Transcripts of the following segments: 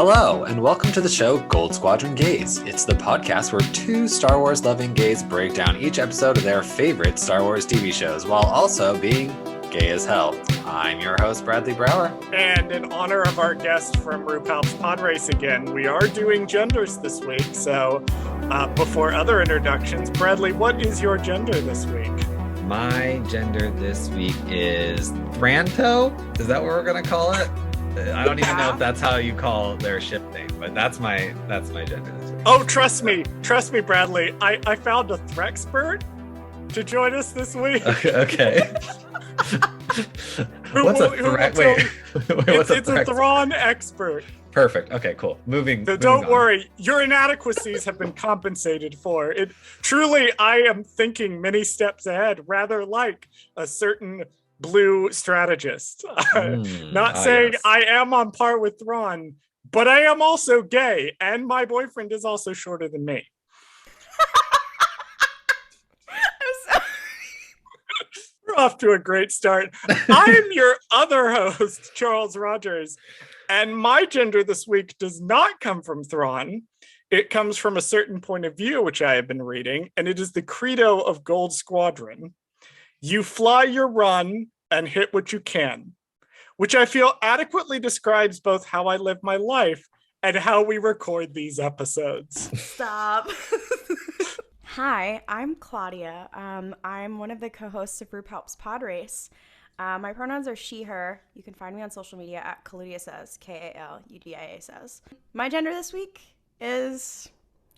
Hello, and welcome to the show Gold Squadron Gays. It's the podcast where two Star Wars loving gays break down each episode of their favorite Star Wars TV shows while also being gay as hell. I'm your host, Bradley Brower. And in honor of our guest from RuPalp's Podrace again, we are doing genders this week. So before other introductions, Bradley, what is your gender this week? My gender this week is Thranto. Is that what we're going to call it? I don't even know if that's how you call their ship name, but that's my gender this week. Oh, trust me, Bradley. I found a Threxpert to join us this week. Okay. What's a Threx? Wait, it's a Thrawn expert. Perfect. Okay, cool. Moving don't on. worry. Your inadequacies have been compensated for. It truly, I am thinking many steps ahead, rather like a certain blue strategist. Not saying yes. I am on par with Thrawn, but I am also gay, and my boyfriend is also shorter than me. We're off to a great start. I'm your other host, Charles Rogers, and my gender this week does not come from Thrawn. It comes from a certain point of view, which I have been reading, and it is the credo of Gold Squadron. You fly your run and hit what you can, which I feel adequately describes both how I live my life and how we record these episodes. Stop. Hi, I'm Klaudia. I'm one of the co-hosts of RuPalp's Podrace. My pronouns are she, her. You can find me on social media at Klaudia says, K-A-L-U-D-I-A says. My gender this week is,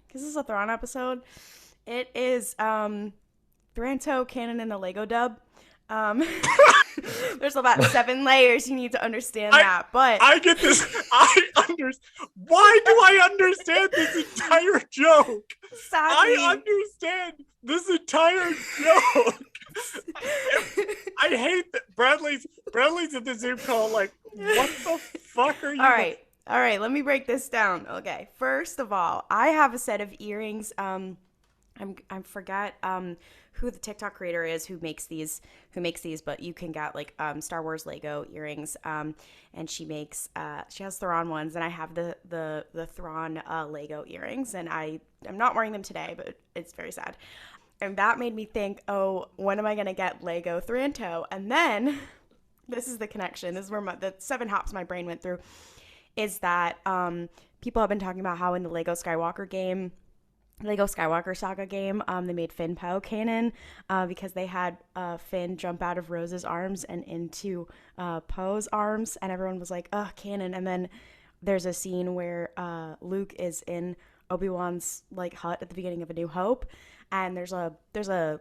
because this is a Thrawn episode, it is Thranto canon in the Lego dub. There's about 7 layers you need to understand that, but I get this. Why do I understand this entire joke? Sadly. I understand this entire joke. I hate that Bradley's at the Zoom call. Like, what the fuck are you? All right. Let me break this down. Okay, first of all, I have a set of earrings. I forget who the TikTok creator is who makes these, but you can get like Star Wars Lego earrings, and she has Thrawn ones, and I have the Thrawn Lego earrings, and I'm not wearing them today, but it's very sad. And that made me think, oh, when am I gonna get Lego Thranto? And then this is the connection. This is where the 7 hops my brain went through. Is that people have been talking about how in the Lego Skywalker Saga game, they made Finn Poe canon because they had Finn jump out of Rose's arms and into Poe's arms, and everyone was like, "Ugh, canon." And then there's a scene where Luke is in Obi-Wan's like hut at the beginning of A New Hope, and there's a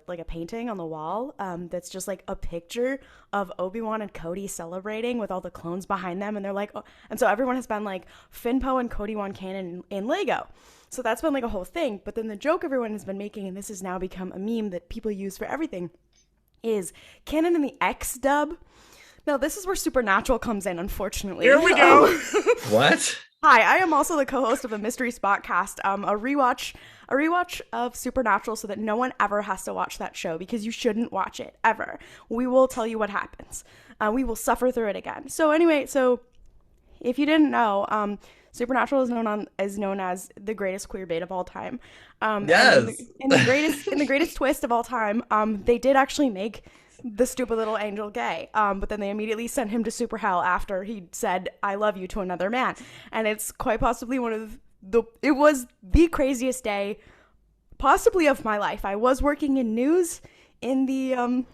like a painting on the wall that's just like a picture of Obi-Wan and Cody celebrating with all the clones behind them, and they're like, oh. And so everyone has been like Finn Poe and Cody Wan canon in Lego. So that's been like a whole thing. But then the joke everyone has been making, and this has now become a meme that people use for everything, is canon in the X dub. Now, this is where Supernatural comes in, unfortunately. Here we go. What? Hi, I am also the co-host of a mystery Spotcast, a rewatch of Supernatural, so that no one ever has to watch that show, because you shouldn't watch it, ever. We will tell you what happens. We will suffer through it again. So anyway, if you didn't know, Supernatural is known as the greatest queer bait of all time. Yes. In the greatest twist of all time, they did actually make the stupid little angel gay. But then they immediately sent him to super hell after he said, "I love you" to another man. And it's quite possibly it was the craziest day possibly of my life. I was working in news in the,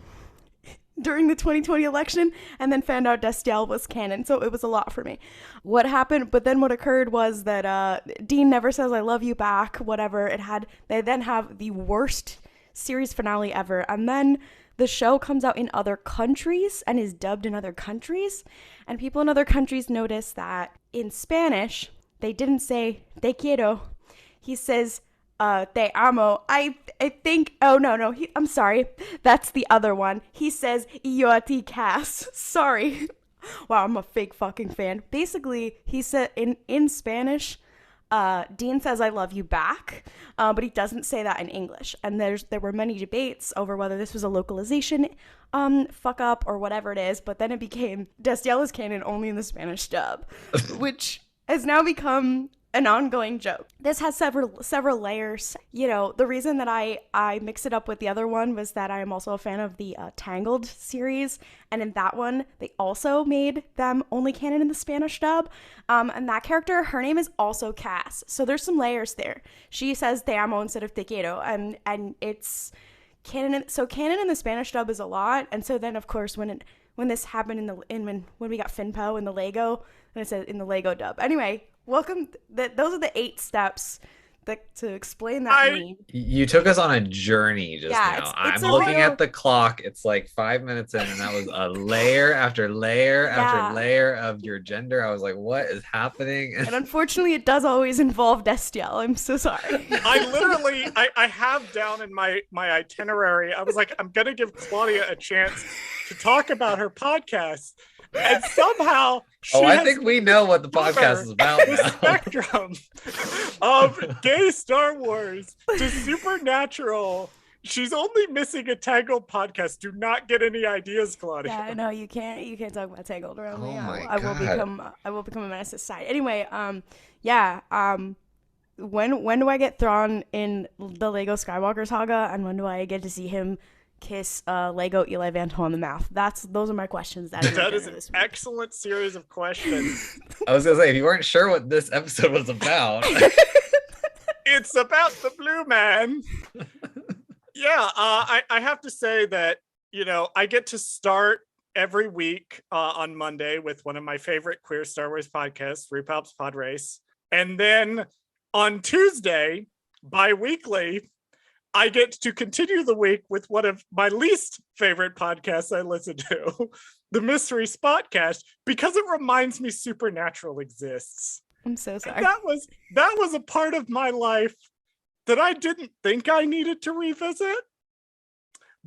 during the 2020 election, and then found out Destiel was canon, so it was a lot for me. What happened, but then what occurred was that Dean never says "I love you" back, whatever. They then have the worst series finale ever, and then the show comes out in other countries and is dubbed in other countries, and people in other countries notice that in Spanish, they didn't say "te quiero." He says "te amo." I think, oh, no, I'm sorry. That's the other one. He says "yo a ti, Cass." Sorry. Wow, I'm a fake fucking fan. Basically, he said in Spanish, Dean says "I love you" back, but he doesn't say that in English. And there were many debates over whether this was a localization fuck up or whatever it is, but then it became Destiel is canon only in the Spanish dub, which has now become an ongoing joke. This has several layers. You know, the reason that I mix it up with the other one was that I am also a fan of the Tangled series, and in that one they also made them only canon in the Spanish dub. And that character, her name is also Cass, so there's some layers there. She says te amo instead of te quiero, and it's canon. So canon in the Spanish dub is a lot, and so then of course when this happened when we got Finpo in the Lego, and it said in the Lego dub. Anyway, welcome. Those are the 8 steps to explain that meme. You took us on a journey just now. It's I'm looking at the clock. It's like 5 minutes in, and that was a layer after layer after layer of your gender. I was like, what is happening? And unfortunately, it does always involve Destiel. I'm so sorry. I have down in my itinerary, I was like, I'm going to give Klaudia a chance to talk about her podcast. And somehow I think we know what the podcast is about the now. Spectrum of gay Star Wars to Supernatural. She's only missing a Tangled podcast. Do not get any ideas, Klaudia. Yeah, no, you can't talk about Tangled around me. My God. I will become a menace to society. Anyway, when do I get Thrawn in the Lego Skywalker saga, and when do I get to see him kiss Lego Eli Vanto on the mouth? Those are my questions. That is an excellent series of questions. I was gonna say, if you weren't sure what this episode was about, it's about the blue man. Yeah, I have to say that, you know, I get to start every week on Monday with one of my favorite queer Star Wars podcasts, RuPalp's Podrace, and then on Tuesday, bi-weekly, I get to continue the week with one of my least favorite podcasts I listen to, the Mystery Spotcast, because it reminds me Supernatural exists. I'm so sorry. And that was a part of my life that I didn't think I needed to revisit.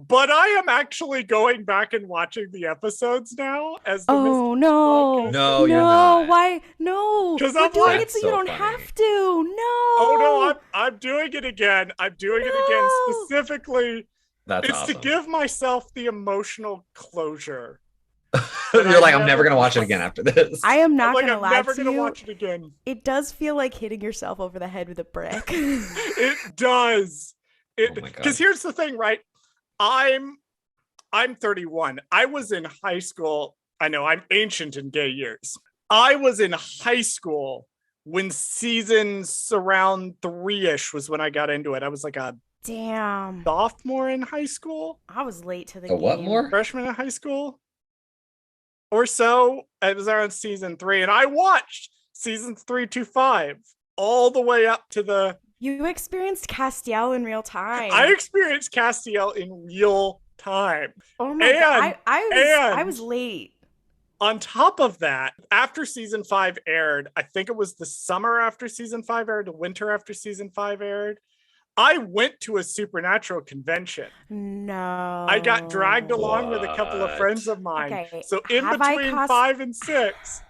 But I am actually going back and watching the episodes now as the no. No, you're not. Why? No. Because I'm I'm doing like, it so you don't have to. No. Oh no, I'm doing it again. I'm doing it again specifically. That's it's awesome. to give myself the emotional closure. You're like, I'm never gonna watch it again after this. I am not I'm gonna lie never to gonna you. watch it again. It does feel like hitting yourself over the head with a brick. It does. Oh my God. Because here's the thing, right? I'm 31. I was in high school. I know I'm ancient in gay years. I was in high school when seasons around 3-ish was when I got into it. I was like a Damn. sophomore in high school. I was late to the A game. what more? Freshman in high school or so. It was around season 3, and I watched seasons 3 to 5 all the way up to the. You experienced Castiel in real time. I experienced Castiel in real time. Oh my God. I was late. On top of that, after season 5 aired, I think it was the summer after season 5 aired, the winter after season 5 aired, I went to a Supernatural convention. No. I got dragged along with a couple of friends of mine. Okay. So in between 5 and 6,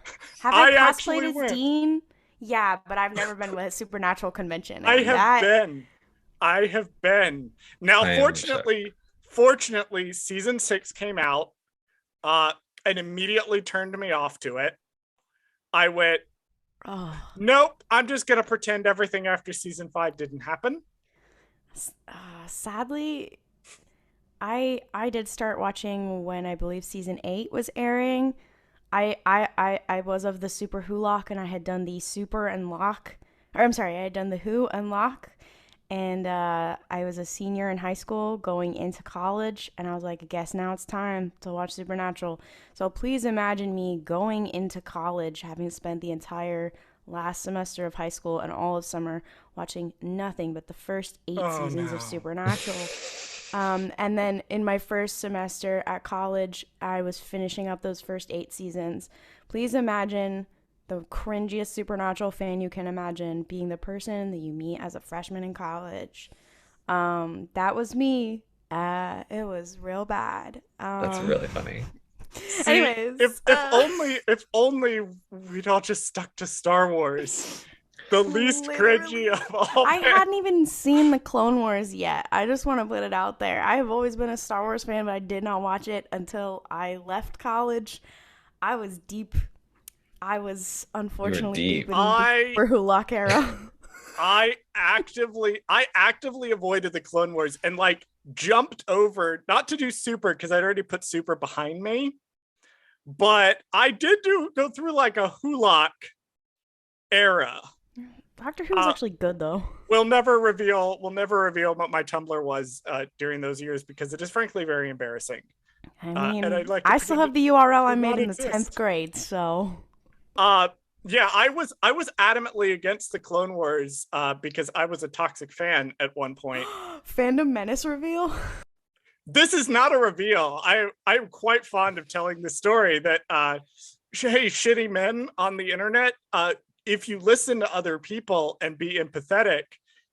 have I cosplayed as Dean? Yeah, but I've never been with a Supernatural convention. I have been. Now, fortunately, season 6 came out and immediately turned me off to it. I went, nope, I'm just going to pretend everything after season 5 didn't happen. Sadly, I did start watching when I believe season 8 was airing. I was of the Super Who Lock, and I had done the Super Unlock. Or I'm sorry, I had done the Who Unlock. And I was a senior in high school going into college, and I was like, I guess now it's time to watch Supernatural. So please imagine me going into college, having spent the entire last semester of high school and all of summer watching nothing but the first 8 seasons of Supernatural. And then in my first semester at college, I was finishing up those first 8 seasons. Please imagine the cringiest Supernatural fan you can imagine being the person that you meet as a freshman in college. That was me. It was real bad. That's really funny. See, anyways, if only we'd all just stuck to Star Wars. The least cringy of all. I hadn't even seen the Clone Wars yet. I just want to put it out there. I have always been a Star Wars fan, but I did not watch it until I left college. I was deep I was unfortunately deep. deep in the Hulak era. I actively avoided the Clone Wars and like jumped over, not to do Super because I'd already put Super behind me, but I did go through like a Hulak era. Doctor Who was actually good though. We'll never reveal what my Tumblr was during those years because it is frankly very embarrassing. I mean, and I'd like I still have the URL I made in the 10th grade, so. Yeah, I was adamantly against the Clone Wars because I was a toxic fan at one point. Fandom Menace reveal? This is not a reveal. I'm quite fond of telling the story that hey, shitty men on the internet, if you listen to other people and be empathetic,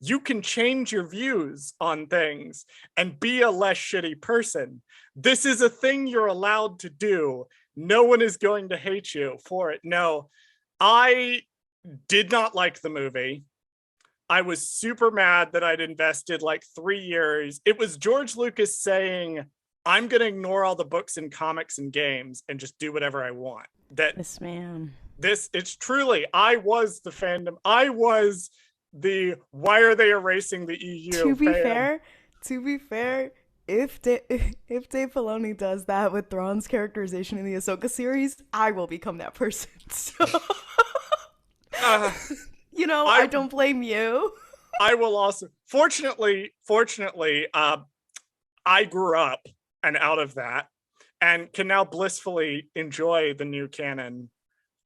you can change your views on things and be a less shitty person. This is a thing you're allowed to do. No one is going to hate you for it. No, I did not like the movie. I was super mad that I'd invested like 3 years. It was George Lucas saying, I'm going to ignore all the books and comics and games and just do whatever I want. This man. It's truly, I was the fandom. I was the, why are they erasing the EU? To be fair, if Dave Filoni does that with Thrawn's characterization in the Ahsoka series, I will become that person. So, I don't blame you. I will also, fortunately, I grew up and out of that and can now blissfully enjoy the new canon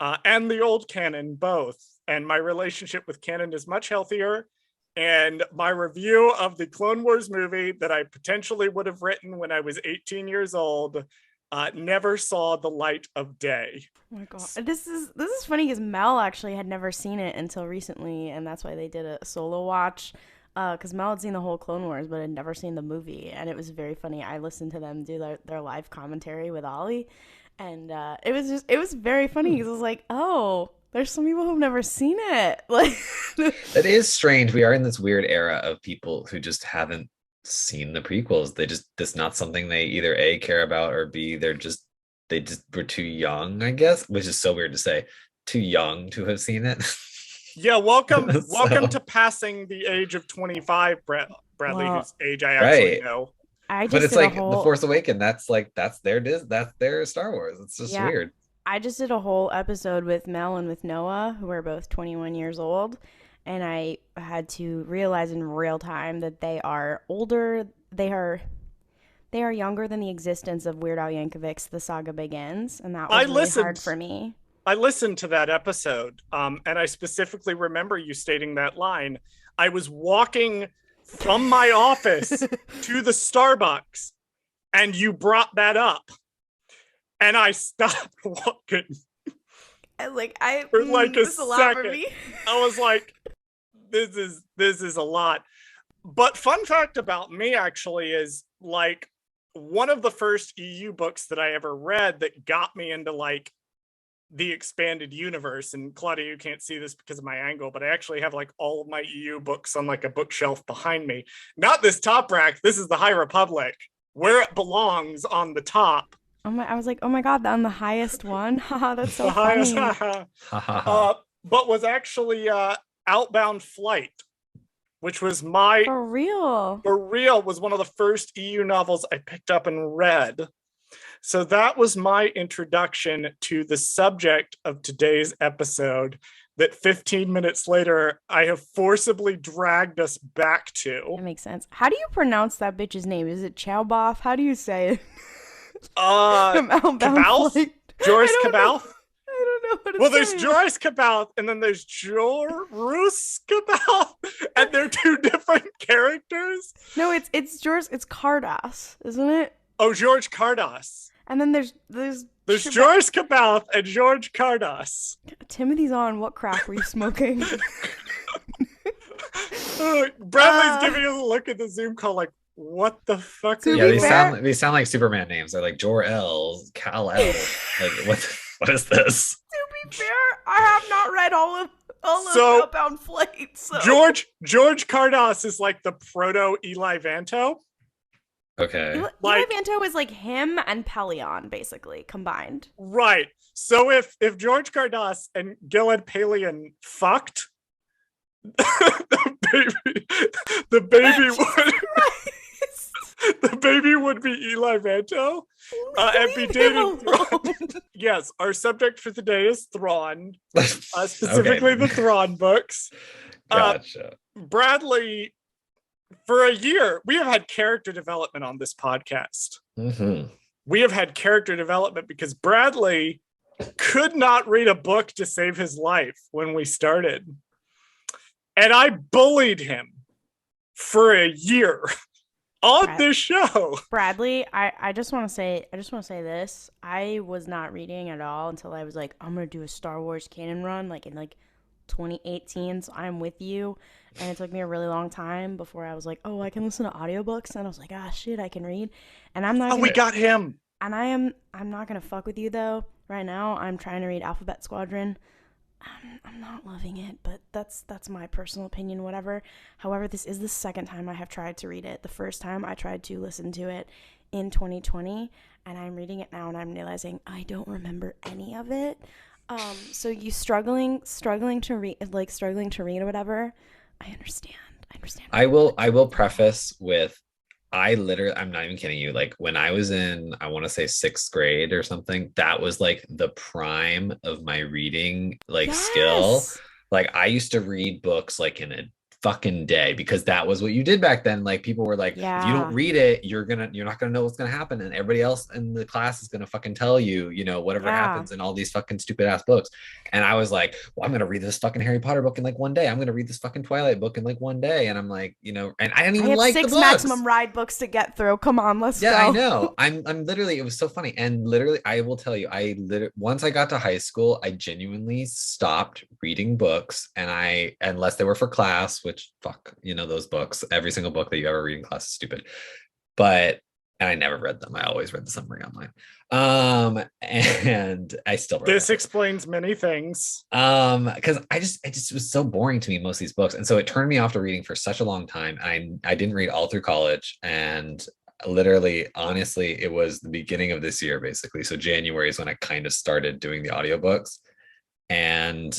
and the old canon both. And my relationship with canon is much healthier. And my review of the Clone Wars movie that I potentially would have written when I was 18 years old never saw the light of day. Oh my god, this is funny because Mel actually had never seen it until recently, and that's why they did a solo watch. Because Mel had seen the whole Clone Wars, but had never seen the movie, and it was very funny. I listened to them do their live commentary with Ollie, and it was very funny because it was like, oh, there's some people who've never seen it. Like, that is strange. We are in this weird era of people who just haven't seen the prequels. That's not something they either A, care about, or B, they just were too young, I guess, which is so weird to say, too young to have seen it. Yeah, welcome to passing the age of 25, Bradley, whose age I actually know. But it's like The Force Awakens. That's their Star Wars. It's just weird. I just did a whole episode with Mel and with Noah, who are both 21 years old, and I had to realize in real time that they are older. They are younger than the existence of Weird Al Yankovic's The Saga Begins, and that was really hard for me. I listened to that episode, and I specifically remember you stating that line. I was walking from my office to the Starbucks, and you brought that up. And I stopped walking. For like a second. I was like, this is a lot. But fun fact about me actually is like one of the first EU books that I ever read that got me into like the expanded universe. And Klaudia, you can't see this because of my angle, but I actually have like all of my EU books on like a bookshelf behind me. Not this top rack. This is the High Republic, where it belongs on the top. I was like, oh my god, on the highest one. Haha, that's so funny. But was actually Outbound Flight, which was for real was one of the first EU novels I picked up and read. So that was my introduction to the subject of today's episode that 15 minutes later I have forcibly dragged us back to. That makes sense. How do you pronounce that bitch's name? Is it Chowboff? How do you say it? Cabalth? Joris Cabalth? I don't know what it's Well, there's Joris Cabalth, and then there's Jorus Cabalth, and they're two different characters. No, it's Joris. It's Cardass, isn't it? Oh, George Cardass. And then there's Joris Cabalth and George Cardass. Timothy Zhan, what crap were you smoking? Bradley's giving us a look at the Zoom call like, what the fuck? Yeah, they sound like Superman names. They're like Jor-El, Kal-El. Like what is this? To be fair, I have not read all of Outbound Flight. So. George Cardass is like the proto Eli Vanto. Okay. Eli Like, Vanto is like him and Pelion basically combined. right. So if George Cardass and Gilad Palian fucked, the baby would the baby would be Eli Vanto and be Leave him dating Thrawn. alone. Yes, our subject for today is Thrawn, specifically Okay. the Thrawn books. Gotcha. Bradley, for a year, we have had character development on this podcast. Mm-hmm. We have had character development because Bradley could not read a book to save his life when we started. And I bullied him for a year on this show. Bradley, I just want to say this. I was not reading at all until I was like, I'm going to do a Star Wars canon run like in like 2018. So I'm with you. And it took me a really long time before I was like, oh, I can listen to audiobooks. And I was like, ah, shit, I can read. And I'm not. We got him. And I'm not going to fuck with you though. Right now, I'm trying to read Alphabet Squadron. I'm not loving it, but that's my personal opinion, whatever. However, this is the second time I have tried to read it. The first time I tried to listen to it in 2020, and I'm reading it now and I'm realizing I don't remember any of it. So you struggling to read or whatever, I understand. I will preface with I'm not even kidding you. Like when I was in, I want to say 6th grade or something, that was like the prime of my reading skill. Like I used to read books like in a fucking day because that was what you did back then. Like people were like, if you don't read it, you're not gonna know what's gonna happen, and everybody else in the class is gonna fucking tell you, whatever happens in all these fucking stupid ass books. And I was like, well, I'm gonna read this fucking Harry Potter book in like one day. I'm gonna read this fucking Twilight book in like one day. And I'm like, and I didn't even like the books. 6 maximum ride books to get through. Come on, let's go. Yeah, I know. I'm literally, it was so funny. And literally, I will tell you, once I got to high school, I genuinely stopped reading books, and unless they were for class, which fuck, those books, every single book that you ever read in class is stupid. And I never read them. I always read the summary online. And I still read this explains many things. Because it just was so boring to me, most of these books. And so it turned me off to reading for such a long time. I didn't read all through college, and literally, honestly, it was the beginning of this year, basically. So January is when I kind of started doing the audiobooks. And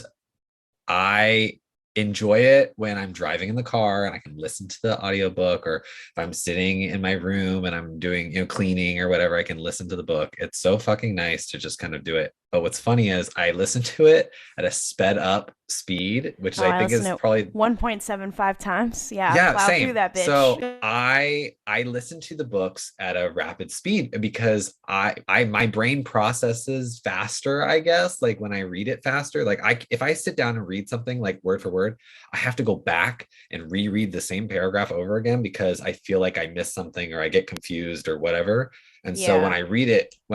I enjoy it when I'm driving in the car and I can listen to the audiobook, or if I'm sitting in my room and I'm doing, cleaning or whatever, I can listen to the book. It's so fucking nice to just kind of do it. But what's funny is I listen to it at a sped up speed, which I think is probably 1.75 times. Yeah, plow same. Through that bitch. So I listen to the books at a rapid speed because my brain processes faster, I guess. Like when I read it faster, like if I sit down and read something like word for word, I have to go back and reread the same paragraph over again because I feel like I missed something or I get confused or whatever. And so when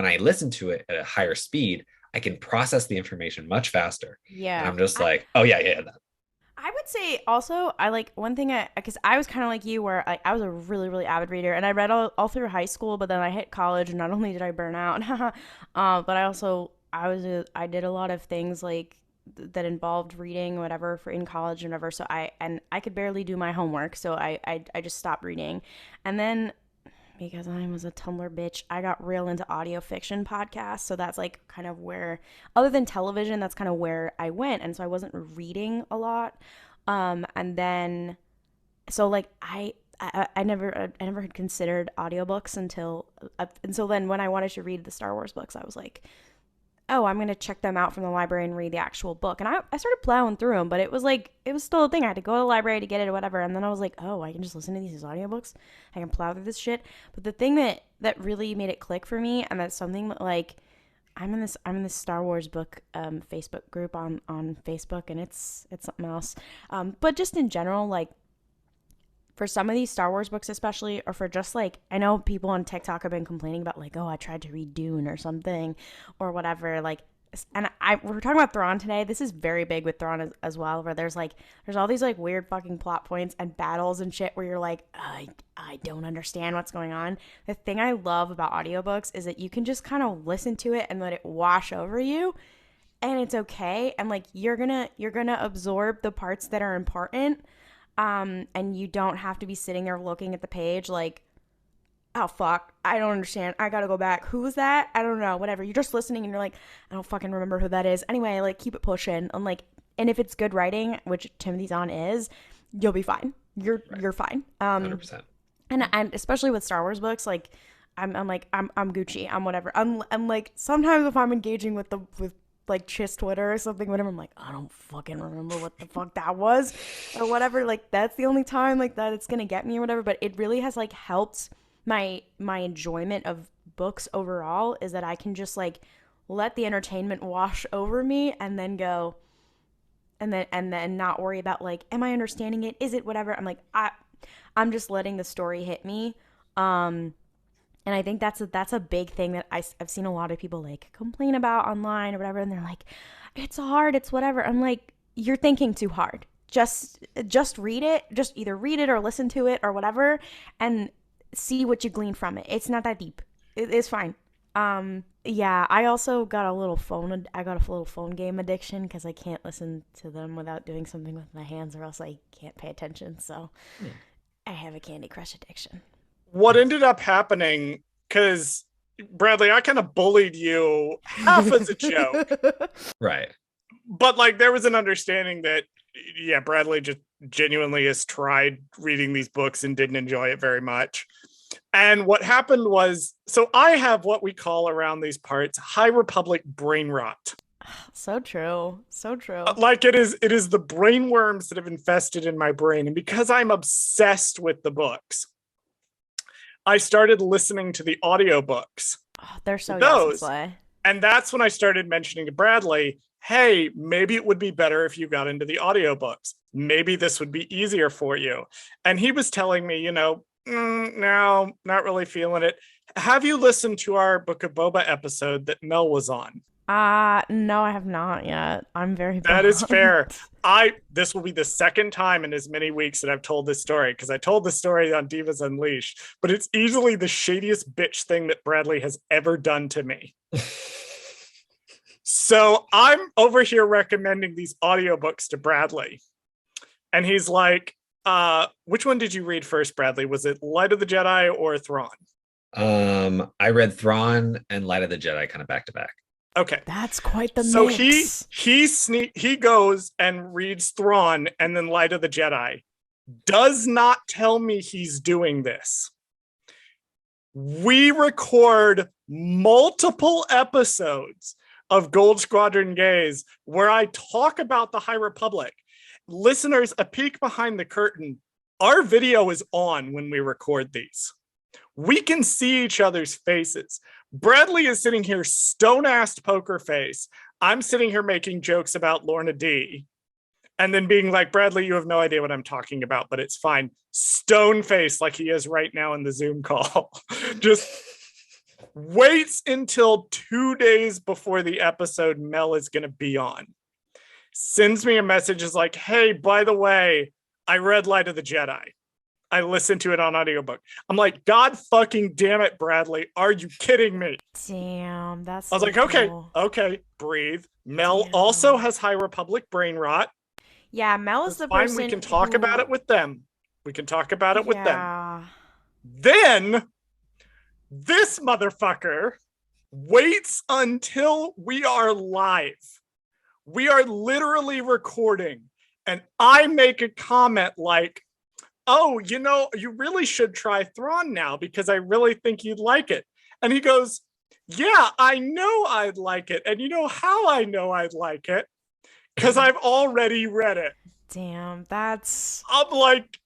I listen to it at a higher speed, I can process the information much faster. Yeah. And I'm just like, oh yeah. I would say also, I like one thing, because I was kind of like you where I was a really, really avid reader, and I read all through high school, but then I hit college, and not only did I burn out, but I did a lot of things like that involved reading, whatever, for in college and whatever. So I could barely do my homework, so I just stopped reading. And then because I was a Tumblr bitch, I got real into audio fiction podcasts. So that's like kind of where, other than television, that's kind of where I went. And so I wasn't reading a lot. And then, so like I never had considered audiobooks until then when I wanted to read the Star Wars books, I was like, oh, I'm going to check them out from the library and read the actual book. And I started plowing through them, but it was still a thing. I had to go to the library to get it or whatever. And then I was like, oh, I can just listen to these as audiobooks. I can plow through this shit. But the thing that really made it click for me, and that's something that, like, I'm in this Star Wars book Facebook group on Facebook, and it's something else. But just in general, like, for some of these Star Wars books especially, or for just like, I know people on TikTok have been complaining about like, oh, I tried to read Dune or something or whatever, like, and we're talking about Thrawn today. This is very big with Thrawn as well, where there's all these like weird fucking plot points and battles and shit where you're like, I don't understand what's going on. The thing I love about audiobooks is that you can just kind of listen to it and let it wash over you, and it's okay. And like, you're gonna absorb the parts that are important. And you don't have to be sitting there looking at the page like, oh fuck, I don't understand, I gotta go back, who was that, I don't know, whatever. You're just listening and you're like, I don't fucking remember who that is. Anyway, like, keep it pushing. I'm like, and if it's good writing, which Timothy Zahn is, you'll be fine. You're fine. 100%. And especially with Star Wars books, like, I'm Gucci, I'm whatever. I'm like, sometimes if I'm engaging with like Chiss Twitter or something, whatever, I'm like, I don't fucking remember what the fuck that was or whatever. Like, that's the only time like that it's gonna get me or whatever. But it really has like helped my enjoyment of books overall, is that I can just like let the entertainment wash over me and then go and then not worry about like, am I understanding it? Is it whatever? I'm like, I'm just letting the story hit me. And I think that's a big thing that I've seen a lot of people like complain about online or whatever. And they're like, it's hard, it's whatever. I'm like, you're thinking too hard. Just read it. Just either read it or listen to it or whatever, and see what you glean from it. It's not that deep. It's fine. Yeah, I also got a little phone game addiction, because I can't listen to them without doing something with my hands, or else I can't pay attention. So I have a Candy Crush addiction. What ended up happening, because Bradley, I kind of bullied you half as a joke. Right. But like, there was an understanding that, yeah, Bradley just genuinely has tried reading these books and didn't enjoy it very much. And what happened was, so I have what we call around these parts High Republic brain rot. So true. So true. Like, it is the brain worms that have infested in my brain. And because I'm obsessed with the books, I started listening to the audiobooks. Oh, they're so those. Slay. And that's when I started mentioning to Bradley, hey, maybe it would be better if you got into the audiobooks. Maybe this would be easier for you. And he was telling me, no, not really feeling it. Have you listened to our Book of Boba episode that Mel was on? No, I have not yet. I'm very That is fair. This will be the second time in as many weeks that I've told this story, because I told the story on Divas Unleashed, but it's easily the shadiest bitch thing that Bradley has ever done to me. So I'm over here recommending these audiobooks to Bradley. And he's like, which one did you read first, Bradley? Was it Light of the Jedi or Thrawn? I read Thrawn and Light of the Jedi kind of back to back. Okay. That's quite the so mix. he goes and reads Thrawn and then Light of the Jedi. Does not tell me he's doing this. We record multiple episodes of Gold Squadron Gaze where I talk about the High Republic. Listeners, a peek behind the curtain. Our video is on when we record these. We can see each other's faces. Bradley is sitting here stone-assed poker face. I'm sitting here making jokes about Lorna D. And then being like, Bradley, you have no idea what I'm talking about, but it's fine. Stone face like he is right now in the Zoom call. Just waits until 2 days before the episode Mel is going to be on. Sends me a message, is like, hey, by the way, I read Light of the Jedi. I listened to it on audiobook. I'm like, God fucking damn it, Bradley. Are you kidding me? Damn, that's I was so like, cool. okay, breathe. Mel also has High Republic brain rot. Yeah, Mel is the fine, person we can talk about it with them. We can talk about it with them. Yeah. Then this motherfucker waits until we are live. We are literally recording, and I make a comment like, oh, you really should try Thrawn now because I really think you'd like it. And he goes, yeah, I know I'd like it. And you know how I know I'd like it? Because I've already read it. Damn, that's... I'm like,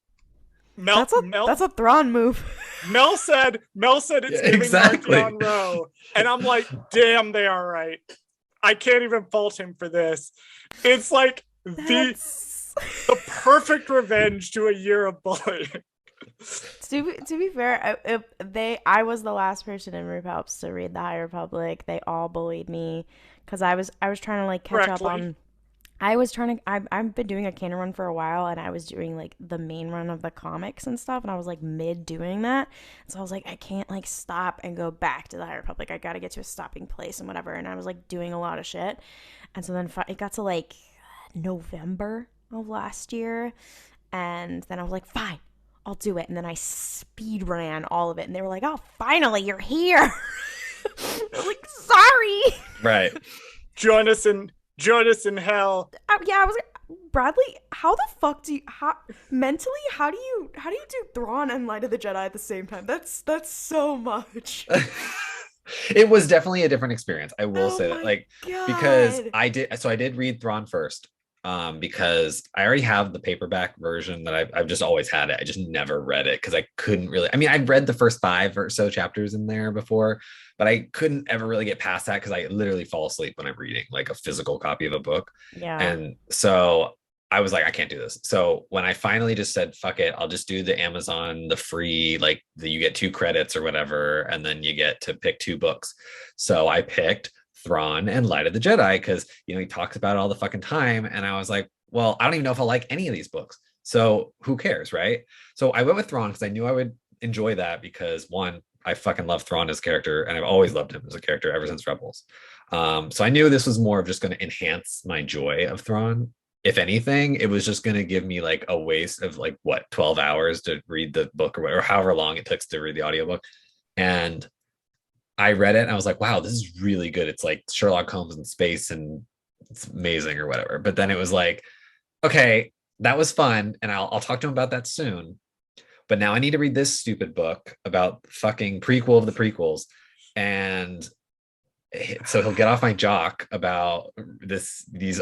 Mel, that's a Thrawn move. Mel said it's giving exactly. Marky on Row. And I'm like, damn, they are right. I can't even fault him for this. It's like the perfect revenge to a year of bullying. To be fair, I was the last person in RuPalp's to read the High Republic. They all bullied me because I was trying to like catch up on. I've been doing a canon run for a while, and I was doing like the main run of the comics and stuff, and I was like mid doing that, so I was like, I can't like stop and go back to the High Republic. I got to get to a stopping place and whatever, and I was like doing a lot of shit, and so then it got to like November of last year, and then I was like, fine, I'll do it. And then I speed ran all of it. And they were like, oh, finally, you're here. I was like, sorry. Right. Join us in hell. Yeah, I was like, Bradley, how the fuck do you mentally how do you do Thrawn and Light of the Jedi at the same time? That's so much. It was definitely a different experience. I will say that, like, God. because I did read Thrawn first, because I already have the paperback version that I've just always had it. I just never read it because I couldn't really. I mean, I've read the first 5 or so chapters in there before, but I couldn't ever really get past that because I literally fall asleep when I'm reading like a physical copy of a book. Yeah. And so I was like, I can't do this. So when I finally just said, fuck it, I'll just do the Amazon, the free, like you get 2 credits or whatever, and then you get to pick 2 books. So I picked Thrawn and Light of the Jedi because, you know, he talks about it all the fucking time. And I was like, well, I don't even know if I'll like any of these books. So who cares, right? So I went with Thrawn because I knew I would enjoy that because, one, I fucking love Thrawn as a character, and I've always loved him as a character ever since Rebels. So I knew this was more of just going to enhance my joy of Thrawn. If anything, it was just going to give me like a waste of like 12 hours to read the book or whatever, however long it takes to read the audiobook. And I read it and I was like, wow, this is really good. It's like Sherlock Holmes in space and it's amazing or whatever. But then it was like, okay, that was fun. And I'll talk to him about that soon. But now I need to read this stupid book about fucking prequel of the prequels. And so he'll get off my jock about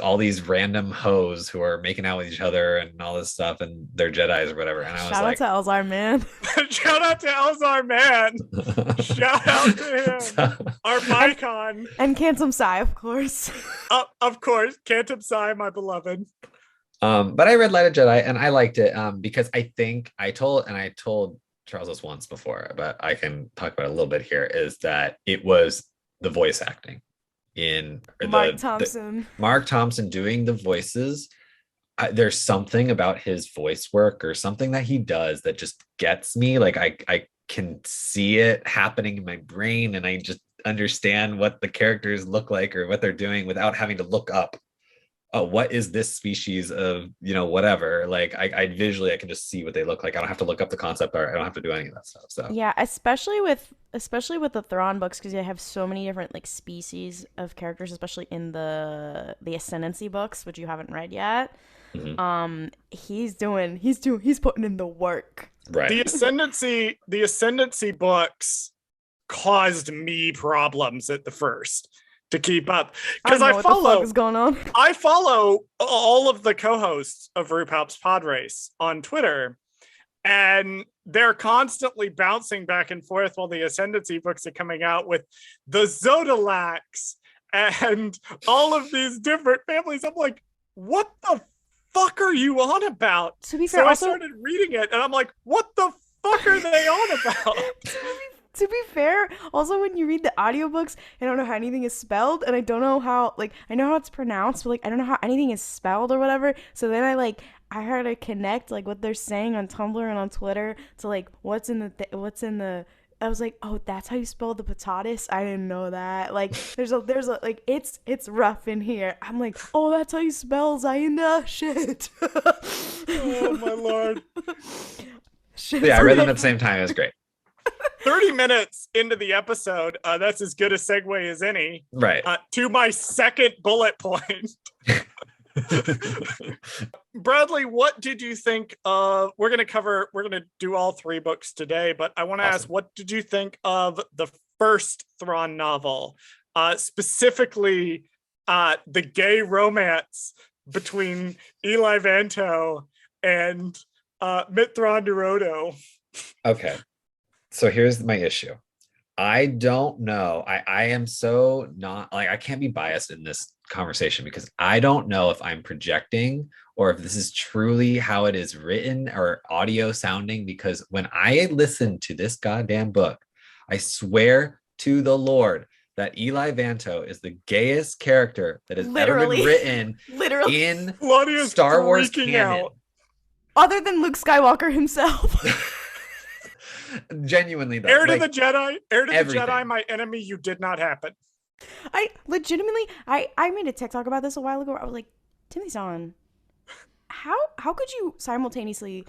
all these random hoes who are making out with each other and all this stuff, and they're Jedis or whatever. And I was like, shout out to Elzar Man. Shout out to Elzar Man. Shout out to him. Our Mycon. And Cantum Psy, of course. Of course, Cantum Psy, my beloved. But I read Light of Jedi and I liked it because I think I told Charles this once before, but I can talk about it a little bit here, is that it was the voice acting in Mark Thompson. Mark Thompson doing the voices. There's something about his voice work or something that he does that just gets me. Like I can see it happening in my brain, and I just understand what the characters look like or what they're doing without having to look up. Oh, what is this species of, you know, whatever. Like I visually I can just see what they look like. I don't have to look up the concept art. I don't have to do any of that stuff. So yeah, especially with the Thrawn books, because you have so many different like species of characters, especially in the Ascendancy books, which you haven't read yet. Mm-hmm. He's putting in the work. Right. The Ascendancy books caused me problems at the first to keep up, because I follow what the fuck is going on. I follow all of the co-hosts of RuPalp's Podrace on Twitter, and they're constantly bouncing back and forth while the Ascendancy books are coming out with the Zodalax and all of these different families. I'm like, what the fuck are you on about? To be fair, so also, I started reading it and I'm like, what the fuck are they on about? To be fair, also when you read the audiobooks, I don't know how anything is spelled, and I don't know how, like, I know how it's pronounced, but like I don't know how anything is spelled or whatever. So then I had to connect like what they're saying on Tumblr and on Twitter to like what's in the I was like, oh, that's how you spell the Podrace? I didn't know that. Like, there's a like, it's rough in here. I'm like, oh, that's how you spell Zaina. Shit. Oh my lord. Shit. Yeah, I read them at the same time. It was great. 30 minutes into the episode, that's as good a segue as any. Right. To my second bullet point. Bradley, what did you think of, we're going to do all 3 books today, but I want to ask, what did you think of the first Thrawn novel? Specifically, the gay romance between Eli Vanto and Mitt Thrawn Naruto. Okay. So here's my issue. I don't know. I am so not, like, I can't be biased in this conversation because I don't know if I'm projecting or if this is truly how it is written or audio sounding, because when I listen to this goddamn book, I swear to the Lord that Eli Vanto is the gayest character that has ever been written in Klaudia's Star Wars canon. Out. Other than Luke Skywalker himself. Genuinely though. Heir to the Jedi, my enemy, you did not happen. I legitimately, I made a TikTok about this a while ago. I was like, Timothy Zhan, how could you simultaneously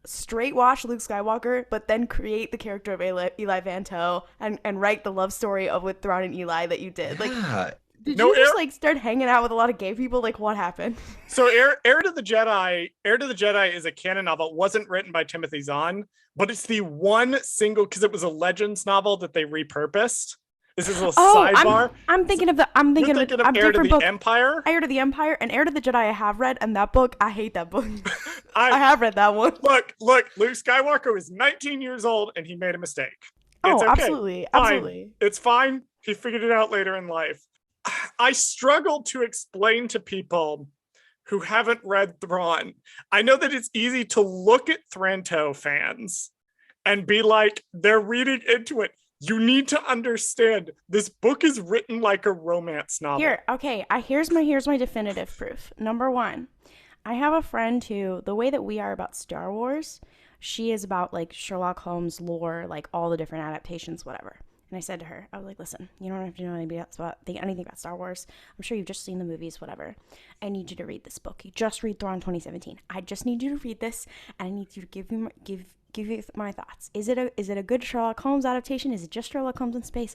straight wash Luke Skywalker, but then create the character of Eli Vanto and write the love story of with Thrawn and Eli that you did. Like, Yeah. did you just like start hanging out with a lot of gay people? Like, what happened? So Heir to the Jedi is a canon novel. It wasn't written by Timothy Zahn, but it's the one single, because it was a Legends novel that they repurposed. This is a sidebar. I'm thinking of Heir to the Empire. Heir to the Empire and Heir to the Jedi I have read, and that book, I hate that book. I have read that one. Look, Luke Skywalker was 19 years old and he made a mistake. It's okay. Absolutely. Fine. Absolutely. It's fine. He figured it out later in life. I struggle to explain to people who haven't read Thrawn. I know that it's easy to look at Thranto fans and be like, they're reading into it. You need to understand, this book is written like a romance novel. Here's my definitive proof. Number one, I have a friend who, the way that we are about Star Wars, she is about like Sherlock Holmes lore, like all the different adaptations, whatever. And I said to her, I was like, listen, you don't have to know anything about Star Wars. I'm sure you've just seen the movies, whatever. I need you to read this book. You just read Thrawn 2017. I just need you to read this, and I need you to give you my thoughts. Is it a good Sherlock Holmes adaptation? Is it just Sherlock Holmes in space?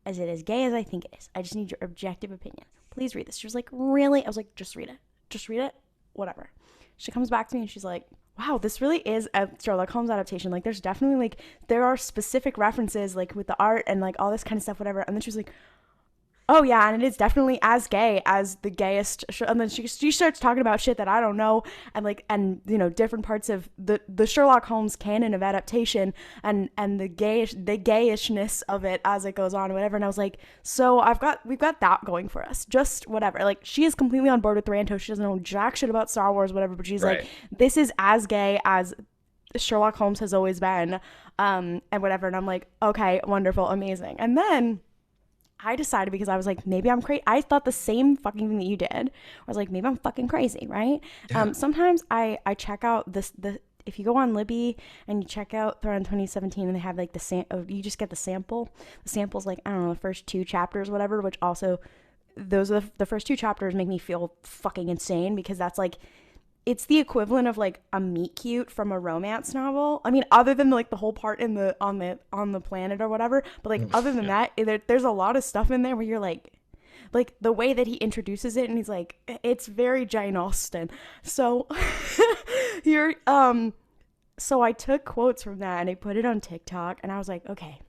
Is it as gay as I think it is? I just need your objective opinion. Please read this. She was like, really? I was like, just read it. Just read it. Whatever. She comes back to me and she's like, wow, this really is a Sherlock Holmes adaptation. Like, there's definitely, like, there are specific references, like, with the art and, like, all this kind of stuff, whatever. And then she was like, oh, yeah, and it is definitely as gay as the gayest. And then she starts talking about shit that I don't know, and, like, and, you know, different parts of the Sherlock Holmes canon of adaptation and the gayishness of it as it goes on, whatever. And I was like, so we've got that going for us. Just whatever. Like, she is completely on board with Thranto. She doesn't know jack shit about Star Wars, whatever, but she's like, this is as gay as Sherlock Holmes has always been, and whatever. And I'm like, okay, wonderful, amazing. And then I decided, because I was like, maybe I'm crazy. I thought the same fucking thing that you did. I was like, maybe I'm fucking crazy, right? Yeah. Sometimes I check out if you go on Libby and you check out Thrawn 2017 and they have like you just get the sample. The sample's like, I don't know, the first 2 chapters, whatever, which also, those are the first 2 chapters make me feel fucking insane, because that's like, it's the equivalent of like a meet cute from a romance novel. I mean, other than like the whole part on the planet or whatever, but like other than that, there's a lot of stuff in there where you're like the way that he introduces it, and he's like, it's very Jane Austen. So here, so I took quotes from that and I put it on TikTok, and I was like, okay,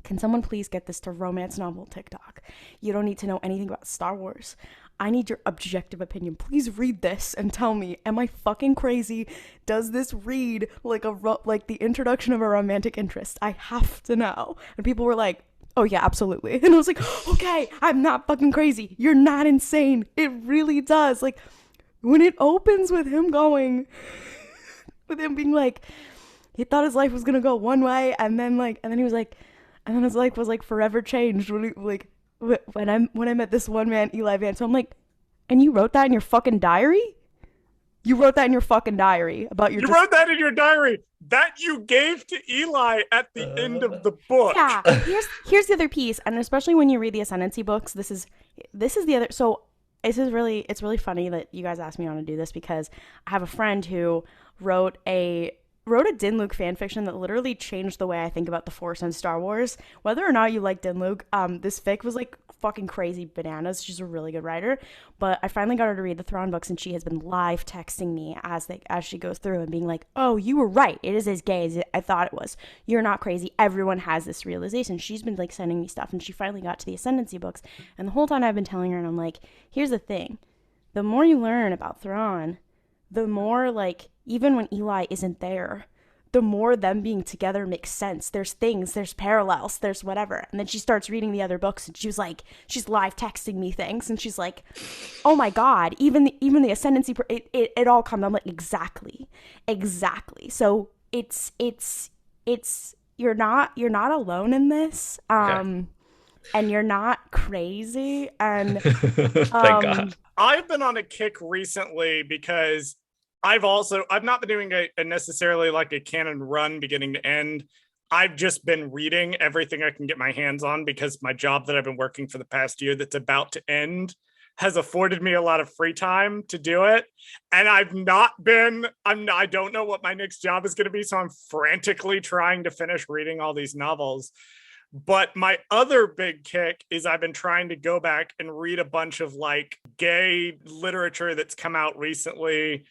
can someone please get this to romance novel TikTok? You don't need to know anything about Star Wars. I need your objective opinion. Please read this and tell me, am I fucking crazy? Does this read like the introduction of a romantic interest? I have to know. And people were like, oh yeah, absolutely. And I was like, okay, I'm not fucking crazy. You're not insane. It really does. Like, when it opens with him being like, he thought his life was gonna go one way, and then he was like, and then his life was like forever changed when I met this one man, Eli Vanto. I'm like, and you wrote that in your fucking diary? You wrote that in your fucking diary about your... wrote that in your diary that you gave to Eli at the end of the book. Yeah, here's the other piece, and especially when you read the Ascendancy books, this is the other... So it's really funny that you guys asked me on to do this, because I have a friend who wrote a Din Luke fan fiction that literally changed the way I think about the Force and Star Wars. Whether or not you like Din Luke, this fic was like fucking crazy bananas. She's a really good writer, but I finally got her to read the Thrawn books, and she has been live texting me as she goes through and being like, oh, you were right, it is as gay as I thought it was. You're not crazy. Everyone has this realization. She's been like sending me stuff, and she finally got to the Ascendancy books, and the whole time I've been telling her, and I'm like, here's the thing, the more you learn about Thrawn, the more, like, even when Eli isn't there, the more them being together makes sense. There's parallels, there's whatever. And then she starts reading the other books, and she's live texting me things, and she's like, oh my God, even the Ascendancy, it all comes. I'm like, exactly. So it's you're not alone in this. And you're not crazy. And thank God. I've been on a kick recently because I've not been doing a necessarily like a canon run beginning to end. I've just been reading everything I can get my hands on, because my job that I've been working for the past year that's about to end has afforded me a lot of free time to do it. And I don't know what my next job is going to be. So I'm frantically trying to finish reading all these novels. But my other big kick is I've been trying to go back and read a bunch of like gay literature that's come out recently,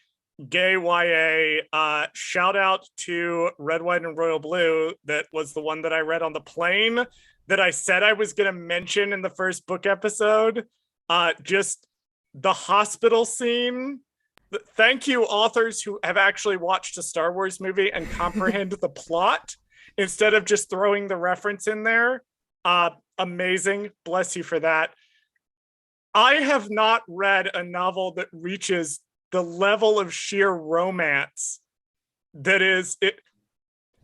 gay YA. Shout out to Red, White, and Royal Blue. That was the one that I read on the plane that I said I was going to mention in the first book episode. Just the hospital scene. Thank you, authors who have actually watched a Star Wars movie and comprehend the plot instead of just throwing the reference in there. Amazing. Bless you for that. I have not read a novel that reaches the level of sheer romance that is it.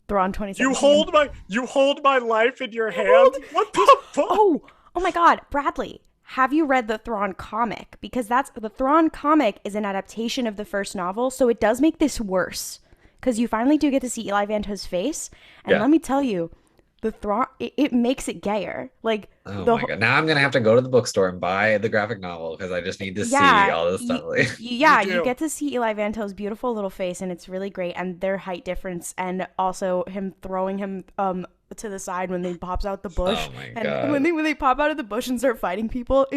Thrawn 2017. You hold my life in your hand. What the fuck? Oh my God, Bradley. Have you read the Thrawn comic? Because the Thrawn comic is an adaptation of the first novel, so it does make this worse. Because you finally do get to see Eli Vanto's face, and let me tell you, the Thrawn it makes it gayer. Like, oh my God! Now I'm gonna have to go to the bookstore and buy the graphic novel because I just need to see all this stuff. You get to see Eli Vanto's beautiful little face, and it's really great. And their height difference, and also him throwing him to the side when they pops out the bush. Oh my and God. when they pop out of the bush and start fighting people,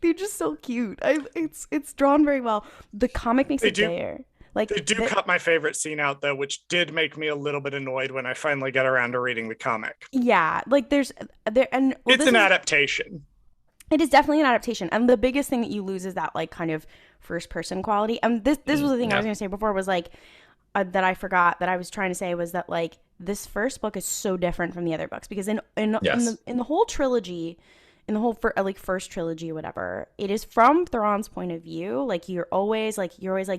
they're just so cute. It's drawn very well. The comic makes it gayer. Like, they do cut my favorite scene out though, which did make me a little bit annoyed when I finally got around to reading the comic. Yeah, like it's an adaptation. It is definitely an adaptation, and the biggest thing that you lose is that like kind of first person quality. And this was the thing I was gonna say before was like that I forgot that I was trying to say was that like this first book is so different from the other books because in the whole trilogy. In the whole first trilogy, whatever, it is from Thrawn's point of view. Like you're always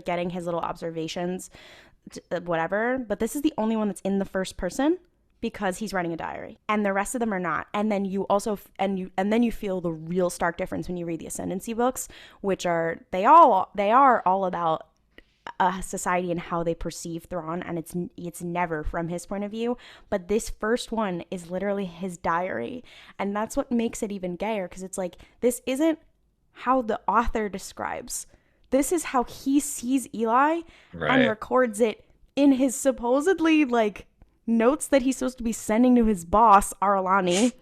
getting his little observations, whatever. But this is the only one that's in the first person because he's writing a diary, and the rest of them are not. And then you also and then you feel the real stark difference when you read the Ascendancy books, which are they are all about society and how they perceive Thrawn, and it's never from his point of view. But this first one is literally his diary, and that's what makes it even gayer because it's like this isn't how the author describes. This is how he sees Eli and records it in his supposedly like notes that he's supposed to be sending to his boss Arlani.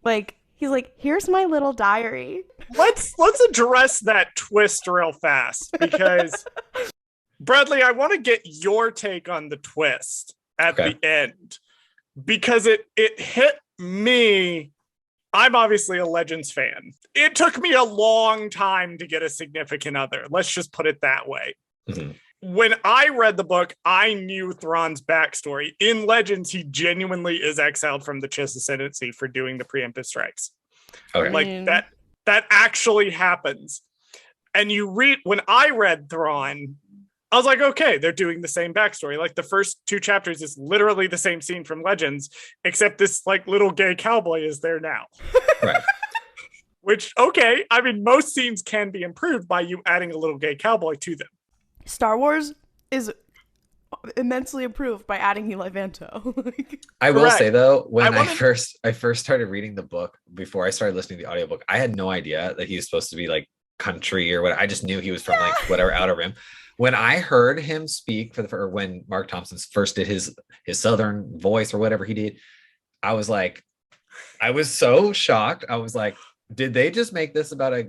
Like he's like, here's my little diary. Let's address that twist real fast because Bradley, I want to get your take on the twist at the end because it hit me. I'm obviously a Legends fan. It took me a long time to get a significant other. Let's just put it that way. Mm-hmm. When I read the book, I knew Thrawn's backstory. In Legends, he genuinely is exiled from the Chiss Ascendancy for doing the preemptive strikes. Okay. Like that actually happens. And when I read Thrawn, I was like, okay, they're doing the same backstory. Like the first 2 chapters is literally the same scene from Legends, except this like little gay cowboy is there now. Right. Which, okay, I mean, most scenes can be improved by you adding a little gay cowboy to them. Star Wars is immensely improved by adding Eli Vanto. I will say though, when I first started reading the book before I started listening to the audiobook, I had no idea that he was supposed to be like country or what. I just knew he was from like whatever Outer Rim. When I heard him speak when Mark Thompson first did his Southern voice or whatever he did, I was so shocked. I was like, did they just make this about a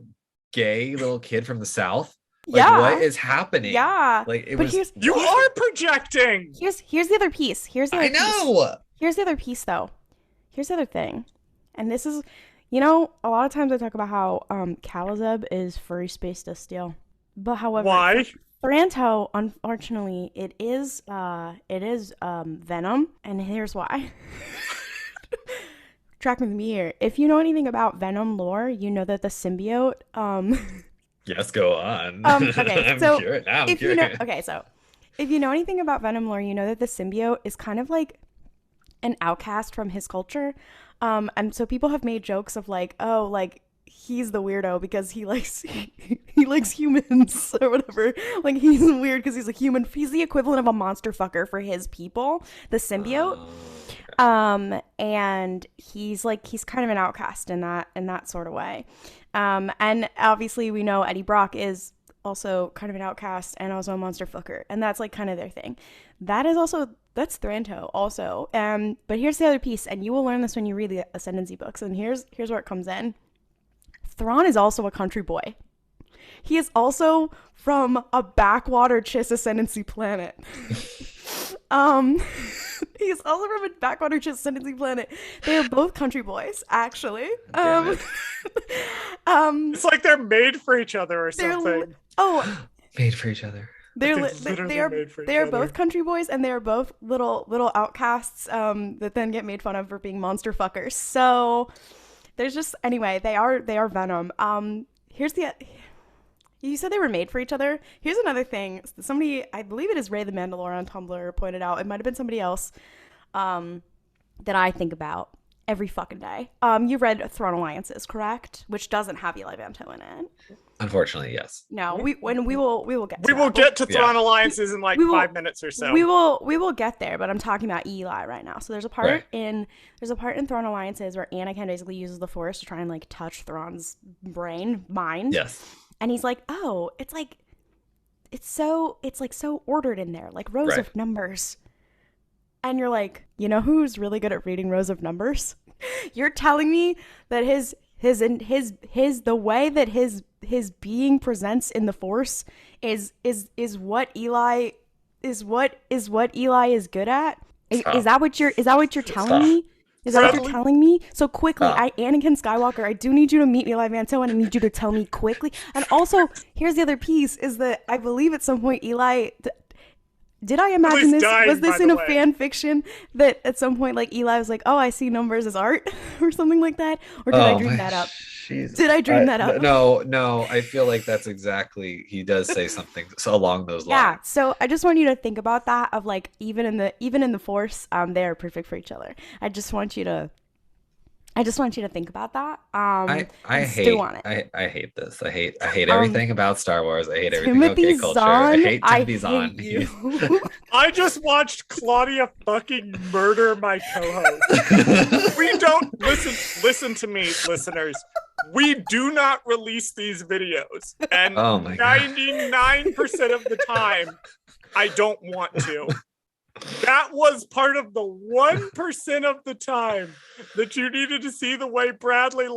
gay little kid from the South? Like, what is happening? Yeah. Like, you are projecting. Here's the other piece. Here's the other piece, though. Here's the other thing. And this is, a lot of times I talk about how Kalazeb is furry space dust steel. But however, why? Thranto, unfortunately, it is Venom, and here's why. Track with me here. If you know anything about Venom lore, you know that the symbiote Yes, go on. Okay, so I'm curious. So if you know anything about Venom lore, you know that the symbiote is kind of like an outcast from his culture. And so people have made jokes of like, oh, like he's the weirdo because he likes humans or whatever. Like he's weird because he's a human. He's the equivalent of a monster fucker for his people, the symbiote. And he's kind of an outcast in that sort of way. And obviously we know Eddie Brock is also kind of an outcast and also a monster fucker, and that's like kind of their thing. That's Thranto also. But here's the other piece, and you will learn this when you read the Ascendancy books, and here's where it comes in. Thrawn is also a country boy. He is also from a backwater Chiss Ascendancy planet. He's also from a backwater Chiss Ascendancy planet. They are both country boys, actually. It's like they're made for each other or something. Made for each other. They are both country boys, and they are both little outcasts that then get made fun of for being monster fuckers. So there's just, anyway, they are venom. You said they were made for each other. Here's another thing. Somebody, I believe it is Ray the Mandalore on Tumblr, pointed out. It might have been somebody else that I think about every fucking day. You read Thrawn Alliances, correct? Which doesn't have Eli Vanto in it. Unfortunately, yes. No, we will get to will get to Thrawn Alliances in 5 minutes or so. We will get there, but I'm talking about Eli right now. So there's a part in Thrawn Alliances where Anakin basically uses the Force to try and like touch Thrawn's mind. Yes. And he's like, "Oh, it's so ordered in there, like rows of numbers." And you're like, "You know who's really good at reading rows of numbers?" You're telling me that the way that his being presents in the Force is what Eli is good at? Is that what you're telling me? Is that what you're telling me? So quickly, Anakin Skywalker, I do need you to meet Eli Vanto, and I need you to tell me quickly. And also, here's the other piece, is that I believe at some point Eli... Did I imagine this? Was this in a fan fiction that at some point, like, Eli was like, "Oh, I see numbers as art," or something like that? Or did I dream that up? Jesus. Did I dream that up? No. I feel like that's exactly. He does say something along those lines. Yeah. So I just want you to think about that. Of like, even in the Force, they are perfect for each other. I just want you to think about that. I hate this. I hate everything about Star Wars. I hate everything about gay culture. I hate Timothy Zhan. I just watched Klaudia fucking murder my co-host. We don't listen to me, listeners. We do not release these videos, and 99% of the time, I don't want to. That was part of the 1% of the time that you needed to see the way Bradley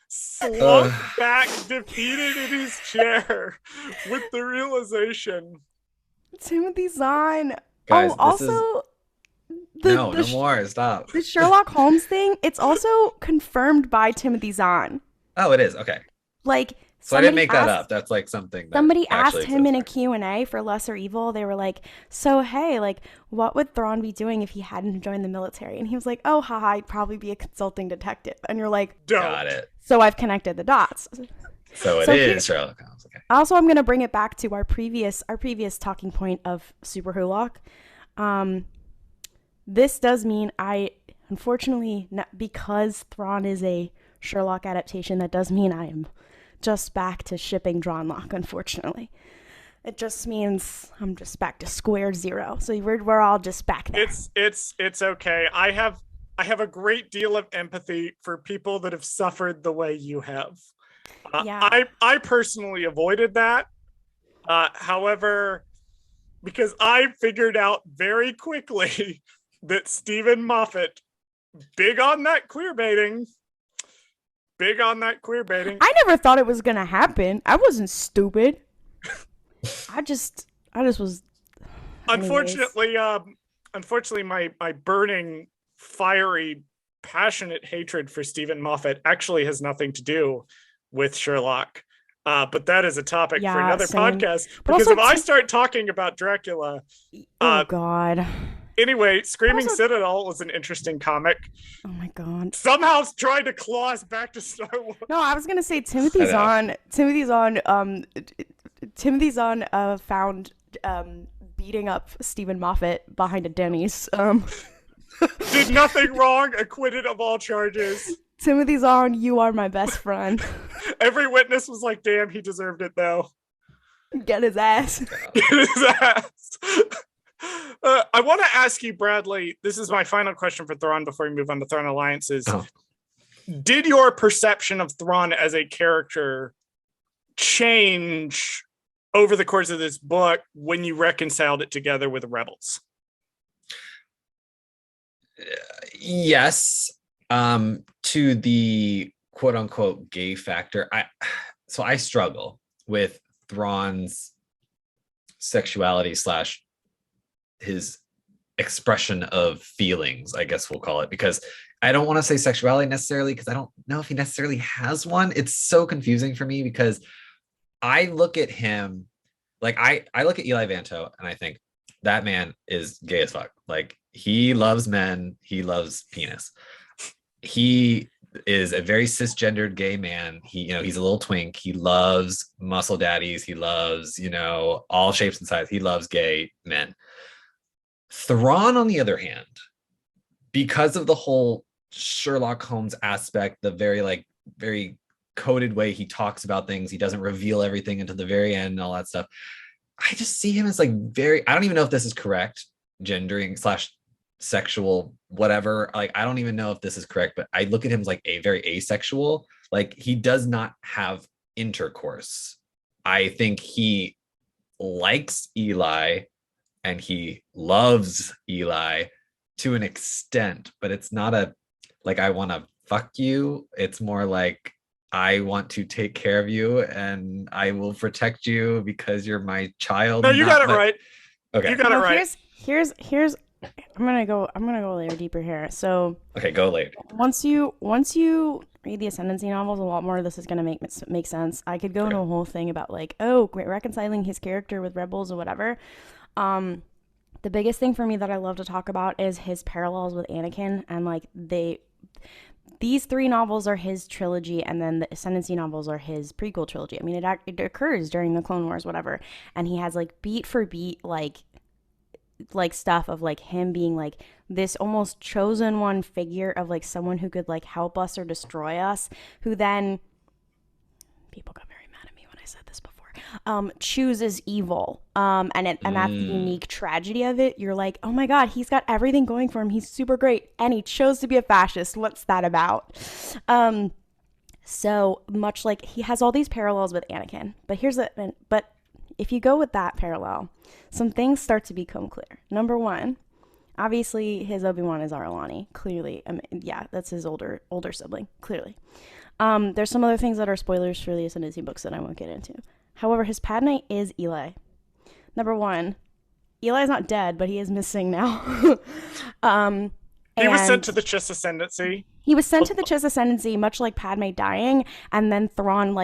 slunk back, defeated in his chair, with the realization. Timothy Zahn. Guys, no more. Stop. The Sherlock Holmes thing. It's also confirmed by Timothy Zahn. Oh, it is. Okay. So I didn't make that up. That's something that somebody asked him in a Q&A for Lesser Evil. They were like, "So hey, what would Thrawn be doing if he hadn't joined the military?" And he was like, "Oh, haha, I'd probably be a consulting detective." And you're like, got it. So I've connected the dots. So it is Sherlock Holmes. Okay. Also, I'm gonna bring it back to our previous talking point of Super Hulock. This does mean unfortunately, because Thrawn is a Sherlock adaptation, that does mean I am just back to shipping Drawnlock, unfortunately. It just means I'm just back to square zero. So we're all just back there. It's okay. I have a great deal of empathy for people that have suffered the way you have. I personally avoided that. However, because I figured out very quickly that Stephen Moffat, big on that queer baiting. I never thought it was gonna happen. I wasn't stupid. I just was. Unfortunately, my burning, fiery, passionate hatred for Stephen Moffat actually has nothing to do with Sherlock. But that is a topic for another podcast. Because if I start talking about Dracula, God. Anyway, Screaming Citadel was an interesting comic. Oh my God! Somehow tried to claw us back to Star Wars. No, I was gonna say Timothy Zahn found beating up Stephen Moffat behind a Denny's. Did nothing wrong, acquitted of all charges. Timothy Zahn, you are my best friend. Every witness was like, "Damn, he deserved it though." Get his ass. Get his ass. I want to ask you, Bradley, this is my final question for Thrawn before we move on to Thrawn Alliances. Did your perception of Thrawn as a character change over the course of this book when you reconciled it together with Rebels? Yes. To the quote unquote gay factor, I struggle with Thrawn's sexuality / his expression of feelings, I guess we'll call it, because I don't want to say sexuality necessarily, because I don't know if he necessarily has one. It's so confusing for me because I look at him like I look at Eli Vanto and I think that man is gay as fuck. Like, he loves men, he loves penis. He is a very cisgendered gay man. He's a little twink. He loves muscle daddies. He loves, all shapes and sizes. He loves gay men. Thrawn, on the other hand, because of the whole Sherlock Holmes aspect, the very coded way he talks about things, he doesn't reveal everything until the very end and all that stuff. I just see him as I don't even know if this is correct, gendering / sexual, whatever. Like, I don't even know if this is correct, but I look at him as a very asexual. Like, he does not have intercourse. I think he likes Eli and he loves Eli to an extent, but it's not I want to fuck you. It's more like, I want to take care of you and I will protect you because you're my child. No, you got it right. Okay. You got it right. Here's I'm gonna go a layer deeper here. So okay, go later. Once you read the Ascendancy novels, a lot more of this is gonna make sense. I could go into a whole thing about reconciling his character with Rebels or whatever. The biggest thing for me that I love to talk about is his parallels with Anakin, and these 3 novels are his trilogy, and then the Ascendancy novels are his prequel trilogy. I mean, it occurs during the Clone Wars, whatever, and he has beat for beat stuff of him being this almost chosen one figure of someone who could help us or destroy us, who then, people got very mad at me when I said this before, chooses evil, and that's the unique tragedy of it. You're like, oh my god, he's got everything going for him, he's super great, and he chose to be a fascist. What's that about? So much he has all these parallels with Anakin, but if you go with that parallel, some things start to become clear. Number one, obviously his Obi-Wan is Arlani, clearly. That's his older sibling, clearly. There's some other things that are spoilers for the Ascendancy books that I won't get into. However, his Padme is Eli. Number one, Eli's not dead, but he is missing now. He was sent to the Chiss Ascendancy. He was sent to the Chiss Ascendancy, much like Padme dying, and then Thrawn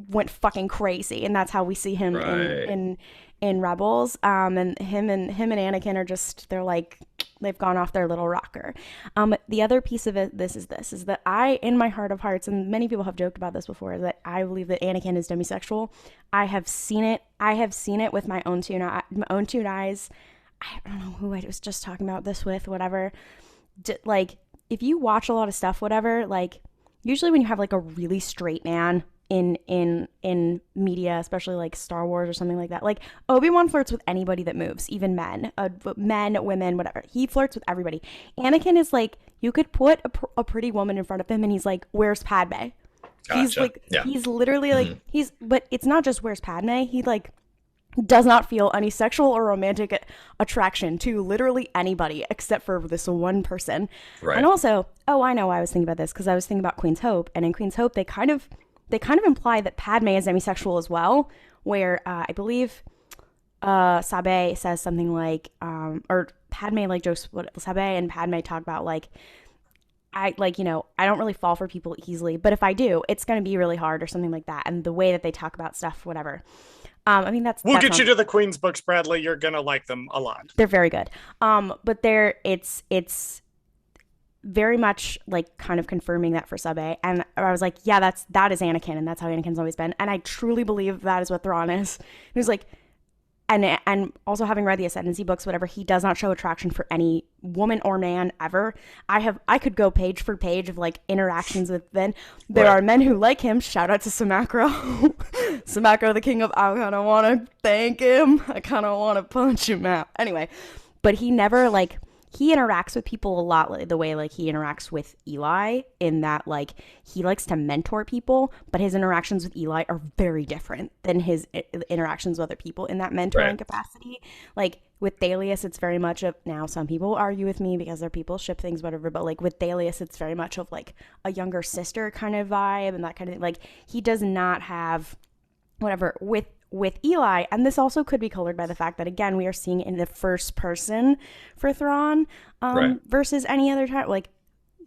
went fucking crazy, and that's how we see him in Rebels. And him and Anakin are just, they've gone off their little rocker. The other piece of it, is that I, in my heart of hearts, and many people have joked about this before, that I believe that Anakin is demisexual. I have seen it with my own two eyes. I don't know who I was just talking about this with, whatever. If you watch a lot of stuff, whatever, usually when you have a really straight man in media, especially Star Wars or something like that, Obi-Wan flirts with anybody that moves, even men, women, whatever. He flirts with everybody. Anakin is you could put a pretty woman in front of him and he's where's Padme? Gotcha. He's literally but it's not just where's Padme. He does not feel any sexual or romantic attraction to literally anybody except for this one person. Right. And also, I know why I was thinking about this, because I was thinking about Queen's Hope, and in Queen's Hope they kind of imply that Padme is demisexual as well, where I believe Sabe says something or Padme jokes what Sabe and Padme talk about I don't really fall for people easily, but if I do, it's going to be really hard or something like that. And the way that they talk about stuff, whatever. We'll get you to the Queen's books, Bradley. You're gonna like them a lot. They're very good. But it's very much kind of confirming that for Sabe, and I was that is Anakin, and that's how Anakin's always been, and I truly believe that is what Thrawn is. He was and also having read the Ascendancy books, whatever, he does not show attraction for any woman or man ever. I could go page for page of interactions with men. There are men who like him. Shout out to Samacro. Samacro, the king of, I kind of want to thank him. I kind of want to punch him out. Anyway, but he never he interacts with people a lot the way like he interacts with Eli, in that like he likes to mentor people, but his interactions with Eli are very different than his interactions with other people in that mentoring capacity. Like with Thalius, it's very much of, now some people argue with me because their people ship things, whatever, but like with Thalius, it's very much of like a younger sister kind of vibe and that kind of thing. Like he does not have whatever with Eli, and this also could be colored by the fact that, again, we are seeing it in the first person for Thrawn, versus any other time. Like,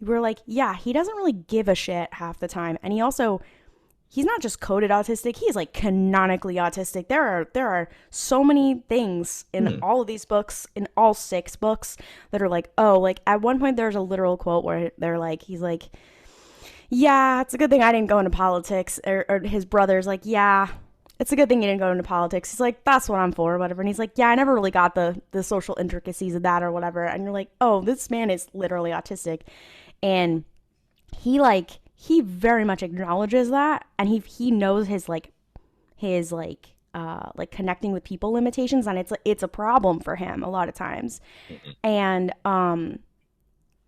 we're like, yeah, he doesn't really give a shit half the time, and he's not just coded autistic, he's like canonically autistic. There are so many things in all of these books, in all 6 books, that are like, oh, like at one point there's a literal quote where they're like, he's like, yeah, it's a good thing I didn't go into politics, or his brother's like, yeah, it's a good thing you didn't go into politics. He's like, that's what I'm for, or whatever. And he's like, yeah, I never really got the social intricacies of that or whatever. And you're like, oh, this man is literally autistic. And he very much acknowledges that. And he knows his connecting with people limitations. And it's a problem for him a lot of times. And,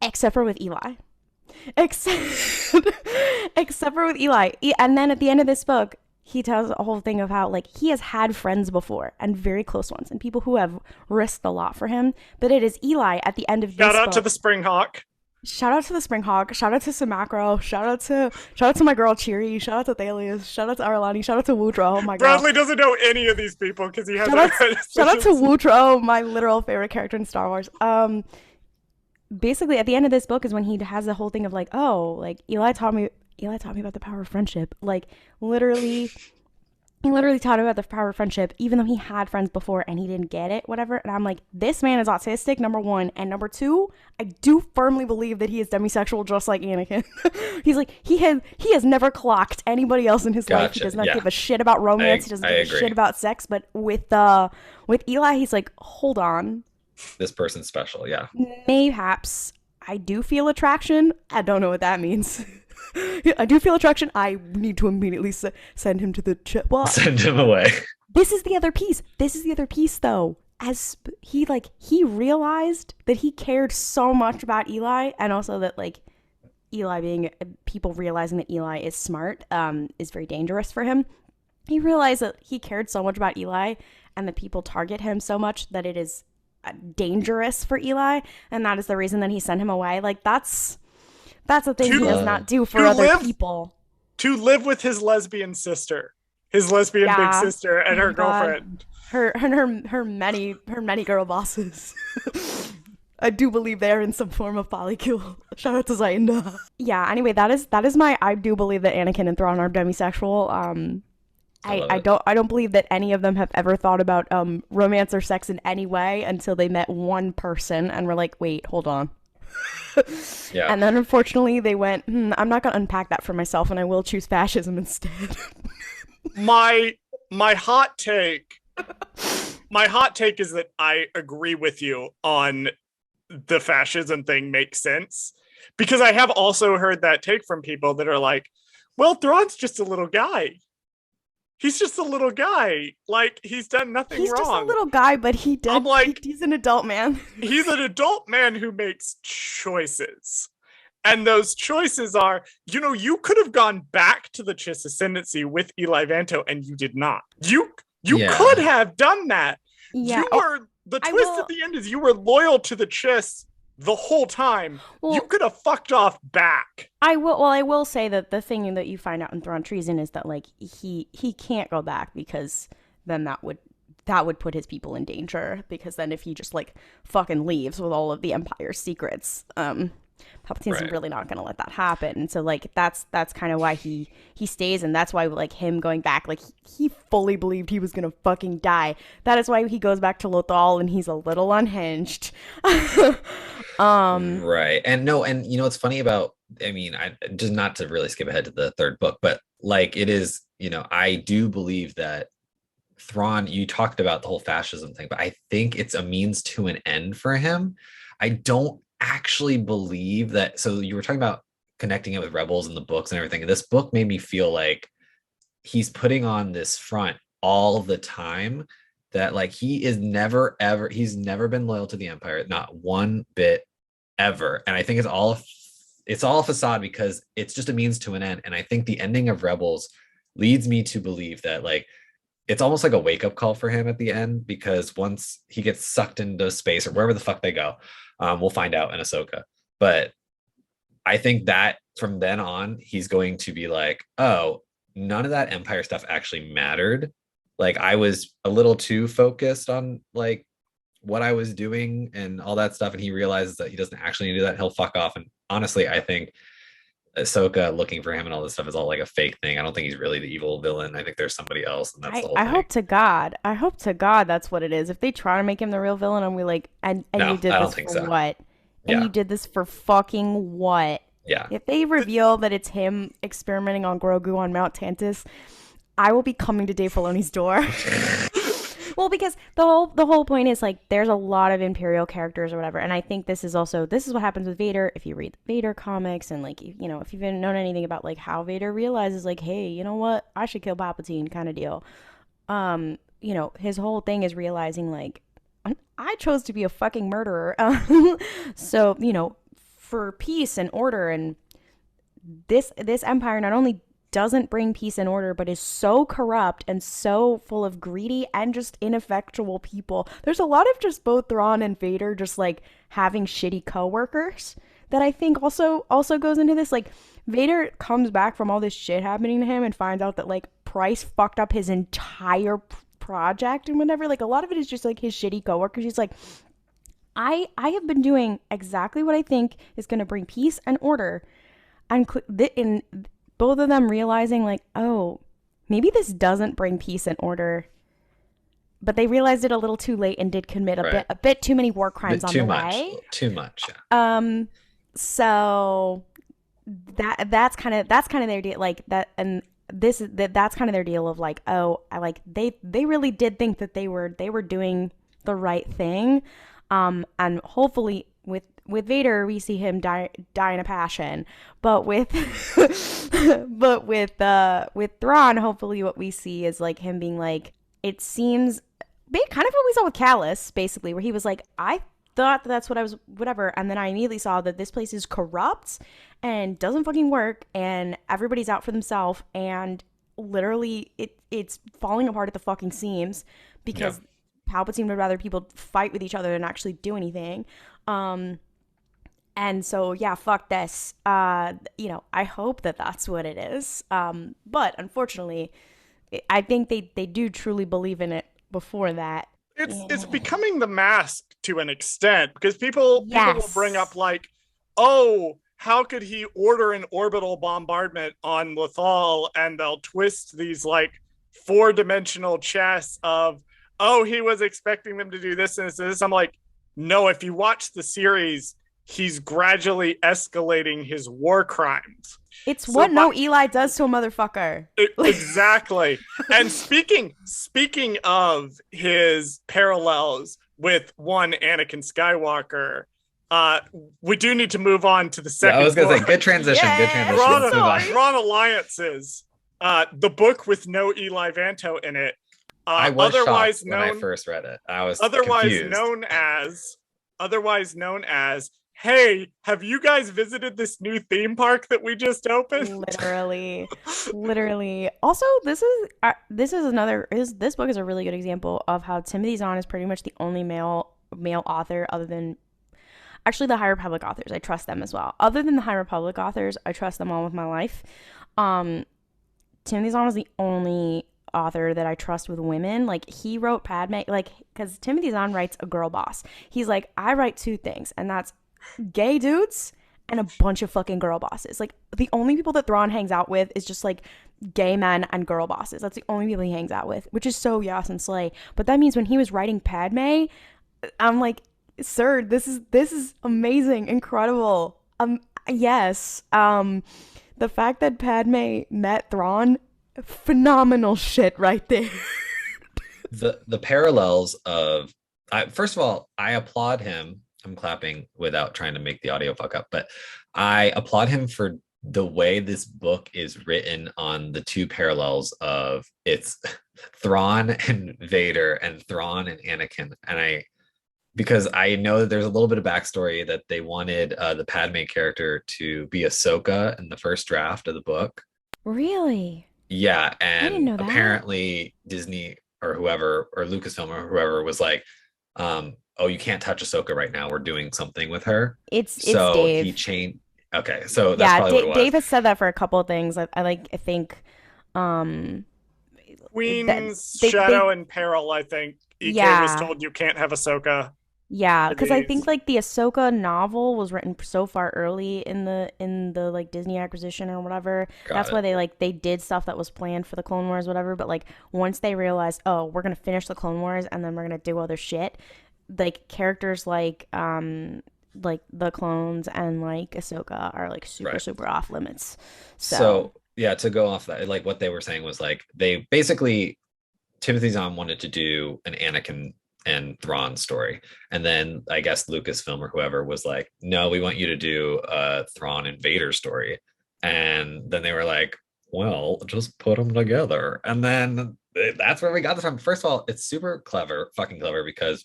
except for with Eli. Except for with Eli. And then at the end of this book, he tells a whole thing of how, like, he has had friends before, and very close ones, and people who have risked a lot for him. But it is Eli at the end of this book. Shout out to the Springhawk. Shout out to the Springhawk. Shout out to Samacro. Shout out to my girl Cheery. Shout out to Thalius. Shout out to Arlani. Shout out to Woodrow. Oh my god. Bradley doesn't know any of these people because he hasn't read. Shout out to Woodrow, my literal favorite character in Star Wars. Basically, at the end of this book is when he has the whole thing of like, oh, like Eli taught me about the power of friendship. Like, he literally taught me about the power of friendship, even though he had friends before and he didn't get it, whatever. And I'm like, this man is autistic, number 1. And number 2, I do firmly believe that he is demisexual, just like Anakin. He's like, he has never clocked anybody else in his life. He does not give a shit about romance. He doesn't give a shit about sex. But with Eli, he's like, hold on. This person's special, yeah. Mayhaps I do feel attraction. I don't know what that means. I do feel attraction. I need to immediately send him to the send him away. This is the other piece, though. As he realized that he cared so much about Eli, and also that like Eli being people realizing that Eli is smart is very dangerous for him. He realized that he cared so much about Eli, and that people target him so much that it is dangerous for Eli, and that is the reason that he sent him away. Like that's the thing he does not do for other people. To live with his lesbian sister, his lesbian big sister, and her girlfriend. Her many girl bosses. I do believe they're in some form of polycule. Shout out to Zainda. Yeah. Anyway, that is my. I do believe that Anakin and Thrawn are demisexual. I don't believe that any of them have ever thought about romance or sex in any way until they met one person and were like, wait, hold on. Yeah. And then unfortunately they went, I'm not going to unpack that for myself, and I will choose fascism instead. My hot take is that I agree with you on the fascism thing makes sense, because I have also heard that take from people that are like, well, Thrawn's just a little guy. He's just a little guy. Like, he's done nothing wrong. He's just a little guy, but he's an adult man. He's an adult man who makes choices. And those choices are, you could have gone back to the Chiss ascendancy with Eli Vanto, and you did not. You could have done that. Yeah. The twist at the end is you were loyal to the Chiss the whole time. Well, you could have fucked off back. I will say that the thing that you find out in Thrawn Treason is that like he can't go back, because then that would put his people in danger, because then if he just like fucking leaves with all of the Empire's secrets, Palpatine's really not going to let that happen. And so like that's kind of why he stays, and that's why like him going back, like he fully believed he was going to fucking die. That is why he goes back to Lothal, and he's a little unhinged. Right. And it's funny about, I just, not to really skip ahead to the third book, but like it is, I do believe that Thrawn, you talked about the whole fascism thing, but I think it's a means to an end for him. I don't actually believe that. So you were talking about connecting it with rebels in the books and everything, and this book made me feel like he's putting on this front all the time that like he is never ever he's never been loyal to the Empire, not one bit ever. And I think it's all a facade because it's just a means to an end. And I think the ending of Rebels leads me to believe that like it's almost like a wake-up call for him at the end, because once he gets sucked into space or wherever the fuck they go, we'll find out in Ahsoka. But I think that from then on, he's going to be like, oh, none of that Empire stuff actually mattered. Like I was a little too focused on like what I was doing and all that stuff. And he realizes that he doesn't actually need to do that. He'll fuck off. And honestly, I think Ahsoka looking for him and all this stuff is all like a fake thing. I don't think he's really the evil villain. I think there's somebody else, and that's the whole I thing. I hope to God that's what it is. If they try to make him the real villain, and we like, and No, you did I this don't think for so. what? And Yeah. you did this for fucking what? Yeah. If they reveal that it's him experimenting on Grogu on Mount Tantus, I will be coming to Dave Filoni's door. Well, because the whole point is like there's a lot of Imperial characters or whatever, and I think this is what happens with Vader. If you read the Vader comics and like you know if you've known anything about like how Vader realizes like, hey, you know what, I should kill Palpatine kind of deal. You know, his whole thing is realizing like I chose to be a fucking murderer, so you know, for peace and order, and this empire not only doesn't bring peace and order, but is so corrupt and so full of greedy and just ineffectual people. There's a lot of just both Thrawn and Vader just like having shitty coworkers that I think also goes into this. Like Vader comes back from all this shit happening to him and finds out that like Price fucked up his entire project and whatever. Like a lot of it is just like his shitty coworkers. He's like, I have been doing exactly what I think is going to bring peace and order, and in both of them realizing like, oh, maybe this doesn't bring peace and order, but they realized it a little too late and did commit a bit too many war crimes on the way. Too much. Yeah. So that's kind of their deal, like that, and that's kind of their deal of like, oh, I like they really did think that they were doing the right thing, and hopefully with Vader, we see him die in a passion, but with Thrawn, hopefully what we see is like him being like, it seems kind of what we saw with Callus, basically, where he was like, I thought that's what I was, whatever, and then I immediately saw that this place is corrupt and doesn't fucking work, and everybody's out for themselves, and literally it's falling apart at the fucking seams because Palpatine would rather people fight with each other than actually do anything. And so, yeah, fuck this. You know, I hope that that's what it is. But unfortunately, I think they do truly believe in it before that. It's becoming the mask to an extent, because people will bring up like, oh, how could he order an orbital bombardment on Lothal, and they'll twist these like 4-dimensional chess of, oh, he was expecting them to do this and this and this. I'm like, no, if you watch the series, he's gradually escalating his war crimes. It's so what no Eli does to a motherfucker. Exactly. And speaking of his parallels with one Anakin Skywalker, we do need to move on to the second. I was going to say, good transition. Yeah. Good transition. Thrawn Alliances, the book with no Eli Vanto in it. I was shocked when I first read it. I was confused. Otherwise known as, hey, have you guys visited this new theme park that we just opened? Literally. Also, this book is a really good example of how Timothy Zahn is pretty much the only male author, other than actually the High Republic authors. I trust them as well. Other than the High Republic authors, I trust them all with my life. Timothy Zahn is the only author that I trust with women. Like, he wrote Padme, like, because Timothy Zahn writes a girl boss. He's like, I write 2 things, and that's gay dudes and a bunch of fucking girl bosses. Like, the only people that Thrawn hangs out with is just like gay men and girl bosses. That's the only people he hangs out with, which is so yas and slay. But that means when he was writing Padme, I'm like, sir, this is amazing, incredible. Yes. The fact that Padme met Thrawn, phenomenal shit right there. The parallels of, first of all, I applaud him. I'm clapping without trying to make the audio fuck up, but I applaud him for the way this book is written on the 2 parallels of it's Thrawn and Vader and Thrawn and Anakin. And because I know that there's a little bit of backstory that they wanted the Padme character to be Ahsoka in the first draft of the book. Really? Yeah, didn't know and that. apparently Disney or whoever or Lucasfilm or whoever was like, oh, you can't touch Ahsoka right now. We're doing something with her. It's So he Dave. changed. Okay, so that's Yeah, probably what it was. Dave has said that for a couple of things. I think um that Queen's they Shadow and Peril, I think. EK was yeah. told you can't have Ahsoka Yeah, for because I think these. like the Ahsoka novel was written so far early in the like Disney acquisition or whatever. Got That's why it. they did stuff that was planned for the Clone Wars, whatever. But like once they realized, oh, we're gonna finish the Clone Wars and then we're gonna do other shit, like characters like the clones and like Ahsoka are like super Right. super off limits. So So yeah, to go off that, like what they were saying was like they basically Timothy Zahn wanted to do an Anakin and Thrawn story, and then I guess Lucasfilm or whoever was like, "No, we want you to do a Thrawn and Vader story," and then they were like, "Well, just put them together," and then that's where we got this from. First of all, it's super clever, fucking clever, because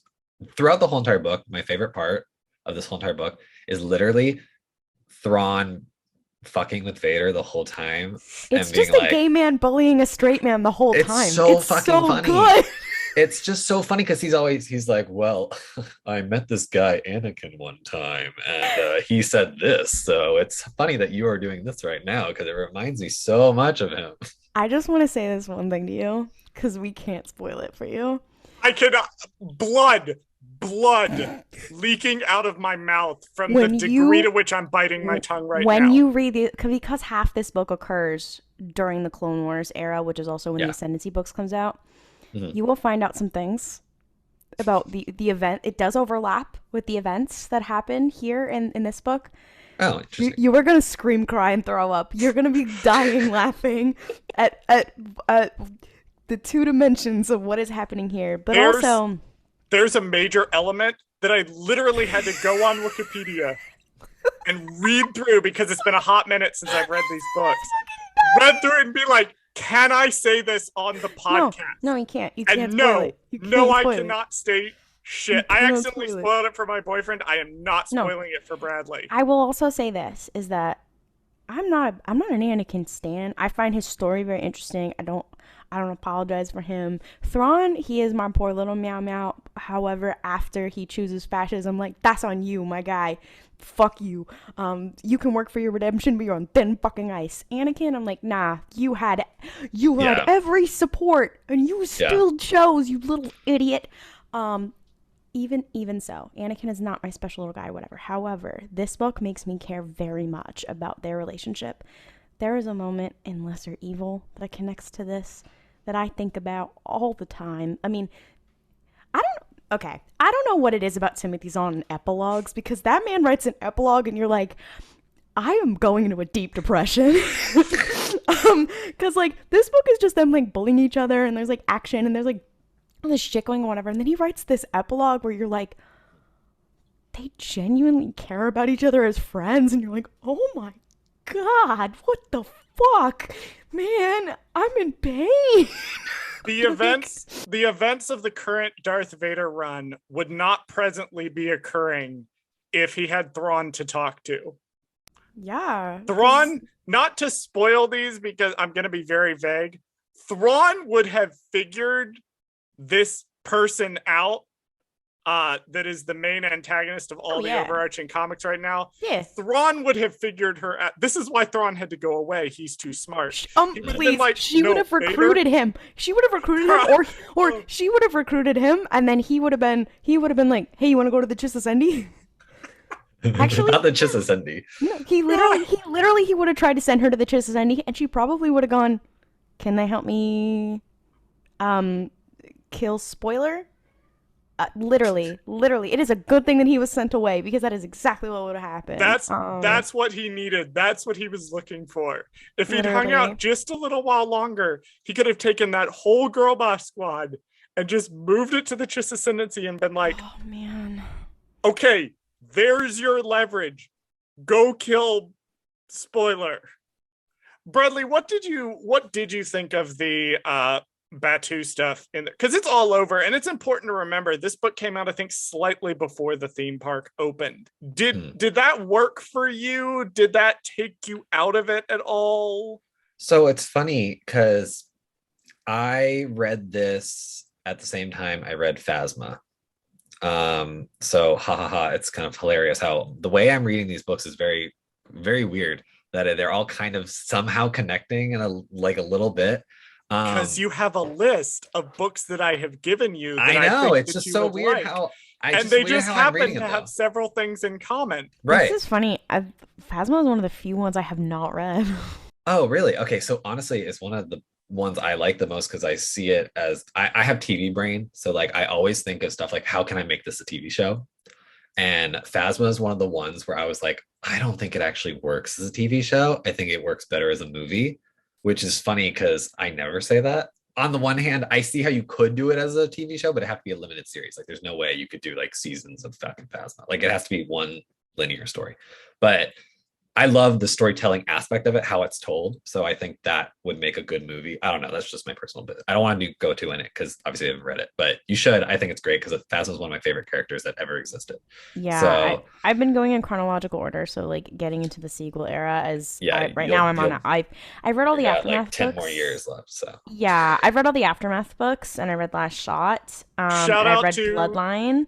throughout the whole entire book, my favorite part of this whole entire book is literally Thrawn fucking with Vader the whole time it's and being just a like, gay man bullying a straight man the whole it's time. so It's fucking so funny. good. It's just so funny because he's like, well, I met this guy Anakin one time and he said this, so it's funny that you are doing this right now because it reminds me so much of him. I just want to say this one thing to you because we can't spoil it for you. I cannot. Blood leaking out of my mouth from the When degree you to which I'm biting my tongue right when now. you read the because half this book occurs during the Clone Wars era, which is also when the Yeah. Ascendancy books comes out, Mhm. you will find out some things about the event. It does overlap with the events that happen here in this book. Oh, interesting. You are gonna scream, cry, and throw up. You're gonna be dying laughing at the two dimensions of what is happening here. But There's also, there's a major element that I literally had to go on Wikipedia and read through because it's been a hot minute since I've read these books. Read through it and be like, can I say this on the podcast? no, you can't. You can't And spoil no, it. You can't no, I spoil it. cannot say shit. You I cannot accidentally spoil it. spoiled it for my boyfriend. I am not No. spoiling it for Bradley. I will also say this is that I'm not an Anakin stan. I find his story very interesting. I don't apologize for him. Thrawn, he is my poor little meow meow. However, after he chooses fascism, like that's on you, my guy. Fuck you. You can work for your redemption, but you're on thin fucking ice. Anakin, I'm like, nah. You had Yeah. every support, and you Yeah. still chose, you little idiot. Even so, Anakin is not my special little guy, whatever. However, this book makes me care very much about their relationship. There is a moment in Lesser Evil that connects to this that I think about all the time. I mean, I don't know what it is about Timothy Zahn and epilogues because that man writes an epilogue and you're like, I am going into a deep depression. Because like this book is just them like bullying each other and there's like action and there's like all this shit going on, whatever. And then he writes this epilogue where you're like, they genuinely care about each other as friends. And you're like, oh my God, what the fuck? Man, I'm in pain. The events of the current Darth Vader run would not presently be occurring if he had Thrawn to talk to. Yeah. Thrawn, not to spoil these because I'm going to be very vague, Thrawn would have figured this person out that is the main antagonist of all the overarching comics right now. Yeah. Thrawn would have figured her out. This is why Thrawn had to go away. He's too smart. He would have Please, been like, she "No, would have recruited Vader." him. She would have recruited him, or she would have recruited him, and then he would have been like, "Hey, you want to go to the Chisasendi?" Actually, Not the Chisasendi. No, he would have tried to send her to the Chisasendi, and she probably would have gone, "Can they help me, kill spoiler?" Literally, it is a good thing that he was sent away because that is exactly what would have happened. That's what he needed. That's what he was looking for. If he'd hung out just a little while longer, he could have taken that whole girl boss squad and just moved it to the Chiss Ascendancy and been like, oh man, okay, there's your leverage. Go kill spoiler. Bradley, what did you think of the Batu stuff in there because it's all over, and it's important to remember this book came out, I think, slightly before the theme park opened. Did that work for you? Did that take you out of it at all? So it's funny because I read this at the same time I read Phasma. So it's kind of hilarious how the way I'm reading these books is very, very weird, that they're all kind of somehow connecting in a little bit. Because you have a list of books that I have given you. That I know, think it's just so weird like. how and they just happen to have several things in common. Right. This is funny. Phasma is one of the few ones I have not read. Oh, really? Okay, so honestly, it's one of the ones I like the most because I see it as I have TV brain. So like I always think of stuff like, how can I make this a TV show? And Phasma is one of the ones where I was like, I don't think it actually works as a TV show. I think it works better as a movie, which is funny because I never say that. On the one hand, I see how you could do it as a TV show, but it have to be a limited series. Like there's no way you could do like seasons of fucking Phasma. Like it has to be one linear story. But I love the storytelling aspect of it, how it's told. So I think that would make a good movie. I don't know. That's just my personal bit. I don't want to go to in it because obviously I haven't read it, but you should. I think it's great because Phasma is one of my favorite characters that ever existed. Yeah, so, I've been going in chronological order. So like getting into the sequel era as right now I'm on. I've read all the Aftermath like 10 books. more years left. So yeah, I've read all the Aftermath books and I read Last Shot. Shout I out read to Bloodline.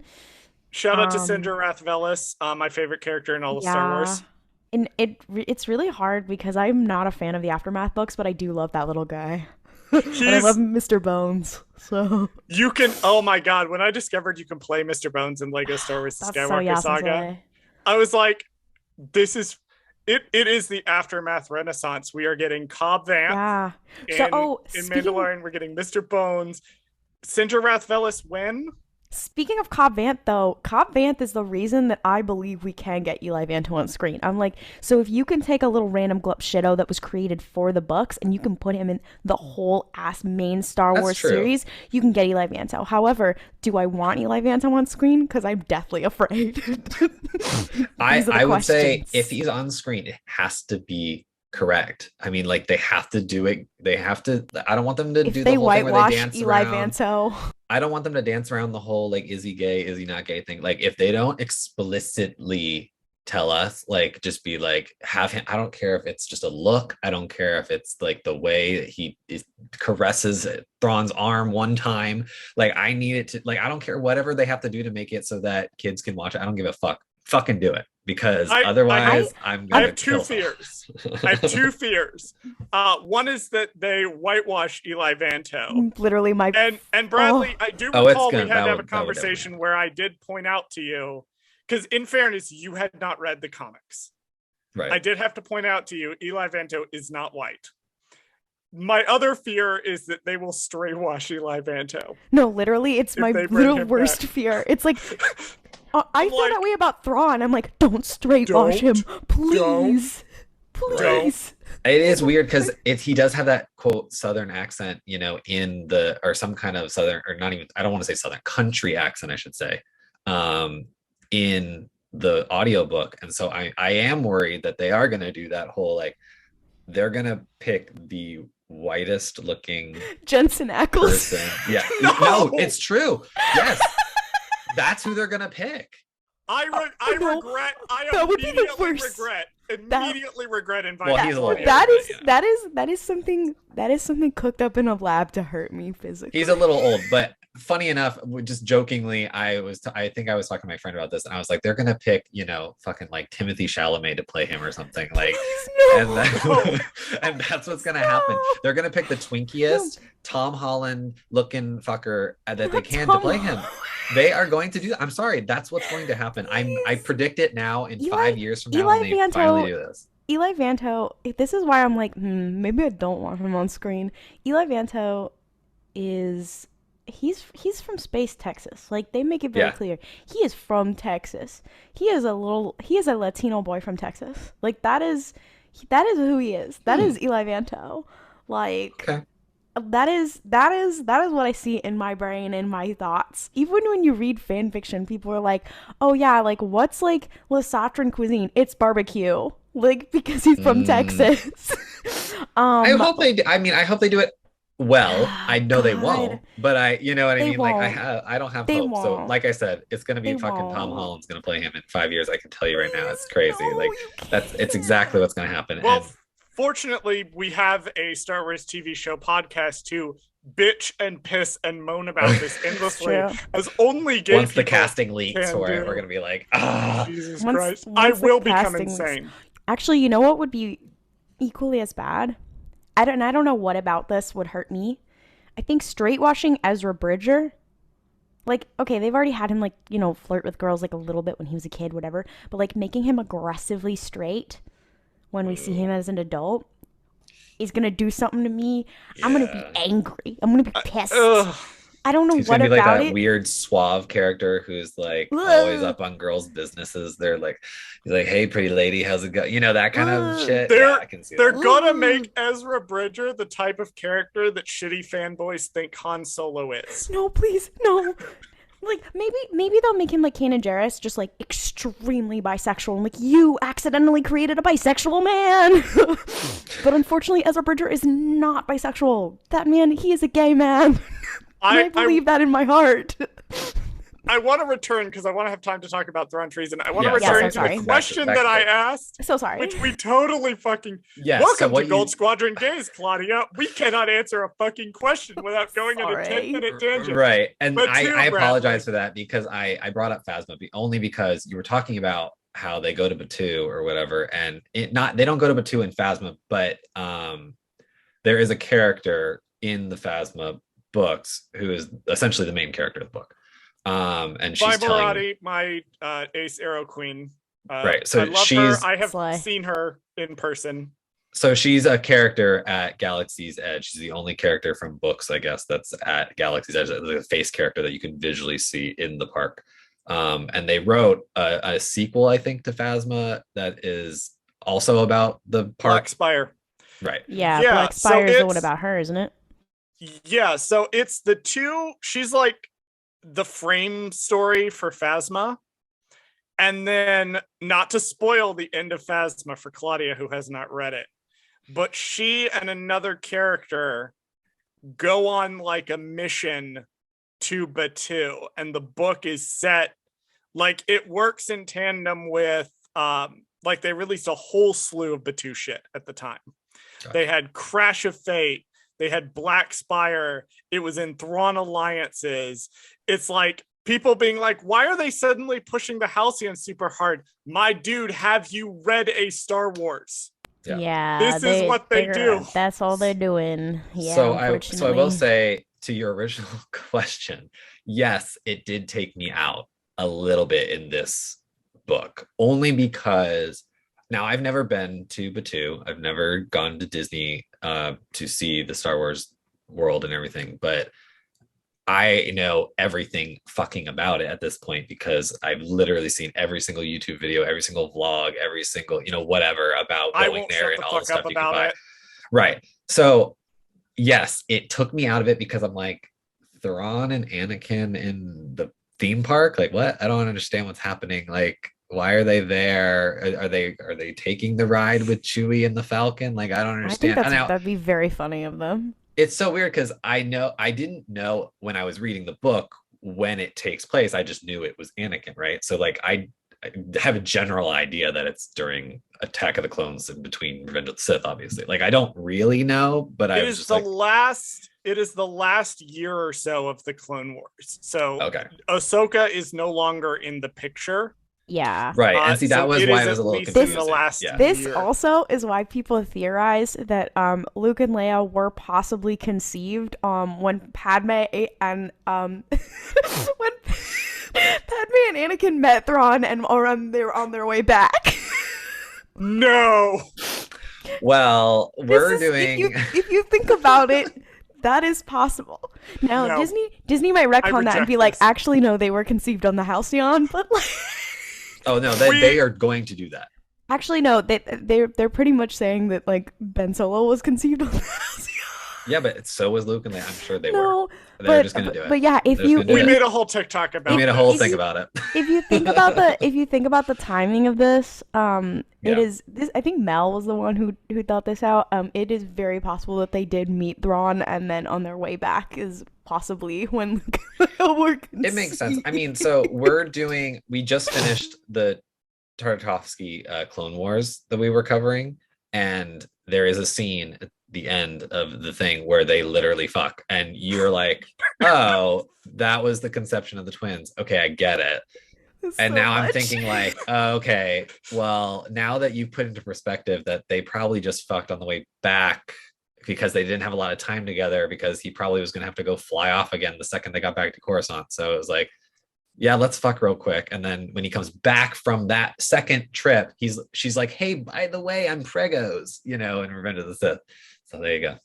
Shout out to Cinder Rathvelis, my favorite character in all of Star Wars. And it's really hard because I'm not a fan of the Aftermath books, but I do love that little guy. And I love Mr. Bones. So you can, oh my god, when I discovered you can play Mr. Bones in Lego Star Wars The Skywalker Saga, I was like, this is it is the Aftermath Renaissance. We are getting Cobb Vanth. Yeah. In Mandalorian, we're getting Mr. Bones. Cinder Rathvelis when? Speaking of Cobb Vanth, though, Cobb Vanth is the reason that I believe we can get Eli Vanto on screen. I'm like, so if you can take a little random glup shitto that was created for the books and you can put him in the whole ass main Star Wars series, you can get Eli Vanto. However, do I want Eli Vanto on screen? Because I'm deathly afraid. I would say if he's on screen, it has to be correct. I mean, like they have to do it. They have to. I don't want them to do the whole thing where they dance Eli around. Vanto. I don't want them to dance around the whole like, is he gay? Is he not gay thing? Like if they don't explicitly tell us, like just be like, have him. I don't care if it's just a look. I don't care if it's like the way that he caresses Thrawn's arm one time. Like I need it to. Like I don't care whatever they have to do to make it so that kids can watch it. I don't give a fuck. Fucking do it. Because otherwise, I'm going to kill fears. I have two fears. One is that they whitewash Eli Vanto. Literally my... And Bradley, I do recall we had to have a conversation where I did point out to you, because in fairness, you had not read the comics. Right. I did have to point out to you, Eli Vanto is not white. My other fear is that they will stray wash Eli Vanto. No, literally, it's my little worst fear. It's like... I feel that way about Thrawn. I'm like, don't straight wash him, please, please. It is weird because he does have that quote Southern accent, you know, in the or some kind of Southern or not even I don't want to say Southern country accent, I should say, in the audiobook, and so I am worried that they are going to do that whole like they're going to pick the whitest looking Jensen Ackles person. Yeah, no, it's true. Yes. That's who they're gonna pick. I immediately regret inviting. Well, that is something cooked up in a lab to hurt me physically. He's a little old, but funny enough, just jokingly, I think I was talking to my friend about this, and I was like, they're gonna pick, you know, fucking like Timothy Chalamet to play him or something, like, and that's what's gonna happen. They're gonna pick the twinkiest Tom Holland looking fucker that they can to play him. They are going to do that. I'm sorry, that's what's going to happen. I predict it now. In 5 years from now, when they finally do this. Eli Vanto. This is why I'm like, maybe I don't want him on screen. Eli Vanto is. He's from Space, Texas. Like they make it very clear. He is from Texas. He is a Latino boy from Texas. Like that is who he is. That is Eli Vanto. Like that is what I see in my brain and my thoughts. Even when you read fan fiction, people are like, "Oh yeah, like what's like La Satran cuisine? It's barbecue." Like because he's from Texas. I hope they do it Well, I know they God. won't, but you know what I They mean? Like won't. I don't have They hope. So won't. like I said, it's gonna be They fucking Tom won't. Holland's gonna play him in 5 years. I can tell you right now. It's Please, crazy. no, Like you it's exactly can't. what's gonna happen. Well, And fortunately, we have a Star Wars TV show podcast to bitch and piss and moan about this endlessly, True. as only gay once the people casting leaks can for it, do. we're gonna be like, ah. Jesus Once- Christ. once I the will become casting leaks- insane. Actually, you know what would be equally as bad? I don't know what about this would hurt me. I think straight washing Ezra Bridger. Like, okay, they've already had him, like, you know, flirt with girls, like, a little bit when he was a kid, whatever. But, like, making him aggressively straight when we see him as an adult is going to do something to me. I'm going to be angry. I'm going to be pissed. I don't know He's what gonna be like about that it. weird suave character who's like Ugh. always up on girls' businesses. He's like, hey, pretty lady, how's it going? You know, that kind of Ugh. shit. They're- Yeah, I can see They're that. gonna make Ezra Bridger the type of character that shitty fanboys think Han Solo is. No, please, no. Like, maybe they'll make him like Kanan Jarrus, just like extremely bisexual. And like, you accidentally created a bisexual man. But unfortunately, Ezra Bridger is not bisexual. That man, he is a gay man. I believe that in my heart. I want to return, because I want to have time to talk about Thrawn Treason. I want to Yes, return I'm to sorry. the question Back that to I it. asked, So sorry. which we totally fucking... Yes, Welcome so to Gold Squadron Gays, Claudia. We cannot answer a fucking question without going on a Sorry. 10-minute tangent. Right. And But I Bradley. apologize for that because I brought up Phasma only because you were talking about how they go to Batu or whatever, and they don't go to Batu in Phasma, but there is a character in the Phasma books who is essentially the main character of the book. And she's Viberati, my ace arrow queen. Right, so I love she's- her. I have Slay. seen her in person. So she's a character at Galaxy's Edge. She's the only character from books, I guess, that's at Galaxy's Edge. Like a face character that you can visually see in the park. And they wrote a sequel, I think, to Phasma that is also about the park. Black Spire. Right. Yeah, Yeah, Black so Spire is the one it's- about her, isn't it? Yeah, so it's the two. She's like the frame story for Phasma. And then, not to spoil the end of Phasma for Claudia, who has not read it, but she and another character go on like a mission to Batu, and the book is set like it works in tandem with like they released a whole slew of Batu shit at the time. Gotcha. They had Crash of Fate, they had Black Spire, it was in Thrawn Alliances. It's like people being like, why are they suddenly pushing the Halcyon super hard? My dude, have you read a Star Wars? Yeah. This is what they do. That's all they're doing. Yeah. So I will unfortunately. say to your original question, yes, it did take me out a little bit in this book, only because now I've never been to Batu. I've never gone to Disney to see the Star Wars world and everything, but I know everything fucking about it at this point because I've literally seen every single YouTube video, every single vlog, every single, whatever about I going won't there shut and the all the fuck stuff up you can about buy. it. Right. So yes, it took me out of it because I'm like, Thrawn and Anakin in the theme park? Like what? I don't understand what's happening. Like, why are they there? Are they taking the ride with Chewie and the Falcon? Like, I don't I think understand. that'd be very funny of them. It's so weird because I didn't know when I was reading the book when it takes place. I just knew it was Anakin, right? So like I have a general idea that it's during Attack of the Clones and between Revenge of the Sith, obviously. Like I don't really know, but I It was is just the like, last. It is the last year or so of the Clone Wars. So okay, Ahsoka is no longer in the picture. Yeah. right. And see, that so was it why is I was a at little least confused. in the last Yeah. This year. also is why people theorize that Luke and Leia were possibly conceived when Padme and when Padme and Anakin met Thrawn and they were on their way back. No. Well, we're doing. If you think about it, that is possible. Now No. Disney might retcon that and reject be like, this. actually no, they were conceived on the Halcyon, but like. Oh no, they are going to do that. Actually, no. They're pretty much saying that like Ben Solo was conceived on the Halcyon. Yeah, but so was Luke and Leia. I'm sure they were. No, They're just gonna do it. but yeah, if They're just you gonna do We it. made a whole TikTok We about made a whole this. thing about it. if you think about the timing of this, it Yeah. is this. I think Mel was the one who thought this out. It is very possible that they did meet Thrawn, and then on their way back is possibly when Luke were It makes sense. I conceived. mean, so we just finished the Tartakovsky Clone Wars that we were covering, and there is a scene at the end of the thing where they literally fuck, and you're like, oh, that was the conception of the twins. Okay, I get it. And So now I'm much. thinking like, oh, okay, well, now that you've put into perspective that they probably just fucked on the way back because they didn't have a lot of time together because he probably was going to have to go fly off again the second they got back to Coruscant. So it was like, yeah, let's fuck real quick. And then when he comes back from that second trip, she's like, hey, by the way, I'm Pregos, in Revenge of the Sith. So there you go.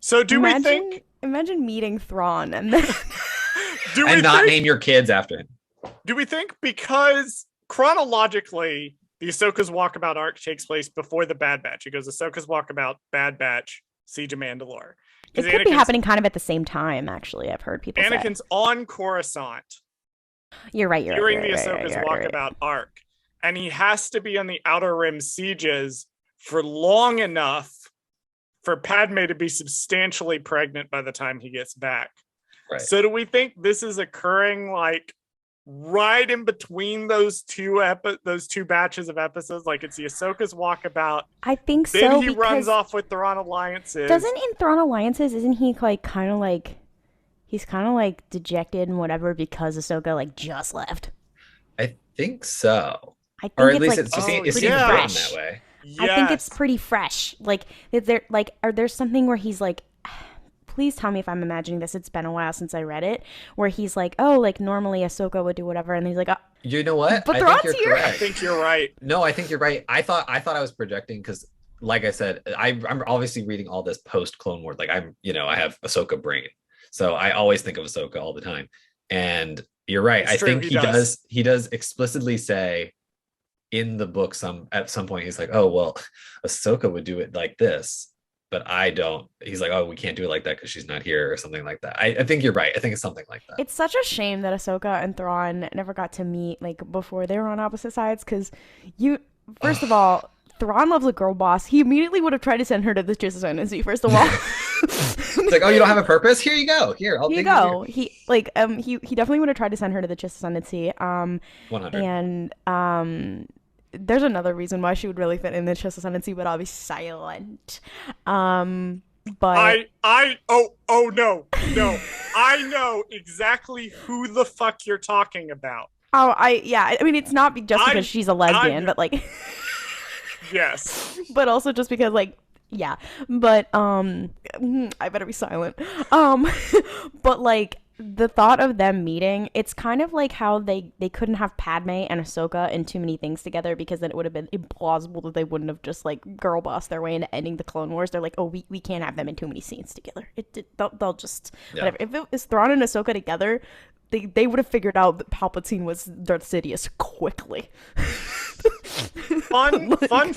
So do we think? Imagine meeting Thrawn and then Do we And not think? name your kids after him. Do we think because chronologically the Ahsoka's Walkabout arc takes place before the Bad Batch? It goes Ahsoka's Walkabout, Bad Batch, Siege of Mandalore. it 'Cause could be happening kind of at the same time. Actually, I've heard people say. Anakin's on Coruscant You're right. during the right, Ahsoka's you're right. Walkabout arc, and he has to be on the Outer Rim sieges for long enough for Padme to be substantially pregnant by the time he gets back. Right. So do we think this is occurring like right in between those two batches of episodes? Like it's the Ahsoka's Walkabout, I think then so he because runs off with Thrawn Alliances. doesn't in Thrawn Alliances isn't he like kind of like he's kind of like dejected and whatever because Ahsoka like just left. I think so. I think Or at it's least like it pretty seems yeah. written fresh. that way. I think it's Yes. pretty fresh. Like is there like are there something where he's like please tell me if I'm imagining this. It's been a while since I read it. Where he's like, oh, like normally Ahsoka would do whatever, and he's like, You know what? But I Thrawn's think here. you're I correct. think you're right. No, I think you're right. I thought I was projecting because, like I said, I'm obviously reading all this post Clone Wars. Like I have Ahsoka brain, so I always think of Ahsoka all the time. And you're right. It's I true, think he he does. does. He does explicitly say in the book at some point he's like, oh well, Ahsoka would do it like this, but I don't. He's like, oh, we can't do it like that because she's not here or something like that. I think you're right. I think it's something like that. it's such a shame that Ahsoka and Thrawn never got to meet like before they were on opposite sides. Because first of all, Thrawn loves a girl boss. He immediately would have tried to send her to the Treason Ascendancy. First of all. It's like, oh, you don't have a purpose? Here you go. Here, I'll Here you take go. He definitely would have tried to send her to the Chiss Ascendancy. 100. And there's another reason why she would really fit in the Chiss Ascendancy, but I'll be silent. But Oh no. I know exactly who the fuck you're talking about. I mean it's not just I- because she's a lesbian, but like Yes. but also just because like yeah. But I better be silent. But like the thought of them meeting, it's kind of like how they couldn't have Padme and Ahsoka in too many things together because then it would have been implausible that they wouldn't have just like girl bossed their way into ending the Clone Wars. They're like, oh, we can't have them in too many scenes together. They'll just whatever. If it was Thrawn and Ahsoka together, they would have figured out that Palpatine was Darth Sidious quickly. Fun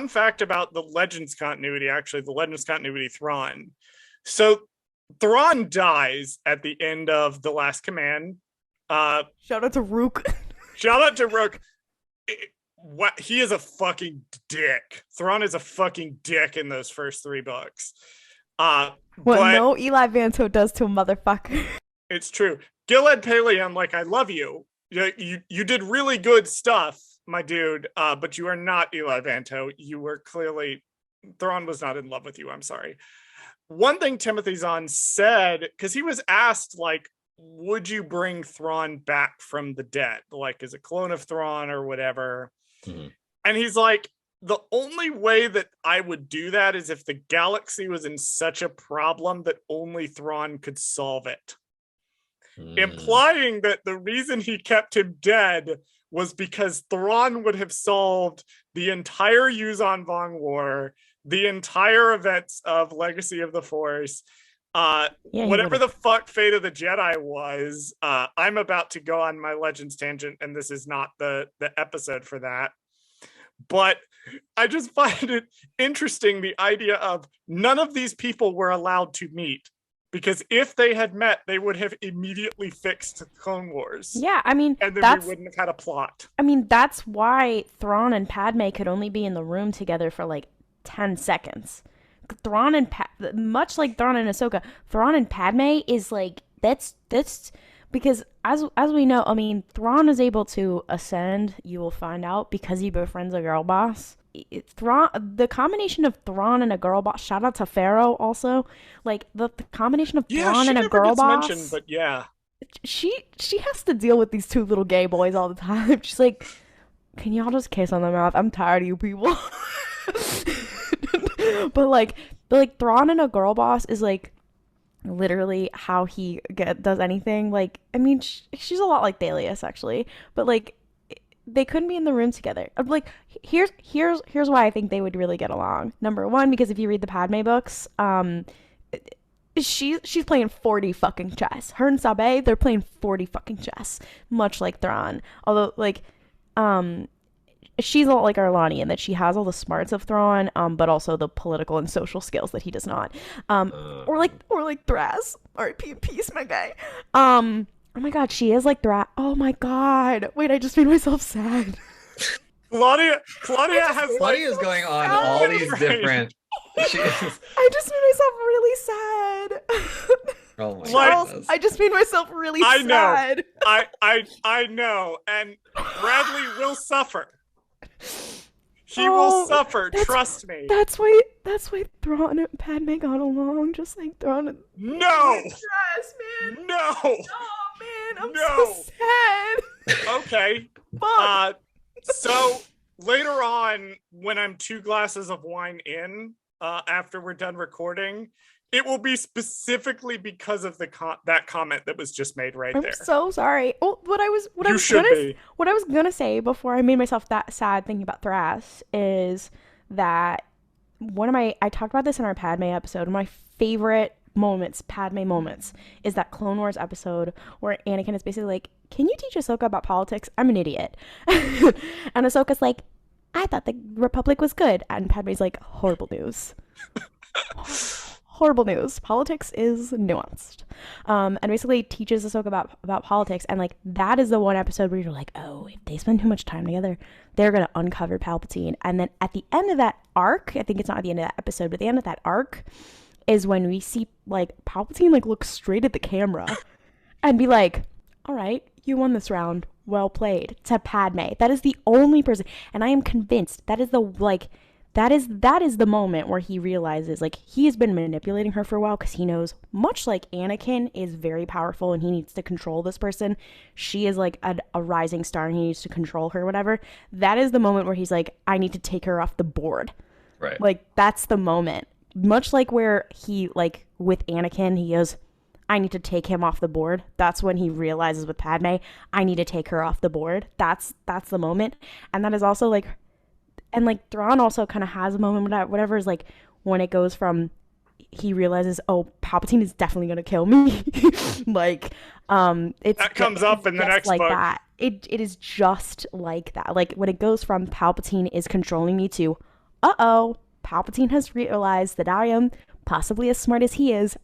fact about the Legends continuity, actually, the Legends continuity Thrawn. So Thrawn dies at the end of The Last Command. Shout out to Rook. Shout out to Rook. He is a fucking dick. Thrawn is a fucking dick in those first 3 books. What But no Eli Vanto does to a motherfucker. it's true. Gilad Paleon, like, I love you. You did really good stuff, my dude, but you are not Eli Vanto. You were clearly... Thrawn was not in love with you. I'm sorry. One thing Timothy Zahn said, because he was asked, like, would you bring Thrawn back from the dead? Like, as a clone of Thrawn or whatever. Mhm. And he's like, the only way that I would do that is if the galaxy was in such a problem that only Thrawn could solve it. Implying that the reason he kept him dead was because Thrawn would have solved the entire Yuzon Vong War, the entire events of Legacy of the Force, he whatever would've. the fuck Fate of the Jedi was. I'm about to go on my Legends tangent, and this is not the episode for that. But I just find it interesting, the idea of none of these people were allowed to meet. Because if they had met, they would have immediately fixed Clone Wars. Yeah, I mean, and then we wouldn't have had a plot. I mean, that's why Thrawn and Padme could only be in the room together for like 10 seconds. Thrawn and much like Thrawn and Ahsoka, Thrawn and Padme is like that's because as we know, I mean, Thrawn is able to ascend. You will find out because he befriends a girl boss. The combination of Thrawn and a girl boss. Shout out to Pharaoh also. Like the combination of Thrawn and a girl boss. Mentioned, but yeah, she has to deal with these two little gay boys all the time. She's like, can y'all just kiss on the mouth? I'm tired of you people. but like Thrawn and a girl boss is like literally how he does anything. Like, I mean, she's a lot like Thalius actually, but like they couldn't be in the room together. Like, here's why I think they would really get along. Number one, because if you read the Padme books, she's playing 40 fucking chess. Her and Sabe, they're playing 40 fucking chess, much like Thrawn. Although, like, she's a lot like Arlani in that she has all the smarts of Thrawn, but also the political and social skills that he does not. Or like Thras, R.I.P. in peace, my guy. Oh my god, she is like Thras. Oh my god. Wait, I just made myself sad. Klaudia has Claudia's going on all these different. I just made myself really sad. Oh my Charles, I just made myself really sad. I know, and Bradley will suffer. He will suffer. Trust me. That's why Thrawn and Padme got along, just like Thrawn and No. Yes, man. No. Oh man, I'm so sad. Okay. Fuck. So later on, when I'm 2 glasses of wine in, after we're done recording, it will be specifically because of that comment that was just made there. I'm so sorry. Oh, what I was gonna say before I made myself that sad thinking about Thras is that I talked about this in our Padme episode. One of my favorite Padme moments, is that Clone Wars episode where Anakin is basically like, "Can you teach Ahsoka about politics? I'm an idiot." And Ahsoka's like, "I thought the Republic was good," and Padme's like, "Horrible news." Horrible news. Politics is nuanced. And basically teaches Ahsoka about politics. And like, that is the one episode where you're like, oh, if they spend too much time together, they're going to uncover Palpatine. And then at the end of that arc, I think it's not at the end of that episode, but the end of that arc is when we see like Palpatine like look straight at the camera and be like, all right, you won this round. Well played. To Padme. That is the only person. And I am convinced that is the like, that is the moment where he realizes, like, he has been manipulating her for a while because he knows, much like Anakin is very powerful and he needs to control this person, she is, like, a rising star and he needs to control her, whatever. That is the moment where he's like, I need to take her off the board. Right. Like, that's the moment. Much like where he, like, with Anakin, he goes, I need to take him off the board. That's when he realizes with Padme, I need to take her off the board. That's the moment. And that is also, like... And, like, Thrawn also kind of has a moment with whatever is, like, when it goes from he realizes, oh, Palpatine is definitely going to kill me. Like, that comes up in the next like book. That. It is just like that. Like, when it goes from Palpatine is controlling me to, uh-oh, Palpatine has realized that I am possibly as smart as he is.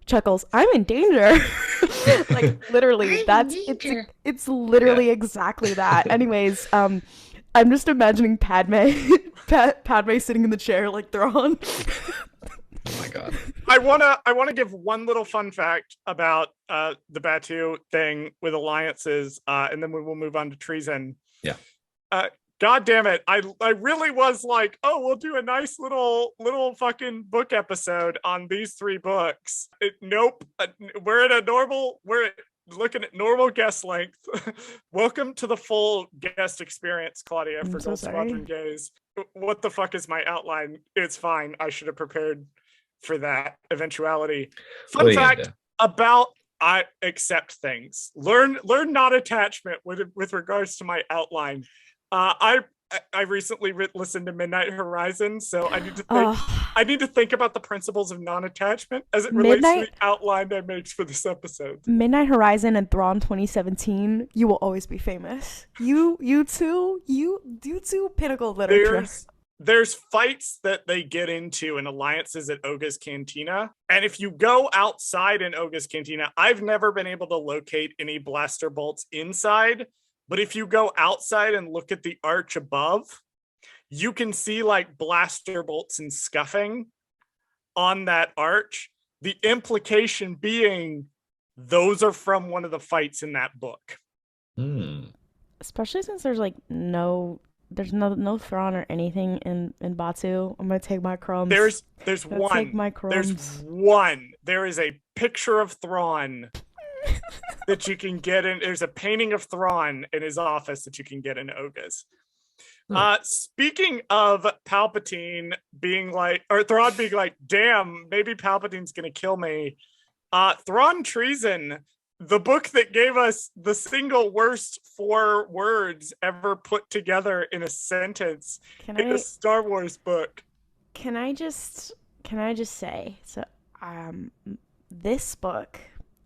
Chuckles, I'm in danger. Like, literally, it's literally exactly that. Anyways, I'm just imagining Padme sitting in the chair like Thrawn. Oh my god. I wanna give one little fun fact about the Batu thing with alliances, and then we will move on to Treason. Yeah. God damn it! I really was like, oh, we'll do a nice little fucking book episode on these 3 books. Nope. We're looking at normal guest length. Welcome to the full guest experience, Klaudia, for Gold Squadron Gaze. What the fuck is my outline? It's fine. I should have prepared for that eventuality. Fun fact about I accept things. Learn not attachment with regards to my outline. I recently listened to Midnight Horizon, so I need to think. I need to think about the principles of non-attachment as it relates to Midnight- the outline I made for this episode. Midnight Horizon and Thrawn 2017, you will always be famous. You two, pinnacle of literature. There's fights that they get into in alliances at Oga's Cantina. And if you go outside in Oga's Cantina, I've never been able to locate any blaster bolts inside. But if you go outside and look at the arch above, you can see like blaster bolts and scuffing on that arch. The implication being those are from one of the fights in that book. Especially since there's like no Thrawn or anything in Batu. I'm gonna take my crumbs. There's Gonna one. take my crumbs. There's one. There is a picture of Thrawn that you can get in. There's a painting of Thrawn in his office that you can get in Oga's. Speaking of Palpatine being like, or Thrawn being like, damn, maybe Palpatine's gonna kill me. Thrawn Treason, the book that gave us the single worst 4 words ever put together in a sentence in a Star Wars book. Can I just say, so this book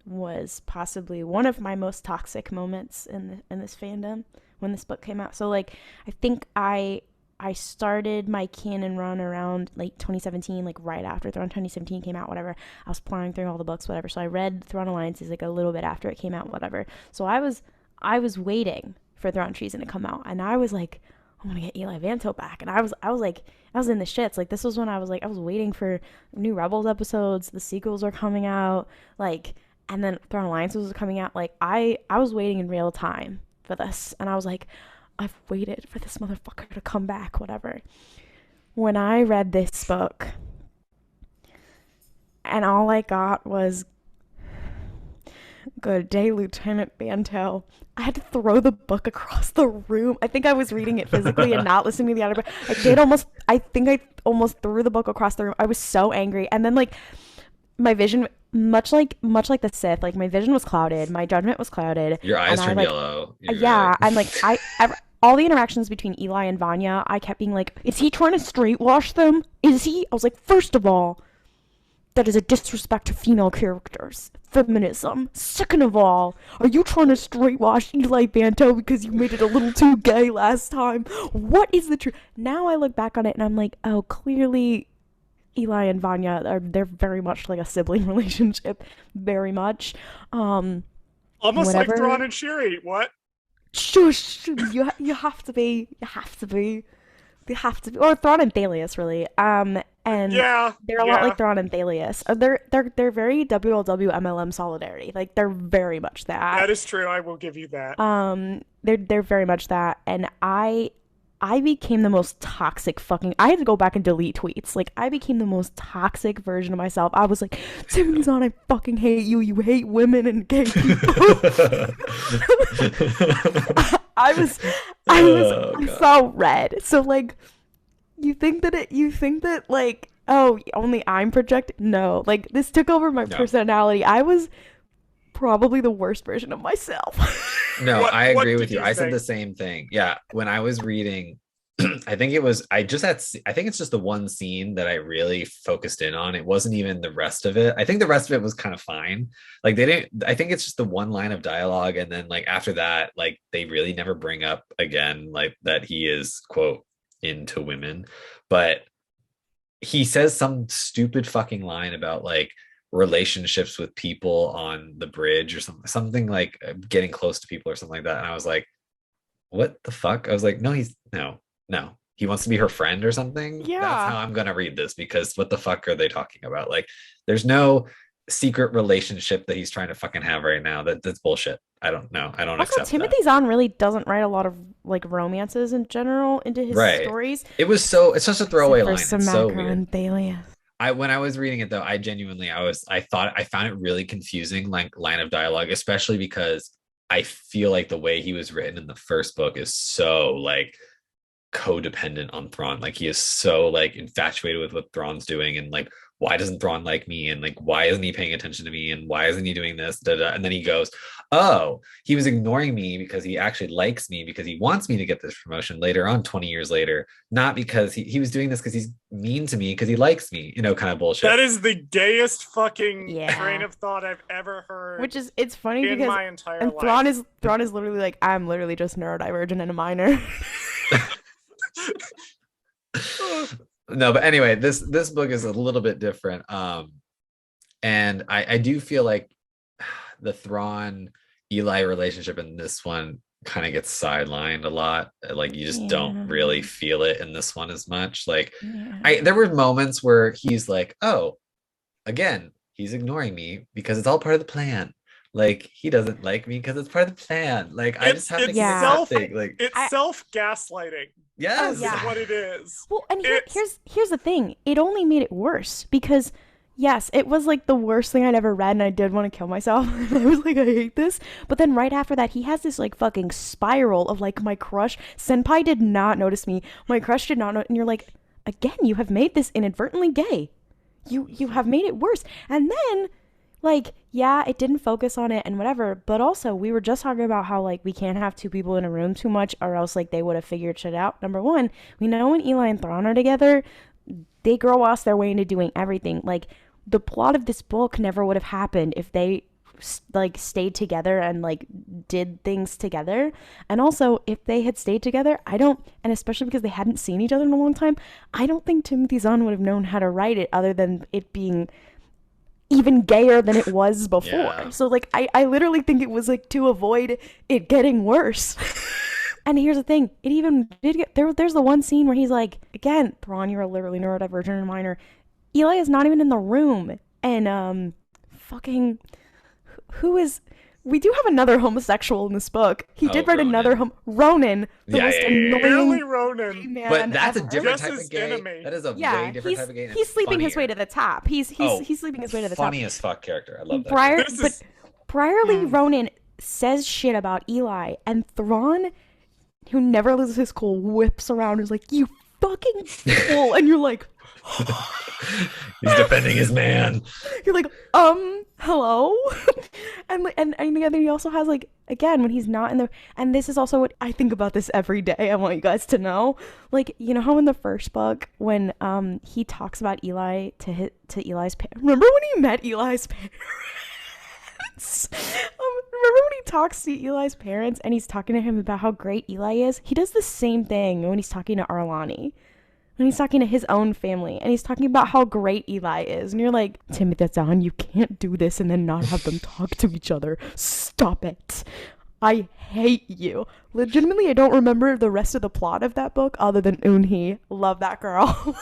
was possibly one of my most toxic moments in this fandom when this book came out. So like I think I started my canon run around like 2017, like right after Thrawn 2017 came out, whatever. I was plowing through all the books, whatever. So I read Thrawn Alliances like a little bit after it came out, whatever. So I was waiting for Thrawn Treason to come out, and I was like, I want to get Eli Vanto back. And I was in the shits. Like this was when I was waiting for new Rebels episodes. The sequels were coming out, like, and then Thrawn Alliances was coming out. Like I was waiting in real time for this, and I was like, I've waited for this motherfucker to come back, whatever. When I read this book, and all I got was, good day, Lieutenant Bantel. I had to throw the book across the room. I think I was reading it physically and not listening to the audiobook. I think I almost threw the book across the room. I was so angry. And then like my vision, much like the Sith, like my vision was clouded. My judgment was clouded. Your eyes turned like, yellow. Yeah. And like all the interactions between Eli and Vanya, I kept being like, is he trying to straightwash them? Is he? I was like, first of all, that is a disrespect to female characters. Feminism. Second of all, are you trying to straightwash Eli Vanto because you made it a little too gay last time? What is the truth? Now I look back on it and I'm like, oh, clearly Eli and Vanya they're very much like a sibling relationship. Very much. Almost whatever. like Thrawn and Shiri. What? Shush! You have to be. Or Thrawn and Thalius, really. And yeah, they're a lot like Thrawn and Thalius. They're very WLW MLM solidarity. Like they're very much that. That is true. I will give you that. They're very much that, and I became the most toxic fucking. I had to go back and delete tweets. Like I became the most toxic version of myself. I was like, Timothy Zhan, I fucking hate you. You hate women and gay people. I saw red. So like, you think that like, oh, only I'm projecting? No, like this took over my personality. I was probably the worst version of myself. No, I agree with you. I said the same thing. Yeah, when I was reading, I think it's just the one scene that I really focused in on. It wasn't even the rest of it. I think the rest of it was kind of fine. Like I think it's just the one line of dialogue, and then like after that, like they really never bring up again like that he is quote into women, but he says some stupid fucking line about like relationships with people on the bridge or something like getting close to people or something like that, and I was like, what the fuck? I was like, no, he wants to be her friend or something. Yeah, that's how I'm gonna read this, because what the fuck are they talking about? Like there's no secret relationship that he's trying to fucking have right now. That's bullshit. I don't know. I don't accept Timothy Zahn really doesn't write a lot of like romances in general into his stories. It's such a throwaway line. It's so weird. Thalius. When I was reading it though, I found it really confusing, like line of dialogue, especially because I feel like the way he was written in the first book is so like codependent on Thrawn. Like he is so like infatuated with what Thrawn's doing and like why doesn't Thrawn like me? And like, why isn't he paying attention to me? And why isn't he doing this? Da, da. And then he goes, oh, he was ignoring me because he actually likes me because he wants me to get this promotion later on, 20 years later, not because he was doing this because he's mean to me because he likes me, kind of bullshit. That is the gayest fucking Yeah. train of thought I've ever heard. Which is, it's funny in because my entire and life. Thrawn is literally like, I'm literally just neurodivergent and a minor. No, but anyway, this book is a little bit different. And I do feel like the Thrawn Eli relationship in this one kind of gets sidelined a lot. Like you just don't really feel it in this one as much. Like there were moments where he's like, oh, again, he's ignoring me because it's all part of the plan. Like he doesn't like me because it's part of the plan. Like I just have to keep accepting. Like it's self-gaslighting. Yes, is what it is. Well, and here's the thing. It only made it worse because yes, it was like the worst thing I'd ever read, and I did want to kill myself. I was like, I hate this. But then right after that, he has this like fucking spiral of like, my crush senpai did not notice me. My crush did not know, and you're like, again, you have made this inadvertently gay. You have made it worse. And then, like, yeah, it didn't focus on it and whatever, but also we were just talking about how like we can't have two people in a room too much or else like they would have figured shit out. Number one, we know when Eli and Thrawn are together, they girl boss their way into doing everything. Like the plot of this book never would have happened if they like stayed together and like did things together. And also if they had stayed together, and especially because they hadn't seen each other in a long time, I don't think Timothy Zahn would have known how to write it other than it being even gayer than it was before. Yeah. So like I literally think it was like to avoid it getting worse. And here's the thing, it even did get there's the one scene where he's like, again, Thrawn, you're literally neurodivergent and minor. Eli is not even in the room, and fucking we do have another homosexual in this book. He did write another Ronan, the most annoying Ronan. Man but that's ever. a different type of gay. Enemy. That is a way different type of gay. He's sleeping his way to the top. He's sleeping his way to the top. Funny as fuck character. I love that. Brierly Ronan says shit about Eli, and Thrawn, who never loses his cool, whips around and is like, you fucking fool. And you're like, he's defending his man. You're like, hello? and then he also has like, again, when he's not in the, and this is also what I think about this every day, I want you guys to know, like, you know how in the first book when he talks about Eli to Eli's parents, remember when he met Eli's parents? Remember when he talks to Eli's parents and he's talking to him about how great Eli is? He does the same thing when he's talking to Arlani. When he's talking to his own family and he's talking about how great Eli is. And you're like, Timothy Zahn, you can't do this and then not have them talk to each other. Stop it. I hate you. Legitimately, I don't remember the rest of the plot of that book other than Eunhee. Love that girl.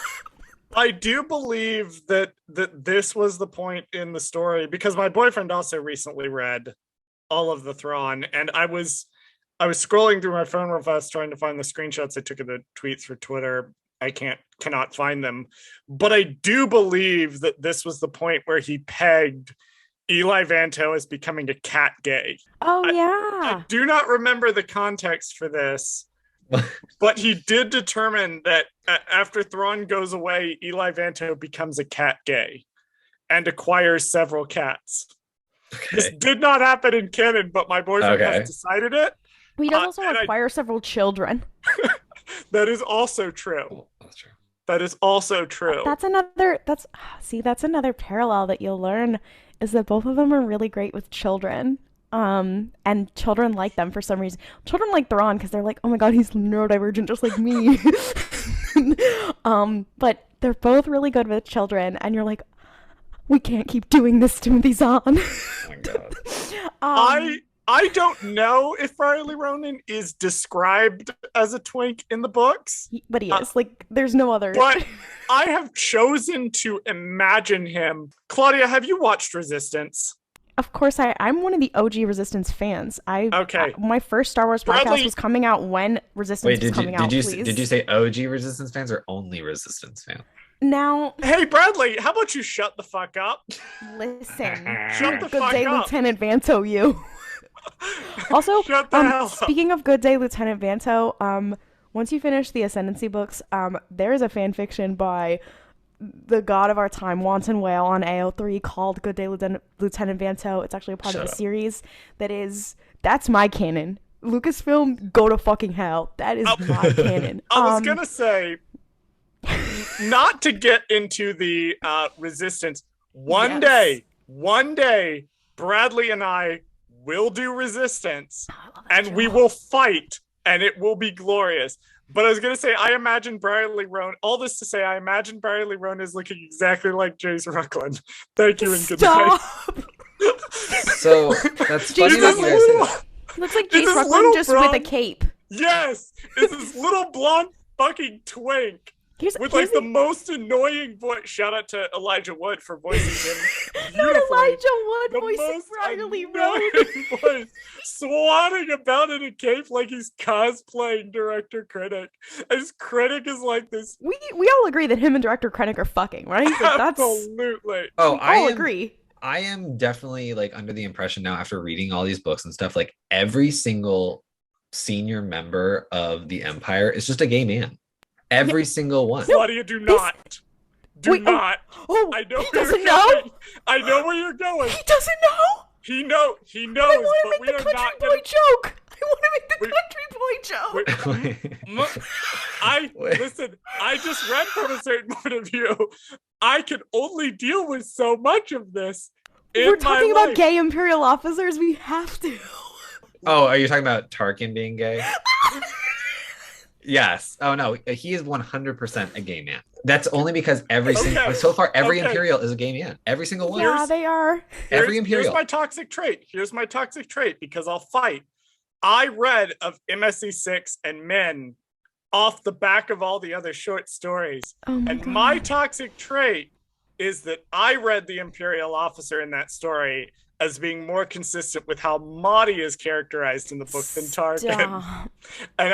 I do believe that this was the point in the story because my boyfriend also recently read all of the Thrawn, and I was scrolling through my phone real fast trying to find the screenshots I took of the tweets for Twitter. I cannot find them, but I do believe that this was the point where he pegged Eli Vanto as becoming a cat gay. Oh, I do not remember the context for this, but he did determine that after Thrawn goes away, Eli Vanto becomes a cat gay and acquires several cats. Okay. This did not happen in canon, but my boyfriend has decided it. He does also acquire several children. That is also true. That's true. That is also true. That's another parallel that you'll learn is that both of them are really great with children. And children like them for some reason. Children like Thrawn because they're like, oh my god, he's neurodivergent just like me. But they're both really good with children, and you're like, we can't keep doing this to Timothy Zahn. Oh my god. I don't know if Riley Ronan is described as a twink in the books. But he is. Like, there's no other. But I have chosen to imagine him. Klaudia, have you watched Resistance? Of course, I'm one of the OG Resistance fans. Okay. My first Star Wars podcast was coming out when Resistance was coming out. Did you say OG Resistance fans or only Resistance fans? Now, hey Bradley, how about you shut the fuck up? Listen, shut the Good fuck day, up. Lieutenant Vanto, you. Also, speaking of Good Day, Lieutenant Vanto, once you finish the Ascendancy books, there is a fan fiction by the god of our time, Wanton Whale on AO3 called Good Day Lieutenant Vanto. It's actually a part of a series that's my canon. Lucasfilm, go to fucking hell. That is my canon. I was gonna say, not to get into the Resistance. One day, Bradley and I will do Resistance, and we will fight, and it will be glorious. But I was gonna say, I imagine Bradley Roan. All this to say, I imagine Bradley Roan is looking exactly like Jace Ruckland. Thank you and good night. So that's funny that you guys say that. Looks like Jace Ruckland just with a cape. Yes, it's this little blonde fucking twink with like the most annoying voice. Shout out to Elijah Wood for voicing him beautifully. Elijah Wood voicing Bradley Roan. Voice, swatting about in a cape like he's cosplaying Director Krennic. His Krennic is like this. We all agree that him and Director Krennic are fucking, right? Like, absolutely. I agree. I am definitely like under the impression now after reading all these books and stuff, like every single senior member of the Empire is just a gay man. Every single one. Klaudia, do not. I know he doesn't know. I know where you're going. He doesn't know. He knows, but we are not going to joke. I want to make the country boy joke. Listen, I just read from a certain point of view. I can only deal with so much of this. We're talking about gay Imperial officers. We have to. Oh, are you talking about Tarkin being gay? Yes. Oh no, he is 100% a gay man. That's only because every Imperial is a gay man. Every single one. Yeah, they are. Every Imperial. Here's my toxic trait. Because I'll fight. I read of MSC6 and Men off the back of all the other short stories. My toxic trait is that I read the Imperial officer in that story as being more consistent with how Mahdi is characterized in the book than Tarkin. And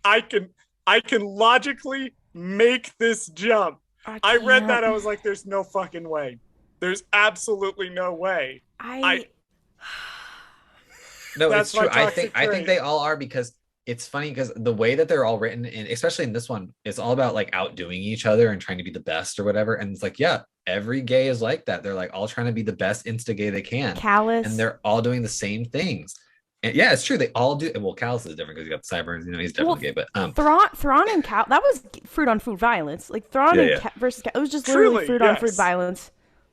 I can logically make this jump. I read that, I was like, there's no fucking way. There's absolutely no way. No, it's true. I think they all are, because it's funny because the way that they're all written, and especially in this one, it's all about like outdoing each other and trying to be the best or whatever. And it's like, yeah, every gay is like that. They're like all trying to be the best insta-gay they can. Callus. And they're all doing the same things. And yeah, it's true. They all do. Well, Callus is different because he got the sideburns. You know, he's definitely gay. But Thrawn and Cal, that was fruit on food violence. Like Thrawn versus Cal, it was just literally fruit on fruit violence.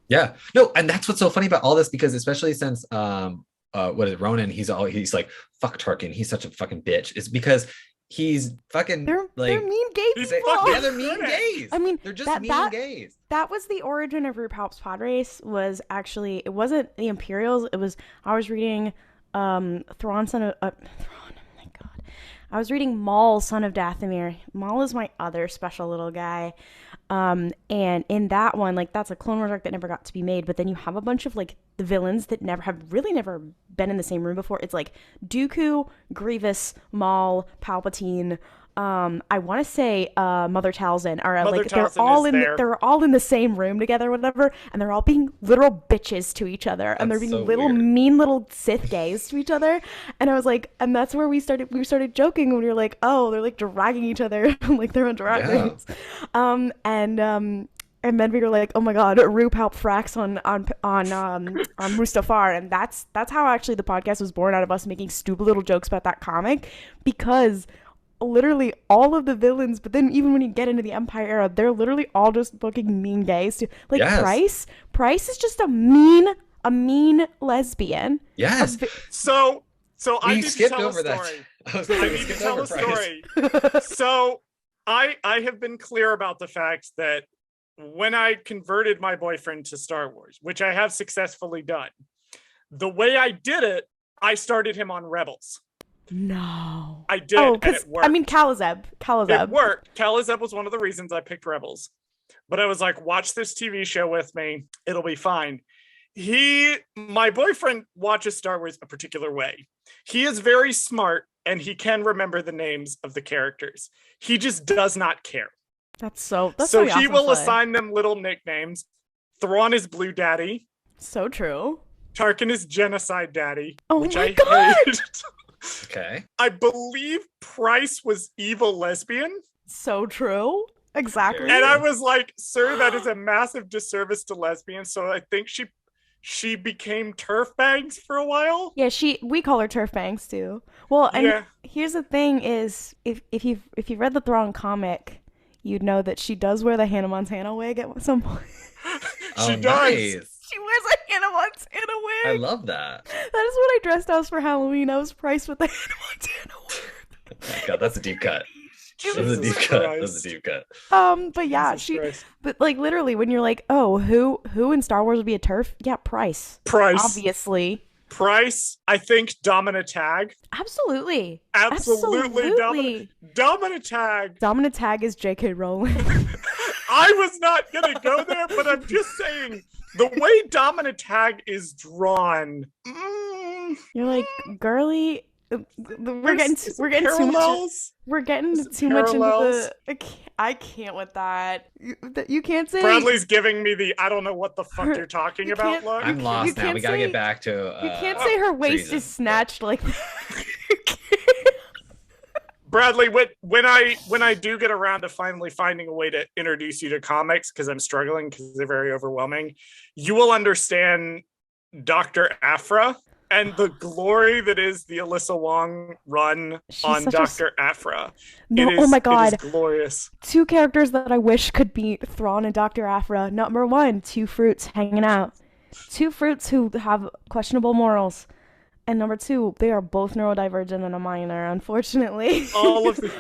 Yeah, no, and that's what's so funny about all this, because especially since what is it, Ronan? He's like, fuck Tarkin. He's such a fucking bitch. It's because he's fucking they're mean gays. They're mean gays. I mean, they're just mean gays. That was the origin of RuPalp's Podrace. Was actually, it wasn't the Imperials. It was, I was reading Thrawn, son of Thrawn. Oh my god, I was reading Maul, son of Dathomir. Maul is my other special little guy. And in that one, like, that's a Clone Wars arc that never got to be made, but then you have a bunch of like the villains that never been in the same room before. It's like Dooku, Grievous, Maul, Palpatine, I want to say Mother Talzin are like they're all in the same room together, whatever, and they're all being literal bitches to each other, and they're being so little mean little Sith gays to each other. And I was like, and that's where we started joking when we were like, oh, they're like dragging each other like they're on drag race. And then we were like, oh my god, RuPalp fracks on Mustafar, and that's how actually the podcast was born, out of us making stupid little jokes about that comic, because literally all of the villains, but then even when you get into the Empire era, they're literally all just fucking mean gays too. Like Price is just a mean lesbian. Yes. So I need skipped to tell over a story. I need to tell a story. So I have been clear about the fact that when I converted my boyfriend to Star Wars, which I have successfully done, the way I did it, I started him on Rebels. No. I did, and it worked. I mean, Kalazeb. It worked. Kalazeb was one of the reasons I picked Rebels. But I was like, watch this TV show with me. It'll be fine. My boyfriend watches Star Wars a particular way. He is very smart, and he can remember the names of the characters. He just does not care. So he will assign them little nicknames. Thrawn is Blue Daddy. So true. Tarkin is Genocide Daddy. Oh which my I God. hate. Okay. I believe Price was Evil Lesbian. So true. Exactly. And I was like, sir, that is a massive disservice to lesbians. So I think she became turf bags for a while. Yeah, we call her Turf Banks too. Well, and Yeah. here's the thing is if you've read the Thrawn comic, you'd know that she does wear the Hannah Montana wig at some point. She does. Nice. She wears a Hannah Montana wig. I love that. That is what I dressed as for Halloween. I was priced with the Hannah Montana wig. Oh my God, that's a deep cut. That's a Jesus deep cut. Christ. That's a deep cut. But yeah, Jesus Christ. but like literally when you're like, oh, who in Star Wars would be a turf? Yeah, Price. Obviously. Price, I think Domina Tag. Absolutely. Absolutely. Domina Tag. Domina Tag is J.K. Rowling. I was not gonna go there, but I'm just saying the way Domina Tag is drawn. You're like, girly. We're getting too much. We're getting too much into the. I can't with that. You can't say. Bradley's giving me the I don't know what the fuck you're talking about look. I'm lost now. We gotta get back to. You can't say her waist Treason. is snatched like that. Bradley, when I do get around to finally finding a way to introduce you to comics, because I'm struggling because they're very overwhelming, you will understand Dr. Aphra and the glory that is the Alyssa Wong run on Dr. Aphra. No, oh my God. It is glorious. Two characters that I wish could be Thrawn and Dr. Aphra. Number one, two fruits hanging out. Two fruits who have questionable morals. And number two, they are both neurodivergent and a minor, unfortunately. All of the...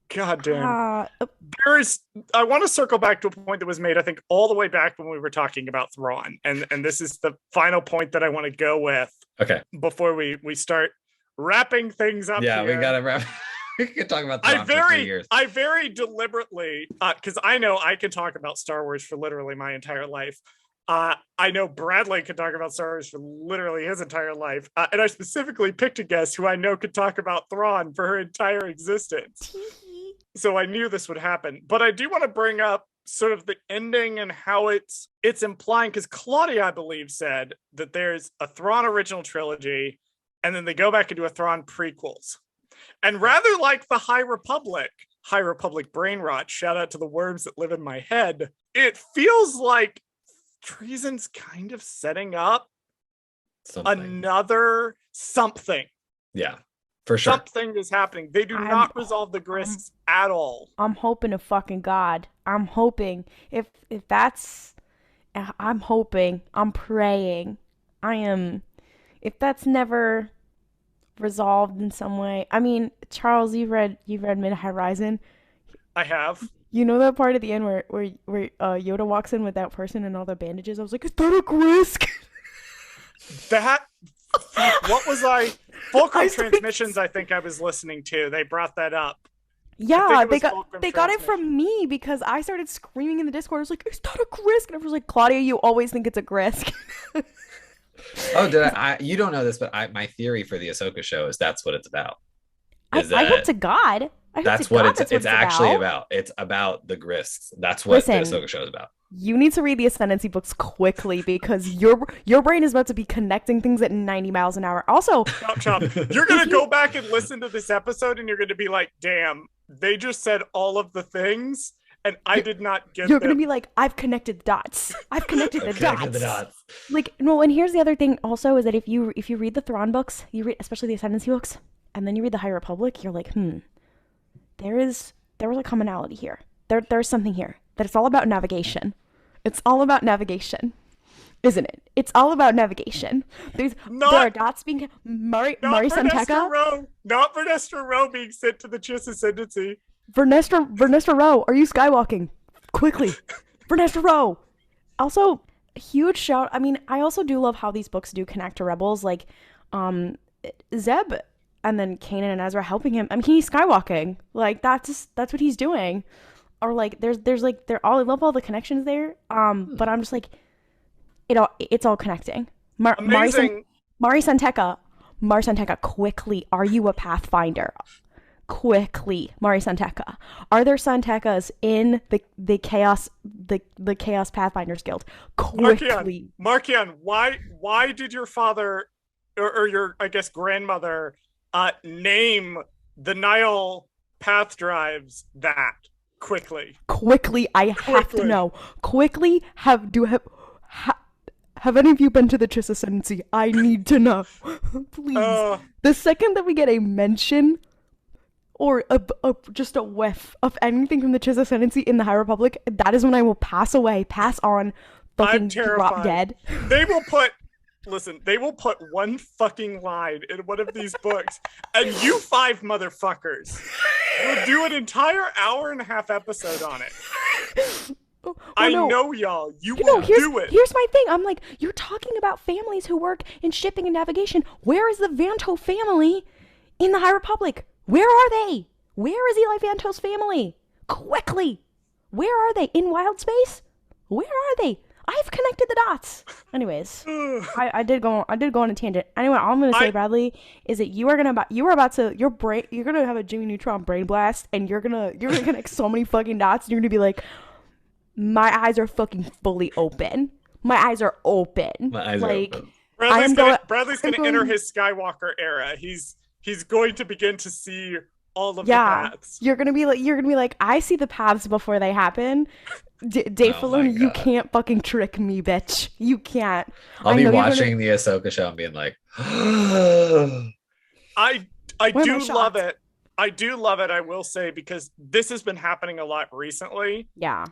God damn. I want to circle back to a point that was made, I think, all the way back when we were talking about Thrawn. And this is the final point that I want to go with. Okay. Before we start wrapping things up. Yeah, here. we gotta wrap. We could talk about Thrawn for 3 years. I very deliberately, because I know I can talk about Star Wars for literally my entire life. I know Bradley could talk about Star Wars for literally his entire life. And I specifically picked a guest who I know could talk about Thrawn for her entire existence. So I knew this would happen. But I do want to bring up sort of the ending and how it's implying, because Klaudia, I believe, said that there's a Thrawn original trilogy, and then they go back and do a Thrawn prequels. And rather like the High Republic brain rot, shout out to the worms that live in my head, it feels like Treason's kind of setting up another something. Yeah, for sure. Something is happening. They do not resolve the Grists at all. I'm hoping to fucking God. I'm hoping if that's, I'm hoping, I'm praying, I am, if that's never resolved in some way. I mean, Charles, you've read Mid Horizon. I have. You know that part at the end where Yoda walks in with that person and all the bandages? I was like, is that a Grisk? That, what was I? Fulcrum Transmissions, I think I was listening to. They brought that up. Yeah, they got it from me because I started screaming in the Discord. I was like, is that a Grisk? And I was like, Klaudia, you always think it's a Grisk. Oh, did I? You don't know this, but my theory for the Ahsoka show is that's what it's about. I hope to God. That's what it's actually about. It's about the Grists. That's what the Ahsoka show is about. You need to read the Ascendancy books quickly because your brain is about to be connecting things at 90 miles an hour. Also, chop. You're going to go back and listen to this episode and you're going to be like, damn, they just said all of the things and I did not get You're going to be like, I've connected the dots. I've connected the dots. Like, no, and here's the other thing also is that if you read the Thrawn books, you read especially the Ascendancy books, and then you read the High Republic, you're like, there was a commonality here. There's something here. That it's all about navigation. It's all about navigation, isn't it? It's all about navigation. There are dots being Mari Santeca. Not Vernestra Rowe being sent to the Chiss Ascendancy. Vernestra Rowe, are you skywalking? Quickly, Vernestra Rowe. Also, huge shout. I mean, I also do love how these books do connect to Rebels, like Zeb. And then Kanan and Ezra helping him. I mean, he's skywalking. Like that's what he's doing. Or like there's like I love all the connections there. But I'm just like it's all connecting. Mari Santeca, quickly, are you a Pathfinder? Quickly, Mari Santeca. Are there Santecas in the Chaos Pathfinders Guild? Quickly. Markian, why did your father or your, I guess, grandmother name the Nile path drives that? Quickly. I have to know. Quickly, have any of you been to the Chiss Ascendancy? I need to know. Please. The second that we get a mention or just a whiff of anything from the Chiss Ascendancy in the High Republic, that is when I will pass on, fucking drop dead. They will put one fucking line in one of these books, and you 5 motherfuckers will do an entire hour-and-a-half episode on it. I know y'all. You will do it. Here's my thing. I'm like, you're talking about families who work in shipping and navigation. Where is the Vanto family in the High Republic? Where are they? Where is Eli Vanto's family? Quickly. Where are they? In wild space? Where are they? I've connected the dots. Anyways, I did go on a tangent. Anyway, all I'm gonna say, Bradley, is that you're gonna have a Jimmy Neutron brain blast, and you're gonna connect so many fucking dots, and you're gonna be like, my eyes are fucking fully open. My eyes are open. My eyes are open. Bradley's gonna enter his Skywalker era. He's going to begin to see all of the paths. You're gonna be like, I see the paths before they happen. Dave Filoni, you can't fucking trick me, bitch. You can't. I'll be watching the Ahsoka show and being like, I do love it. I do love it, I will say, because this has been happening a lot recently. Yeah.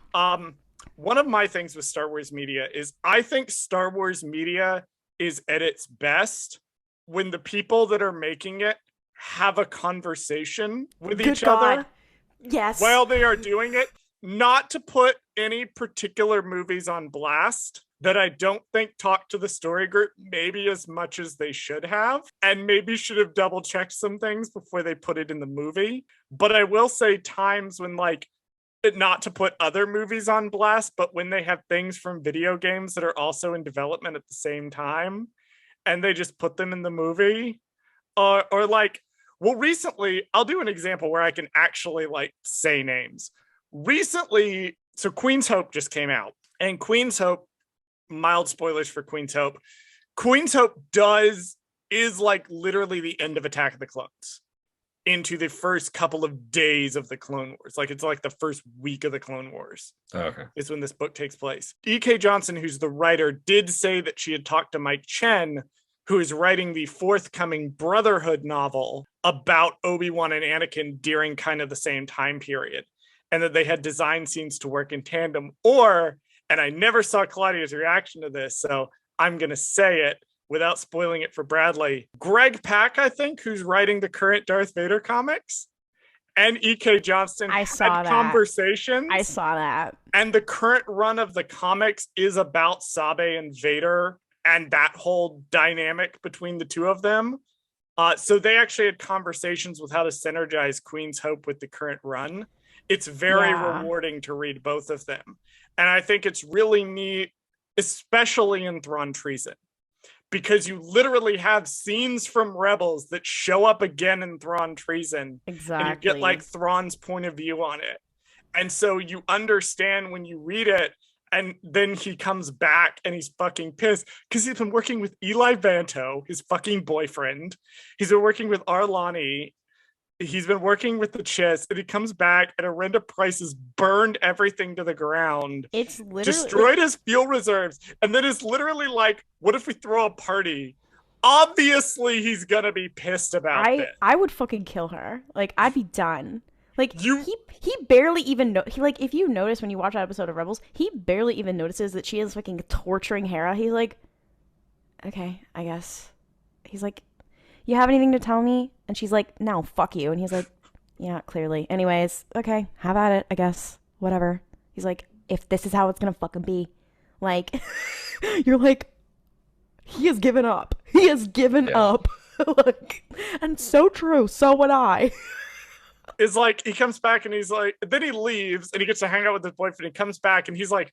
One of my things with Star Wars media is I think Star Wars media is at its best when the people that are making it have a conversation with each other. Yes. While they are doing it. Not to put any particular movies on blast that I don't think talk to the story group maybe as much as they should have, and maybe should have double checked some things before they put it in the movie. But I will say times when, like, not to put other movies on blast, but when they have things from video games that are also in development at the same time, and they just put them in the movie, or like, well, recently, I'll do an example where I can actually, like, say names. Recently, so Queen's Hope just came out, and Queen's Hope, mild spoilers for Queen's Hope is like literally the end of Attack of the Clones into the first couple of days of the Clone Wars. Like, it's like the first week of the Clone Wars. Okay. Is when this book takes place. E.K. Johnson, who's the writer, did say that she had talked to Mike Chen, who is writing the forthcoming Brotherhood novel about Obi-Wan and Anakin during kind of the same time period. And that they had design scenes to work in tandem. And I never saw Klaudia's reaction to this, so I'm going to say it without spoiling it for Bradley. Greg Pak, I think, who's writing the current Darth Vader comics, and E.K. Johnston had conversations. I saw that. And the current run of the comics is about Sabe and Vader and that whole dynamic between the two of them. So they actually had conversations with how to synergize Queen's Hope with the current run. It's very rewarding to read both of them. And I think it's really neat, especially in Thrawn Treason, because you literally have scenes from Rebels that show up again in Thrawn Treason. Exactly. And you get like Thrawn's point of view on it. And so you understand when you read it, and then he comes back and he's fucking pissed because he's been working with Eli Vanto, his fucking boyfriend. He's been working with Arlani. He's been working with the Chiss, and he comes back, and Arenda Price has burned everything to the ground. It's literally destroyed his fuel reserves, and then is literally like, "What if we throw a party?" Obviously, he's gonna be pissed about it. I would fucking kill her. Like, I'd be done. Like, he barely even if you notice when you watch that episode of Rebels, he barely even notices that she is fucking torturing Hera. He's like, okay, I guess. He's like, you have anything to tell me? And she's like, no, fuck you. And he's like, yeah, clearly. Anyways, okay, have at it, I guess. Whatever. He's like, if this is how it's gonna fucking be. Like, you're like, he has given up. He has given up. Like, and so true. So would I. Is like, he comes back and he's like, then he leaves and he gets to hang out with his boyfriend. He comes back and he's like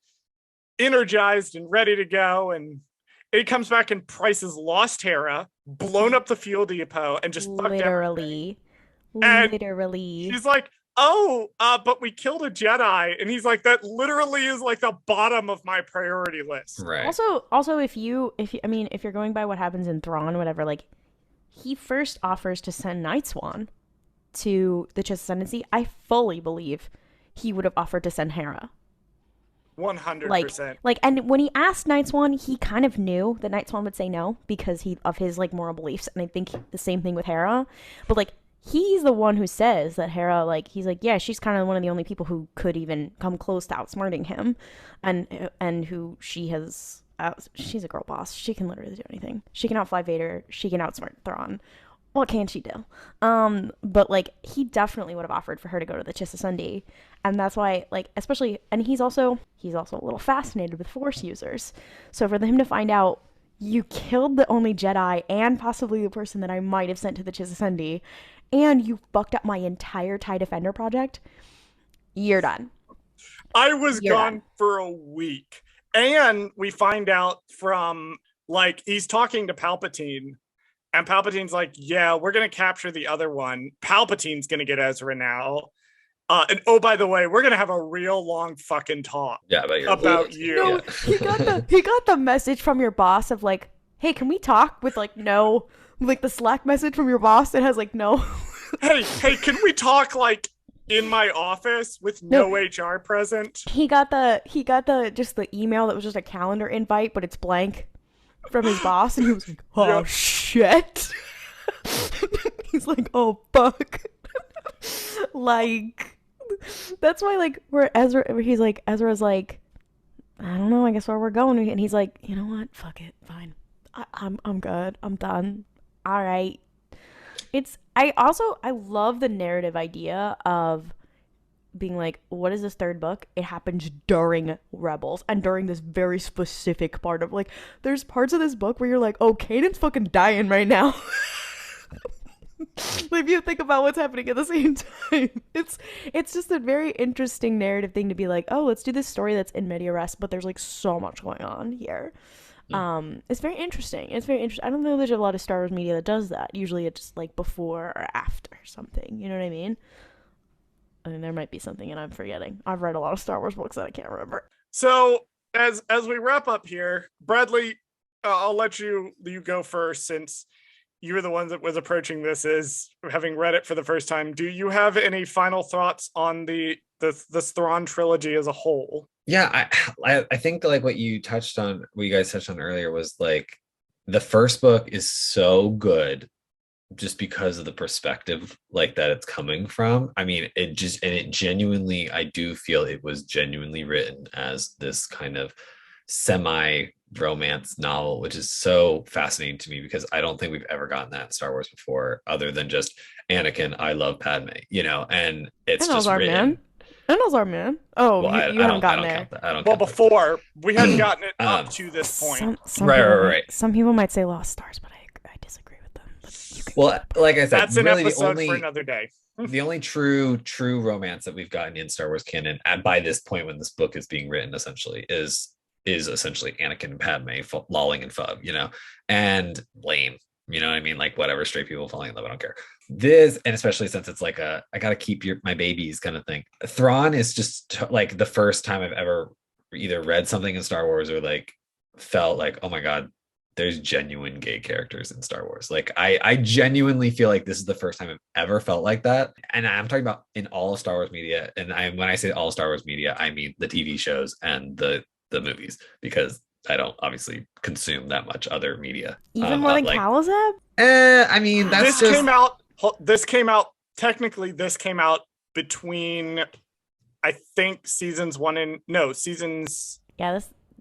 energized and ready to go. And he comes back and Price has lost Hera, blown up the fuel depot, and just fucked everything. Literally. She's like, oh, but we killed a Jedi. And he's like, that literally is like the bottom of my priority list. Right. Also, if you're going by what happens in Thrawn, whatever, like, he first offers to send Night Swan to the Chiss Ascendancy. I fully believe he would have offered to send Hera. 100%. And when he asked Night Swan, he kind of knew that Night Swan would say no because of his like moral beliefs, and I think the same thing with Hera. But like he's the one who says that Hera, like he's like, yeah, she's kind of one of the only people who could even come close to outsmarting him, and who she's a girl boss. She can literally do anything. She can outfly Vader. She can outsmart Thrawn. What can she do? But like he definitely would have offered for her to go to the Chisasundi, and that's why like especially, and he's also a little fascinated with Force users. So for him to find out you killed the only Jedi and possibly the person that I might have sent to the Chisasundi, and you fucked up my entire TIE Defender project, you're done. I was gone for a week, and we find out from like he's talking to Palpatine. And Palpatine's like, yeah, we're going to capture the other one. Palpatine's going to get Ezra now. And oh, by the way, we're going to have a real long fucking talk about you. No, he got the message from your boss of like, hey, can we talk with like no, like the Slack message from your boss that has like no. hey, can we talk like in my office with no HR present? He got the just the email that was just a calendar invite, but it's blank. From his boss, and he was like, oh shit. He's like, oh fuck. Like that's why like Ezra's like, I don't know, I guess where we're going, and he's like, you know what, fuck it, fine, I'm good, I'm done, all right. I love the narrative idea of being like, what is this third book? It happens during Rebels and during this very specific part of like, there's parts of this book where you're like, oh, Kanan's fucking dying right now. If you think about what's happening at the same time, it's just a very interesting narrative thing to be like, oh, let's do this story that's in media res, but there's like so much going on here. It's very interesting. I don't know there's a lot of Star Wars media that does that. Usually it's just like before or after something, you know what I mean? I mean, there might be something and I'm forgetting. I've read a lot of Star Wars books that I can't remember. So as we wrap up here, Bradley, I'll let you go first since you were the one that was approaching this as having read it for the first time. Do you have any final thoughts on the Thrawn trilogy as a whole? Yeah, I think like what you guys touched on earlier was like the first book is so good just because of the perspective like that it's coming from. I mean, it genuinely, I do feel it was genuinely written as this kind of semi-romance novel, which is so fascinating to me because I don't think we've ever gotten that in Star Wars before, other than just Anakin, I love Padme, and it's just written. Man. Oh, well, you haven't gotten there. Well, before we hadn't gotten it up to this point. Right. Some people might say Lost Stars, but I disagree with them. Well, like I said, that's an really episode for another day. The only true romance that we've gotten in Star Wars canon by this point when this book is being written essentially is essentially Anakin and Padme lolling in fub, and lame. You know what I mean? Like whatever, straight people falling in love, I don't care. This, and especially since it's like I gotta keep my babies kind of thing. Thrawn is just like the first time I've ever either read something in Star Wars or like felt like, oh my God, there's genuine gay characters in Star Wars. Like I genuinely feel like this is the first time I've ever felt like that. And I'm talking about in all of Star Wars media. And when I say all Star Wars media, I mean the TV shows and the movies, because I don't obviously consume that much other media. Even more than like, Kalazab? I mean, this came out technically between, I think seasons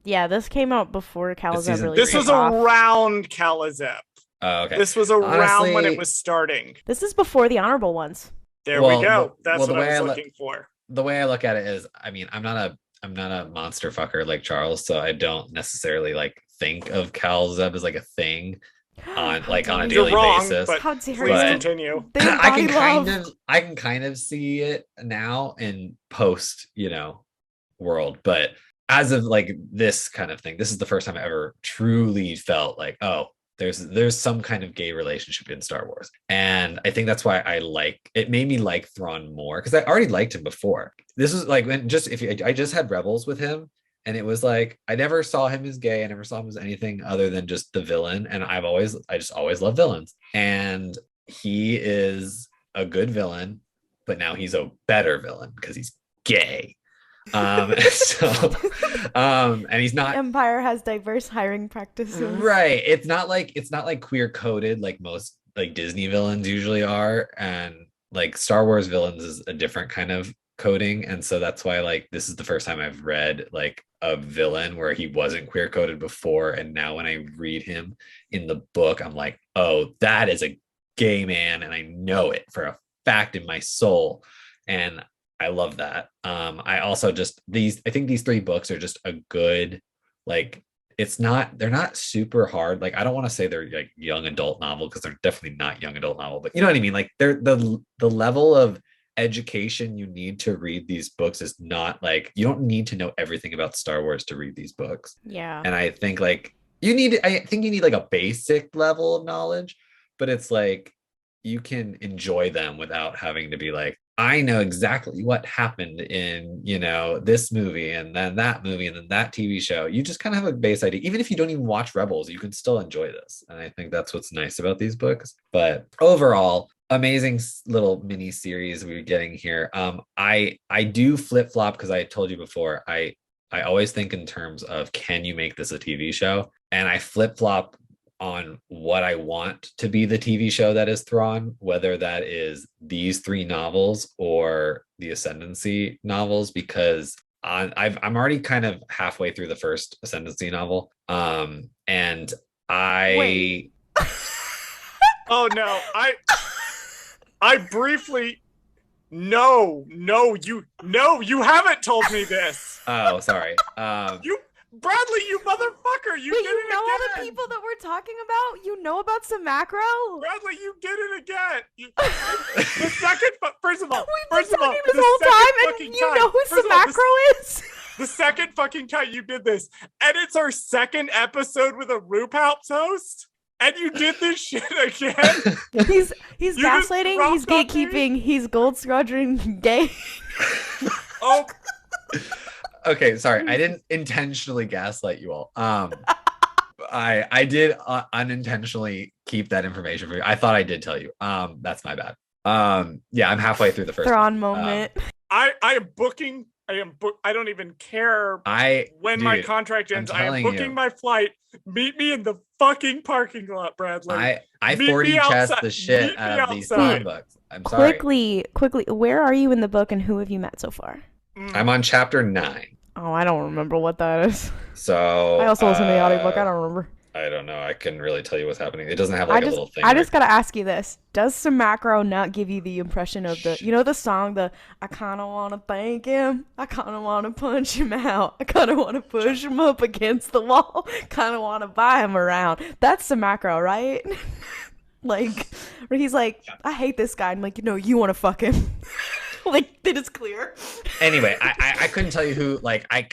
this came out before Kalazab really. This was around Kalazab. Oh, okay. This was around when it was starting. This is before the honorable ones. There we go. That's what I was looking for. The way I look at it is, I mean, I'm not a monster fucker like Charles, so I don't necessarily like think of Kalazab as like a thing on a daily basis. But please continue. I can kind of see it now in post, world, but as of like this kind of thing, this is the first time I ever truly felt like, oh, there's some kind of gay relationship in Star Wars. And I think that's why it made me like Thrawn more, because I already liked him before. This was like I just had Rebels with him, and it was like I never saw him as gay. I never saw him as anything other than just the villain. And I just always loved villains. And he is a good villain, but now he's a better villain because he's gay. And he's not. Empire has diverse hiring practices. Right. It's not like queer coded like most like Disney villains usually are, and like Star Wars villains is a different kind of coding, and so that's why like this is the first time I've read like a villain where he wasn't queer coded before, and now when I read him in the book, I'm like, oh, that is a gay man, and I know it for a fact in my soul, and I love that. I also just I think these 3 books are just a good, like, they're not super hard. Like, I don't want to say they're like young adult novel, because they're definitely not young adult novel, but you know what I mean? Like, they're the level of education you need to read these books is not like, you don't need to know everything about Star Wars to read these books. Yeah. And I think like you need like a basic level of knowledge, but it's like you can enjoy them without having to be like, I know exactly what happened in, you know, this movie and then that movie and then that TV show. You just kind of have a base idea. Even if you don't even watch Rebels, you can still enjoy this. And I think that's what's nice about these books. But overall, amazing little mini series we're getting here. I do flip-flop, because I told you before, I always think in terms of, can you make this a TV show? And I flip-flop on what I want to be the TV show that is Thrawn, whether that is these 3 novels or the Ascendancy novels, because I'm already kind of halfway through the first Ascendancy novel. And Wait. Oh no, I briefly you haven't told me this. Oh, sorry. Bradley, you motherfucker! You Wait, did you it know all again. the people that we're talking about? You know about some macro? Bradley, you did it again. The second, first of all, We've been talking this whole time, and you know who some macro is? The second fucking time you did this, and it's our second episode with a RuPalp's host, and you did this shit again. He's You just gaslighting. He's dropped on me? gatekeeping. He's gold squadron gay. Oh. Okay, sorry. I didn't intentionally gaslight you all. I did unintentionally keep that information for you. I thought I did tell you. That's my bad. Yeah, I'm halfway through the first Thrawn one. moment. I am booking. I don't even care when my contract ends. I am booking my flight. Meet me in the fucking parking lot, Bradley. I Meet 40 me chest outside. the shit Meet out me of these outside. books. I'm sorry. Quickly, where are you in the book, and who have you met so far? I'm on chapter 9. Oh, I don't remember what that is. So I also listened to the audiobook. I don't remember. I don't know. I couldn't really tell you what's happening. It doesn't have like a little thing. I just gotta ask you this: does some macro not give you the impression of the song, I kind of want to thank him, I kind of want to punch him out, I kind of want to push him up against the wall, kind of want to buy him around? That's some macro, right? Like, where he's like, I hate this guy, and like, you want to fuck him. Like, it is clear. Anyway, I couldn't tell you who, like I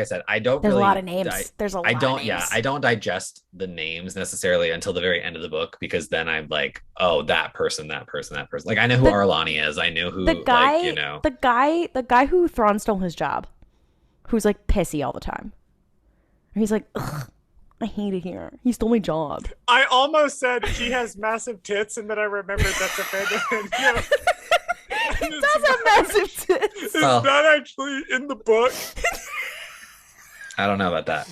said, I don't. There's really, a lot of names. There's a lot. I don't digest the names necessarily until the very end of the book, because then I'm like, oh, that person. Like, I know who Arlani is. I know who the guy, the guy who Thrawn stole his job, who's like pissy all the time. He's like, ugh, I hate it here. He stole my job. I almost said he has massive tits, and then I remembered that's a fan. He does have massive tits. It's not actually in the book. I don't know about that.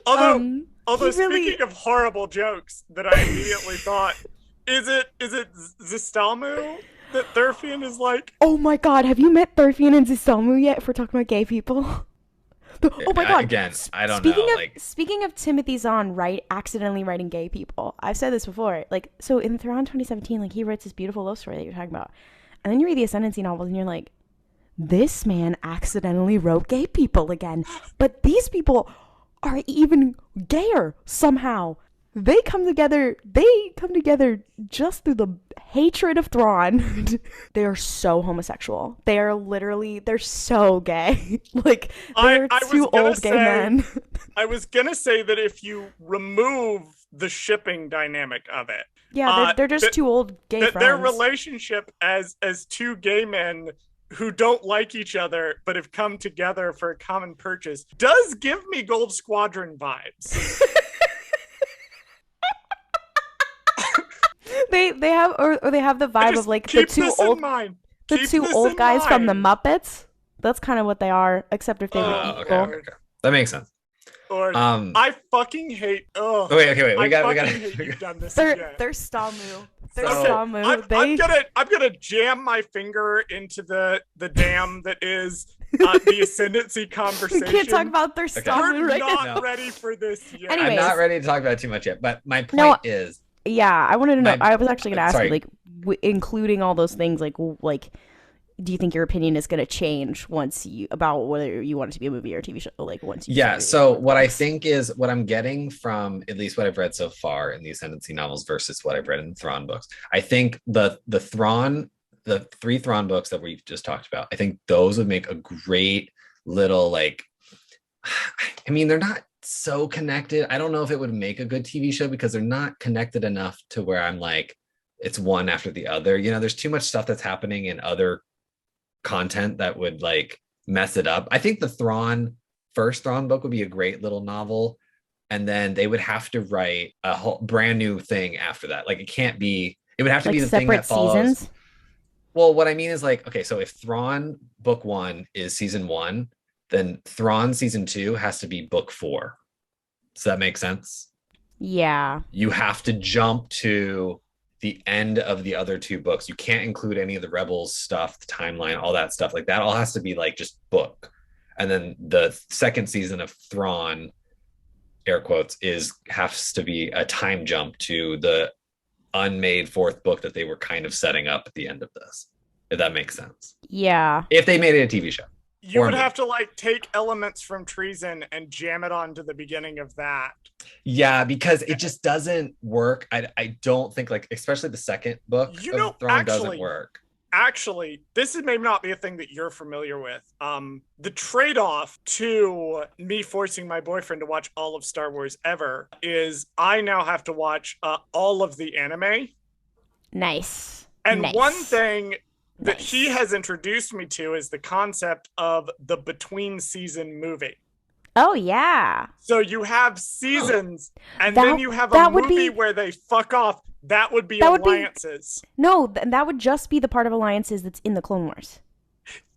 Although speaking of horrible jokes that I immediately thought, is it Zistalmu that Thurfian is like? Oh my god, have you met Thurfian and Zistalmu yet? If we're talking about gay people. Oh my god. Again, I don't know. Speaking of Timothy Zahn accidentally writing gay people, I've said this before. Like, so in Thrawn 2017, like, he writes this beautiful love story that you're talking about. And then you read the Ascendancy novels and you're like, this man accidentally wrote gay people again. But these people are even gayer somehow. They come together just through the hatred of Thrawn. They are so homosexual. They're so gay. Like, they're two old gay men. I was gonna say that if you remove the shipping dynamic of it. Yeah, they're just two old gay friends. Their relationship as two gay men who don't like each other but have come together for a common purchase does give me Gold Squadron vibes. They have the vibe of like the two old. The Keep two this old in guys from the mind. Muppets. That's kind of what they are, except if they were Oh, evil. Okay. That makes sense. Or Um, I fucking hate. Oh, wait. We got. hate you've done this They're again. Stamu. They're So- Stamu. I'm gonna jam my finger into the dam that is the ascendancy We conversation. can't talk about their Okay. Stamu We're right not now. No. ready for this yet. Anyway. I'm not Anyways. ready to talk about it too much yet, but my point No, is, Yeah, I wanted to know. My- I was actually going to ask sorry. you, like, including all those things, like, do you think your opinion is going to change about whether you want it to be a movie or a TV show? Like, once you yeah. start So reading what I books? think is what I'm getting from at least what I've read so far in the Ascendancy novels versus what I've read in the Thrawn books. I think the three Thrawn books that we've just talked about, I think those would make a great little, like, I mean, they're not so connected. I don't know if it would make a good TV show because they're not connected enough to where I'm like, it's one after the other. You know, there's too much stuff that's happening in other content that would like mess it up. I think the first Thrawn book would be a great little novel, and then they would have to write a whole brand new thing after that. Like it would have to Like be the thing separate that follows. seasons? Well, what I mean is like, okay, so if Thrawn book 1 is season 1, then Thrawn season 2 has to be book 4. Does that make sense? Yeah. You have to jump to the end of the other 2 books. You can't include any of the Rebels stuff, the timeline, all that stuff. Like that all has to be like just book. And then the second season of Thrawn, air quotes, has to be a time jump to the unmade 4th book that they were kind of setting up at the end of this. If that makes sense. Yeah. If they made it a TV show. You Or would me. have to like take elements from Treason and jam it onto the beginning of that. Yeah, because it just doesn't work. I don't think, like, especially the second book of Thrawn doesn't work. Actually, this may not be a thing that you're familiar with. The trade-off to me forcing my boyfriend to watch all of Star Wars ever is I now have to watch all of the anime. Nice. And Nice. one thing that Nice. he has introduced me to is the concept of the between season movie. Oh, yeah. So you have seasons, and That- then you have a that would movie be- where they fuck off. That would be That would be- alliances. No, that would just be the part of Alliances that's in the Clone Wars.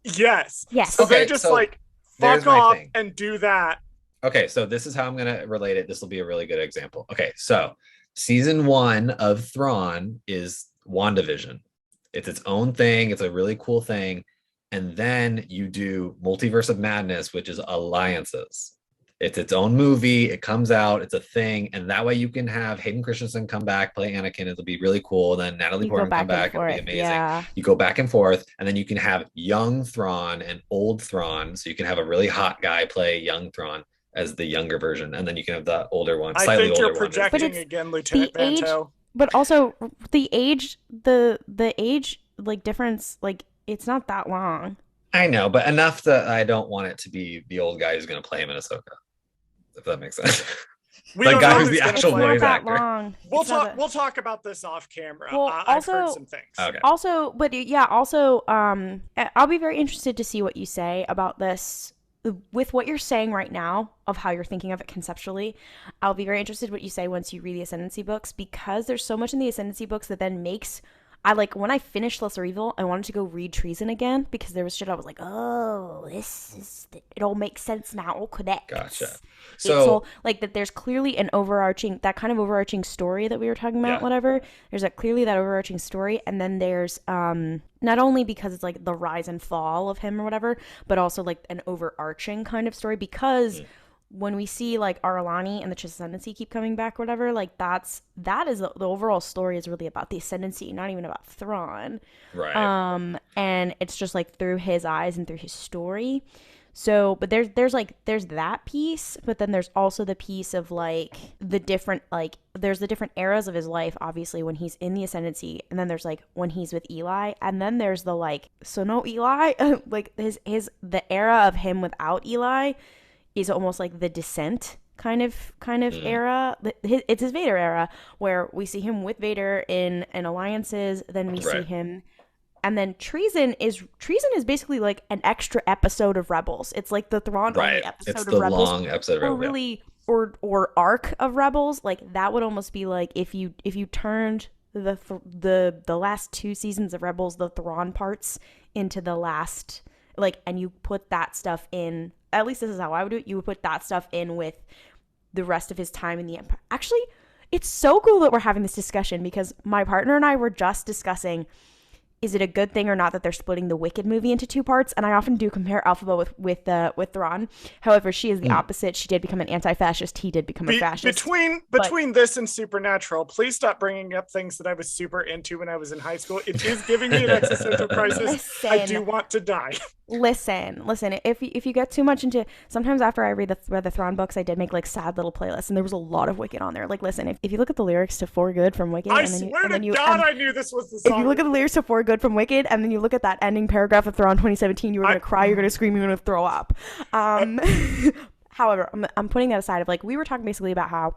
Yes. Yes. So Okay, they just so like there's fuck my off thing. and do that. Okay, so this is how I'm going to relate it. This will be a really good example. Okay, so season 1 of Thrawn is WandaVision. It's its own thing. It's a really cool thing. And then you do Multiverse of Madness, which is Alliances. It's its own movie. It comes out. It's a thing. And that way you can have Hayden Christensen come back, play Anakin. It'll be really cool. Then Natalie You go Portman back come back. and It'll be forth. amazing. Yeah. You go back and forth. And then you can have young Thrawn and old Thrawn. So you can have a really hot guy play young Thrawn as the younger version. And then you can have the older one, I slightly think you're older one. But projecting it's again, Lieutenant the age- Vanto. But also the age like difference, like it's not that long. I know, but enough that I don't want it to be the old guy who's going to play him in Ahsoka. If that makes sense. We the don't guy know who's who's the gonna It's actual play. not voice that actor. long. We'll It's not talk. that- We'll talk about this off camera. Well, I've heard also- some things. Okay. Also, but yeah, also, I'll be very interested to see what you say about this with what you're saying right now of how you're thinking of it conceptually. I'll be very interested what you say once you read the Ascendancy books, because there's so much in the Ascendancy books that then makes when I finished Lesser Evil, I wanted to go read Treason again because there was shit I was like, oh, it all makes sense now, all connects. Gotcha. It's So all, like that there's clearly an overarching, that kind of overarching story that we were talking about, Yeah. whatever. There's clearly that overarching story, and then there's not only because it's like the rise and fall of him or whatever, but also like an overarching kind of story, because when we see like Aralani and the Ascendancy keep coming back or whatever, like that is the overall story is really about the Ascendancy, not even about Thrawn. right. And it's just like through his eyes and through his story. So, but there's that piece, but then there's also the piece of like the different, like there's the different eras of his life, obviously, when he's in the Ascendancy, and then there's like when he's with Eli, and then there's the like, so no Eli, like the era of him without Eli is almost like the Descent kind of era. It's his Vader era, where we see him with Vader in Alliances, then we see Right. him. And then Treason is basically like an extra episode of Rebels. It's like the Thrawn only Right. episode It's of the Rebels, long episode of or Rebels. really, or arc of Rebels. Like that would almost be like if you turned the last 2 seasons of Rebels, the Thrawn parts, into the last, like, and you put that stuff in, at least this is how I would do it, you would put that stuff in with the rest of his time in the Empire. Actually, it's so cool that we're having this discussion, because my partner and I were just discussing, is it a good thing or not that they're splitting the Wicked movie into 2 parts? And I often do compare Elphaba with Thrawn. However, she is the opposite. She did become an anti-fascist. He did become a fascist. Between this and Supernatural, please stop bringing up things that I was super into when I was in high school. It is giving me an existential crisis. Listen, I do want to die. Listen. If you get too much into, sometimes after I read the Thrawn books, I did make like sad little playlists, and there was a lot of Wicked on there. Like, listen, if you look at the lyrics to For Good from Wicked, I swear to God, I knew this was the song. If you look at the lyrics to For Good from Wicked, and then you look at that ending paragraph of Thrawn 2017, you're gonna cry, you're gonna scream, you're gonna throw up. However, I'm putting that aside. Of like, we were talking basically about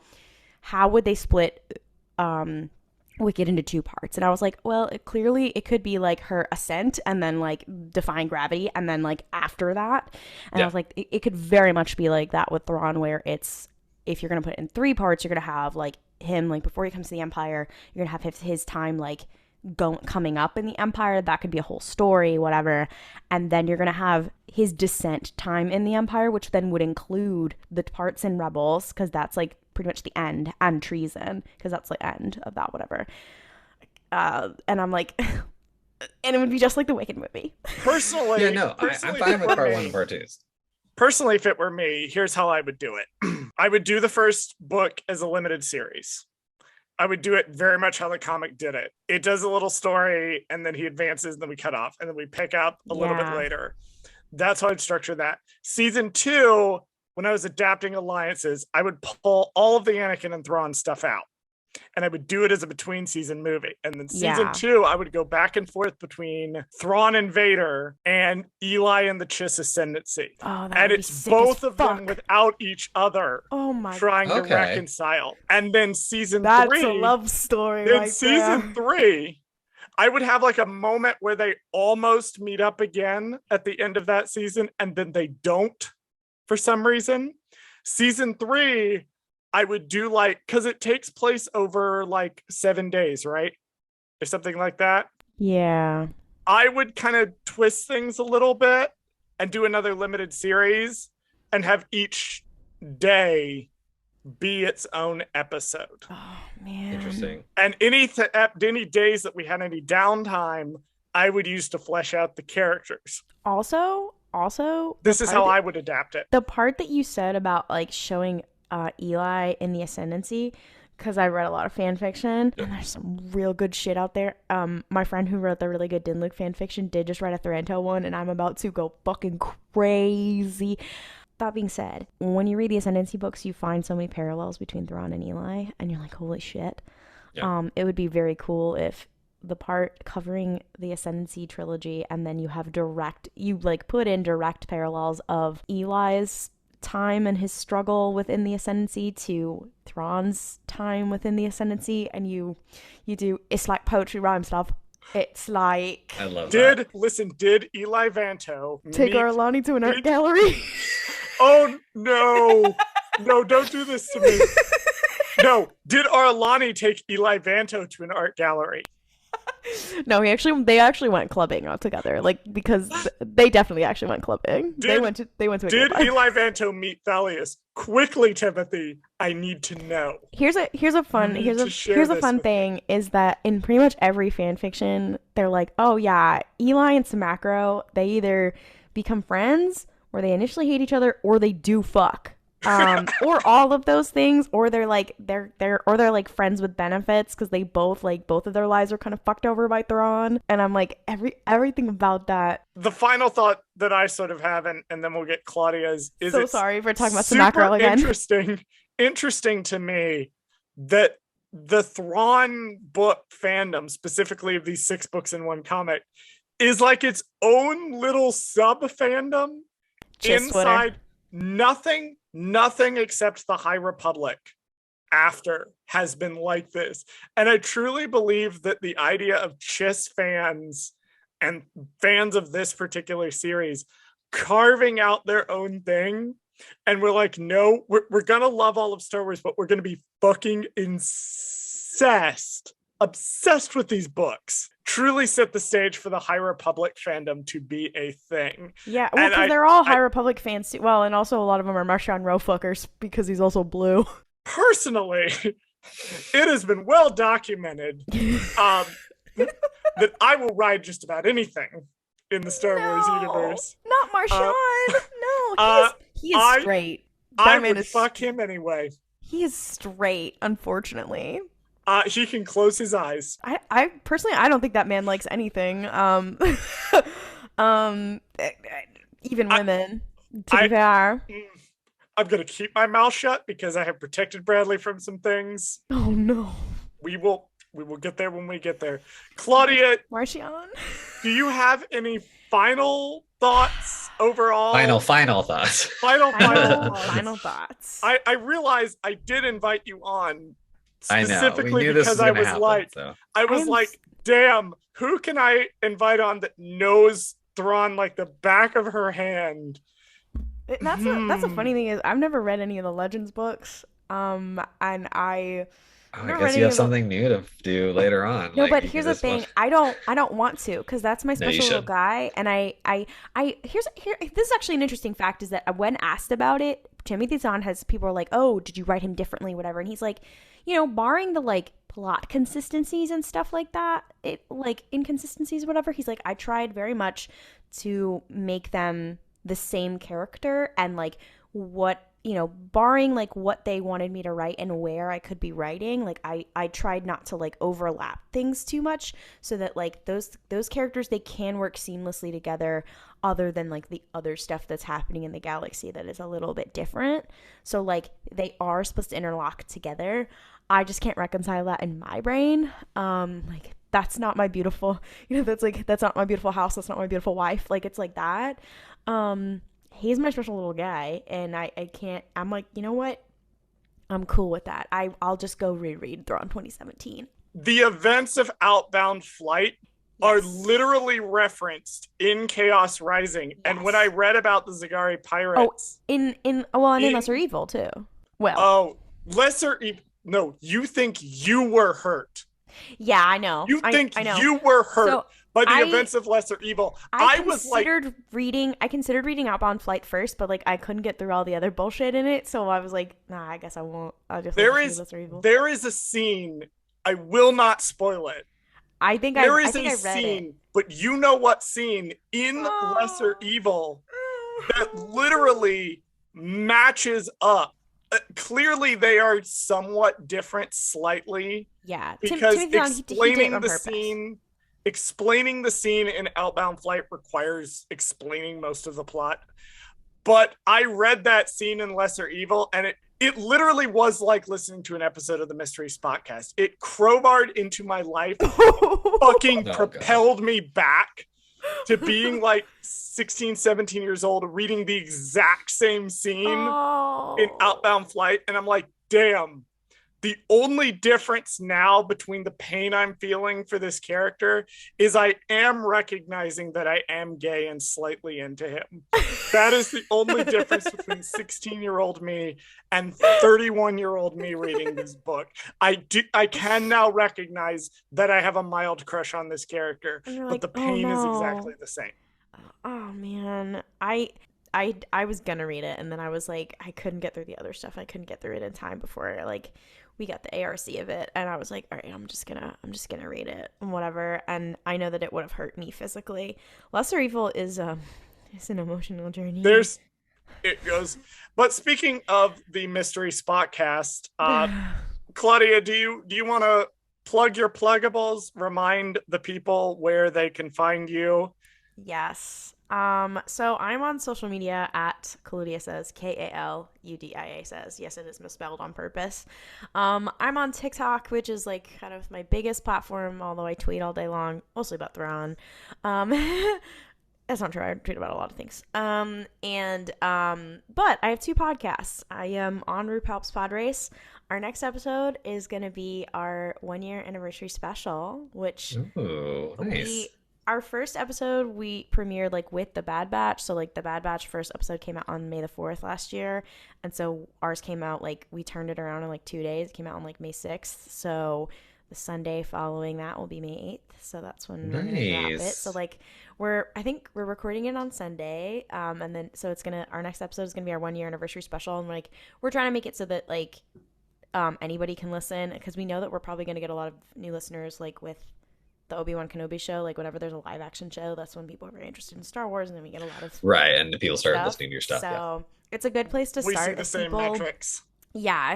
how would they split Wicked into 2 parts, and I was like, well, clearly it could be like her ascent and then like defying gravity, and then like after that, and I was like, it could very much be like that with Thrawn, where it's, if you're gonna put it in 3 parts, you're gonna have like him, like before he comes to the Empire, you're gonna have his time like coming up in the Empire. That could be a whole story, whatever, and then you're gonna have his descent time in the Empire, which then would include the parts in Rebels, because that's like pretty much the end, and Treason, because that's the end of that, whatever. And I'm like, and it would be just like the Wicked movie. Personally, I'm fine with part 1 and part 2. Personally, if it were me, here's how I would do it. I would do the first book as a limited series. I would do it very much how the comic did it. It does a little story, and then he advances, and then we cut off, and then we pick up a little bit later. That's how I'd structure that. Season 2, when I was adapting Alliances, I would pull all of the Anakin and Thrawn stuff out, and I would do it as a between season movie. And then season 2, I would go back and forth between Thrawn and Vader and Eli and the Chiss Ascendancy. Oh, and it's both of them without each other. Oh my! Trying to reconcile. And then season 3, that's a love story. Then season 3, I would have like a moment where they almost meet up again at the end of that season, and then they don't for some reason. Season 3, I would do like, because it takes place over like 7 days, right? Or something like that. Yeah. I would kind of twist things a little bit and do another limited series and have each day be its own episode. Oh, man. Interesting. And any days that we had any downtime, I would use to flesh out the characters. Also, this is how I would adapt it. The part that you said about like showing Eli in the Ascendancy, because I read a lot of fan fiction, and there's some real good shit out there. My friend who wrote the really good Dinluke fan fiction did just write a Thranto one, and I'm about to go fucking crazy. That being said, when you read the Ascendancy books, you find so many parallels between Thrawn and Eli, and you're like, holy shit. It would be very cool if the part covering the Ascendancy trilogy, and then you have put in direct parallels of Eli's time and his struggle within the Ascendancy to Thrawn's time within the Ascendancy, and you do, it's like poetry rhyme stuff. It's like, I love that. Did Eli Vanto take Arlani to an art gallery? Oh no, don't do this to me. No, did Arlani take Eli Vanto to an art gallery? No, they actually went clubbing all together, like, because they definitely actually went clubbing. They went to Did Eli Vanto meet Thalius? Quickly, Timothy, I need to know. Here's a fun thing is that in pretty much every fan fiction, they're like, oh yeah, Eli and Samacro, they either become friends, or they initially hate each other, or they do fuck. Or all of those things, or they're like friends with benefits, because they both of their lives are kind of fucked over by Thrawn. And I'm like, everything about that. The final thought that I sort of have, and then we'll get Klaudia's, is so sorry for talking about Samacro again. Interesting to me that the Thrawn book fandom, specifically of these 6 books in one comic, is like its own little sub fandom inside. Nothing except the High Republic after has been like this. And I truly believe that the idea of Chiss fans and fans of this particular series carving out their own thing, and we're like, no, we're gonna love all of Star Wars, but we're gonna be fucking incensed obsessed with these books, truly set the stage for the High Republic fandom to be a thing. Yeah, well, because they're all High Republic fans too. Well, and also a lot of them are Marshawn Rofuckers because he's also blue. Personally, it has been well documented that I will ride just about anything in the Star Wars universe. Not Marshawn. No, he is straight. I would fuck him anyway. He is straight, unfortunately. He can close his eyes. I personally, I don't think that man likes anything. Even women, to be fair. I'm gonna keep my mouth shut because I have protected Bradley from some things. Oh no. We will get there when we get there. Klaudia, Marshawn, do you have any final thoughts overall? Final thoughts. Final thoughts. I realize I did invite you on specifically because I was like, damn, who can I invite on that knows Thrawn like the back of her hand? That's a funny thing is I've never read any of the Legends books. And I guess you have something new to do later on. No, but here's the thing. I don't want to, because that's my special little guy. And this is actually an interesting fact, is that when asked about it, Timothy Zhan people are like, oh, did you write him differently, whatever? And he's like, barring the like plot consistencies and stuff like that, inconsistencies, whatever, he's like, I tried very much to make them the same character, and like what, barring like what they wanted me to write and where I could be writing, like I tried not to like overlap things too much, so that like those characters, they can work seamlessly together, other than like the other stuff that's happening in the galaxy that is a little bit different. So like they are supposed to interlock together. I just can't reconcile that in my brain. Like that's not my beautiful, that's not my beautiful house, that's not my beautiful wife. Like it's like that. He's my special little guy, and I can't, I'm like, you know what? I'm cool with that. I'll just go reread Thrawn 2017. The events of Outbound Flight are literally referenced in Chaos Rising. Yes. And when I read about the Zagari pirates. In Lesser Evil too. Well. Oh, Lesser Evil. No, you think you were hurt. Yeah, I know. You think you were hurt by the events of Lesser Evil. I considered reading Outbound Flight first, but like I couldn't get through all the other bullshit in it, so I was like, nah, I guess I won't. I'll just Lesser Evil. There is a scene. I will not spoil it. I think there I is a scene, it. But you know what scene in Lesser Evil that literally matches up. Clearly, they are somewhat different, slightly. Yeah, because explaining the scene in Outbound Flight requires explaining most of the plot. But I read that scene in Lesser Evil, and it literally was like listening to an episode of the Mystery Spotcast. It crowbarred into my life, propelled me back to being like 16, 17 years old, reading the exact same scene in Outbound Flight. And I'm like, damn, the only difference now between the pain I'm feeling for this character is I am recognizing that I am gay and slightly into him. That is the only difference between 16-year-old me and 31-year-old me reading this book. I can now recognize that I have a mild crush on this character, but the pain is exactly the same. Oh man, I was gonna read it, and then I was like, I couldn't get through the other stuff. I couldn't get through it in time before like we got the ARC of it, and I was like, all right, I'm just gonna read it and whatever. And I know that it would have hurt me physically. Lesser Evil is it's an emotional journey. It goes. But speaking of the Mystery Spotcast, Klaudia, do you want to plug your pluggables? Remind the people where they can find you. Yes. So I'm on social media at Klaudia Says, Kaludia Says. Yes, it is misspelled on purpose. I'm on TikTok, which is like kind of my biggest platform, although I tweet all day long, mostly about Thrawn. That's not true. I tweet about a lot of things. But I have two podcasts. I am on RuPalp's Podrace. Our next episode is going to be our 1-year anniversary special, which nice. Our first episode we premiered like with the Bad Batch. So like the Bad Batch first episode came out on May the 4th last year. And so ours came out like we turned it around in like 2 days. It came out on like May 6th. So The Sunday following that will be May 8th. So that's when we're gonna drop it. So like I think we're recording it on Sunday. And then so our next episode is gonna be our 1 year anniversary special, and we're trying to make it so that like anybody can listen, because we know that we're probably gonna get a lot of new listeners like with the Obi-Wan Kenobi show. Like whenever there's a live action show, that's when people are very interested in Star Wars, and then we get a lot of and the people start listening to your stuff. So it's a good place to start. We see the same metrics. Yeah,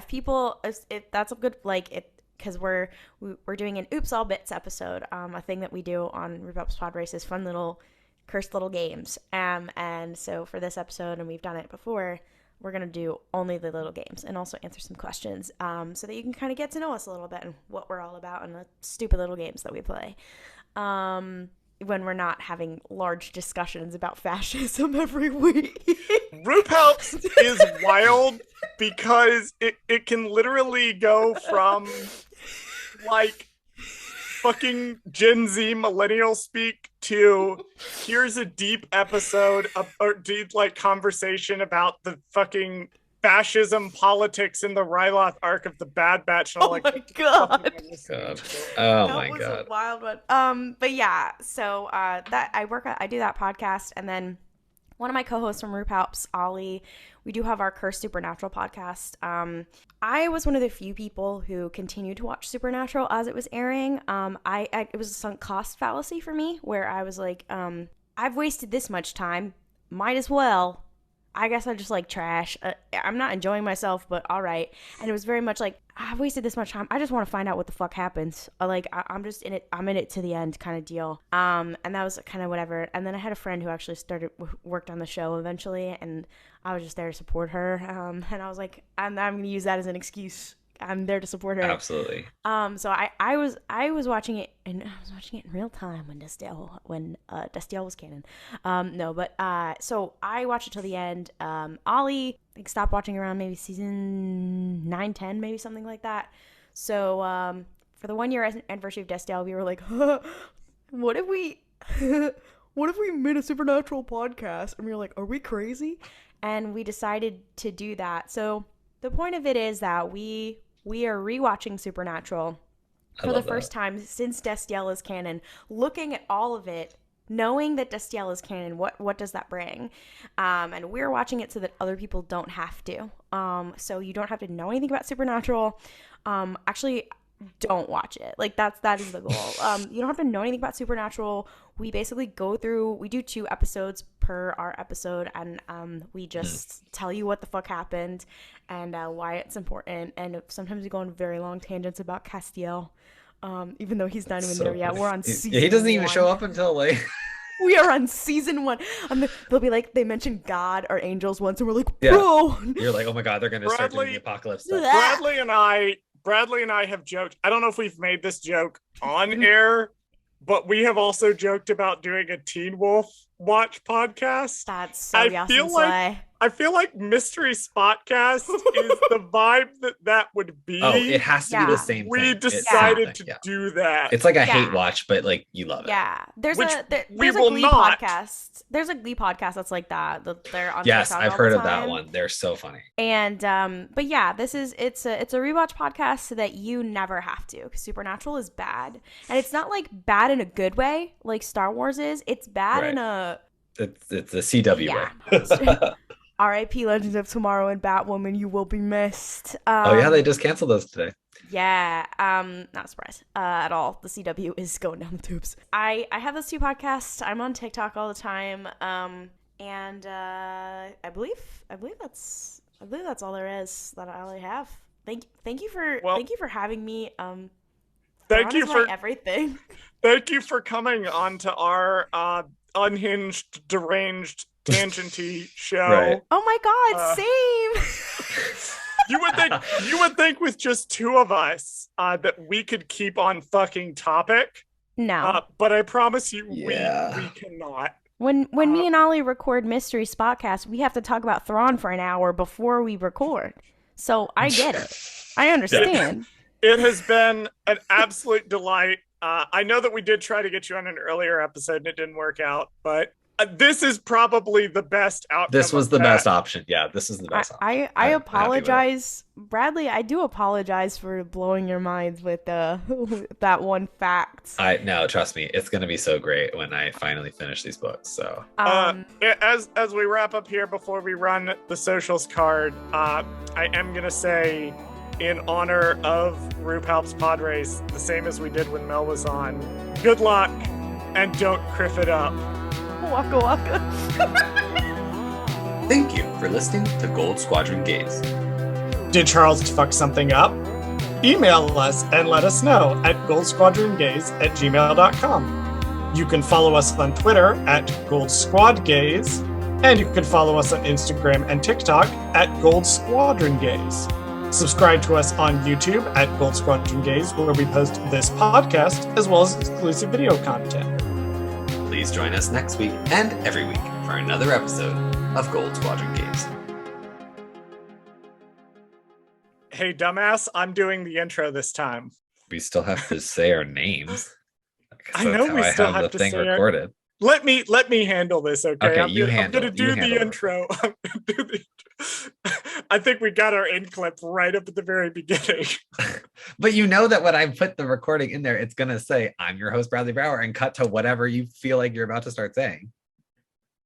if that's a good because we're doing an Oops All Bits episode. A thing that we do on RuPalp's Podrace is fun little cursed little games. And so for this episode, and we've done it before, we're gonna do only the little games and also answer some questions, so that you can kind of get to know us a little bit and what we're all about and the stupid little games that we play. When we're not having large discussions about fascism every week. RuPalp's is wild because it can literally go from like fucking Gen Z millennial speak to here's a deep episode or deep like conversation about the fucking fascism politics in the Ryloth arc of the Bad Batch. And oh my god! Oh my god! That was a wild one. But yeah, so I do that podcast, and then one of my co-hosts from RuPalp's, Ollie, we do have our Cursed Supernatural podcast. I was one of the few people who continued to watch Supernatural as it was airing. It was a sunk cost fallacy for me, where I was like, I've wasted this much time, might as well. I guess I just like trash. I'm not enjoying myself, but all right. And it was very much like, I've wasted this much time. I just want to find out what the fuck happens. I'm just in it. I'm in it to the end kind of deal. And that was kind of whatever. And then I had a friend who actually worked on the show eventually, and I was just there to support her. And I was like, I'm going to use that as an excuse. I'm there to support her. Absolutely. So I was watching it, and I was watching it in real time when Destiel was canon. So I watched it till the end. Ollie stopped watching around maybe season 9, 10, maybe something like that. So for the 1 year anniversary of Destiel, we were like, what if we made a Supernatural podcast? And we were like, are we crazy? And we decided to do that. So the point of it is that we are rewatching Supernatural for the first time since Destiel is canon, looking at all of it, knowing that Destiel is canon. What does that bring? And we're watching it so that other people don't have to. So you don't have to know anything about Supernatural. Actually, don't watch it. Like that is the goal. You don't have to know anything about Supernatural. We basically we do 2 episodes per our episode, and we just tell you what the fuck happened and why it's important. And sometimes we go on very long tangents about Castiel, even though he's not even there yet. We're on season he doesn't even 1. show up until like we are on season 1. They'll be like, they mentioned God or angels once, and we're like, bro. You're like, oh my god, they're gonna start doing the apocalypse stuff. Bradley and I have joked. I don't know if we've made this joke on air, but we have also joked about doing a Teen Wolf Watch podcast. That's so awesome. I feel like Mystery Spotcast is the vibe that would be. Oh, it has to be the same thing. We decided to do that. It's like a hate watch, but like you love it. Yeah. There's a Glee podcast. There's a Glee podcast that's like that. They're on Yes, TikTok I've all heard the of that time. one. They're so funny. And but yeah, it's a rewatch podcast so that you never have to, because Supernatural is bad. And it's not like bad in a good way like Star Wars is. It's bad in a it's the CW way. R.I.P. Legends of Tomorrow and Batwoman, you will be missed. Oh yeah, they just canceled those today. Yeah, not surprised at all. The CW is going down the tubes. I have those 2 podcasts. I'm on TikTok all the time, and I believe that's all there is that I have. Thank you for having me. Thank you for everything. Thank you for coming on to our unhinged, deranged, tangenty show. Right. Oh my god, same. You would think with just 2 of us that we could keep on fucking topic. No. But I promise you, we cannot. When me and Ollie record Mystery Spotcast, we have to talk about Thrawn for an hour before we record. So I get it. I understand. It has been an absolute delight. I know that we did try to get you on an earlier episode and it didn't work out, but This is probably the best outcome. This was of the that. best option. Yeah, this is the best option. I I'm happy with it. apologize, Bradley. I do apologize for blowing your minds with that one fact. No, trust me, it's gonna be so great when I finally finish these books. So As we wrap up here before we run the socials card, I am gonna say, in honor of RuPalp's Podrace, the same as we did when Mel was on, good luck and don't criff it up. Waka waka. Thank you for listening to Gold Squadron Gaze. Did Charles fuck something up? Email us and let us know at goldsquadrongaze@gmail.com. You can follow us on Twitter at goldsquadgaze, and you can follow us on Instagram and TikTok at goldsquadrongaze. Subscribe to us on YouTube at Gold Squadron Gaze, where we post this podcast as well as exclusive video content. Please join us next week and every week for another episode of Gold Squadron Gaze. Hey, dumbass, I'm doing the intro this time. we still have to say our names. I know we still have to say recorded. Let me handle this, okay? Okay, I'm gonna do the intro. I think we got our end clip right up at the very beginning. But you know that when I put the recording in there, it's gonna say, "I'm your host, Bradley Brower," and cut to whatever you feel like you're about to start saying.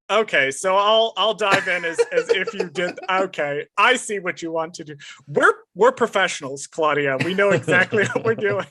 Okay, so I'll dive in as if you did. Okay, I see what you want to do. We're professionals, Klaudia. We know exactly what we're doing.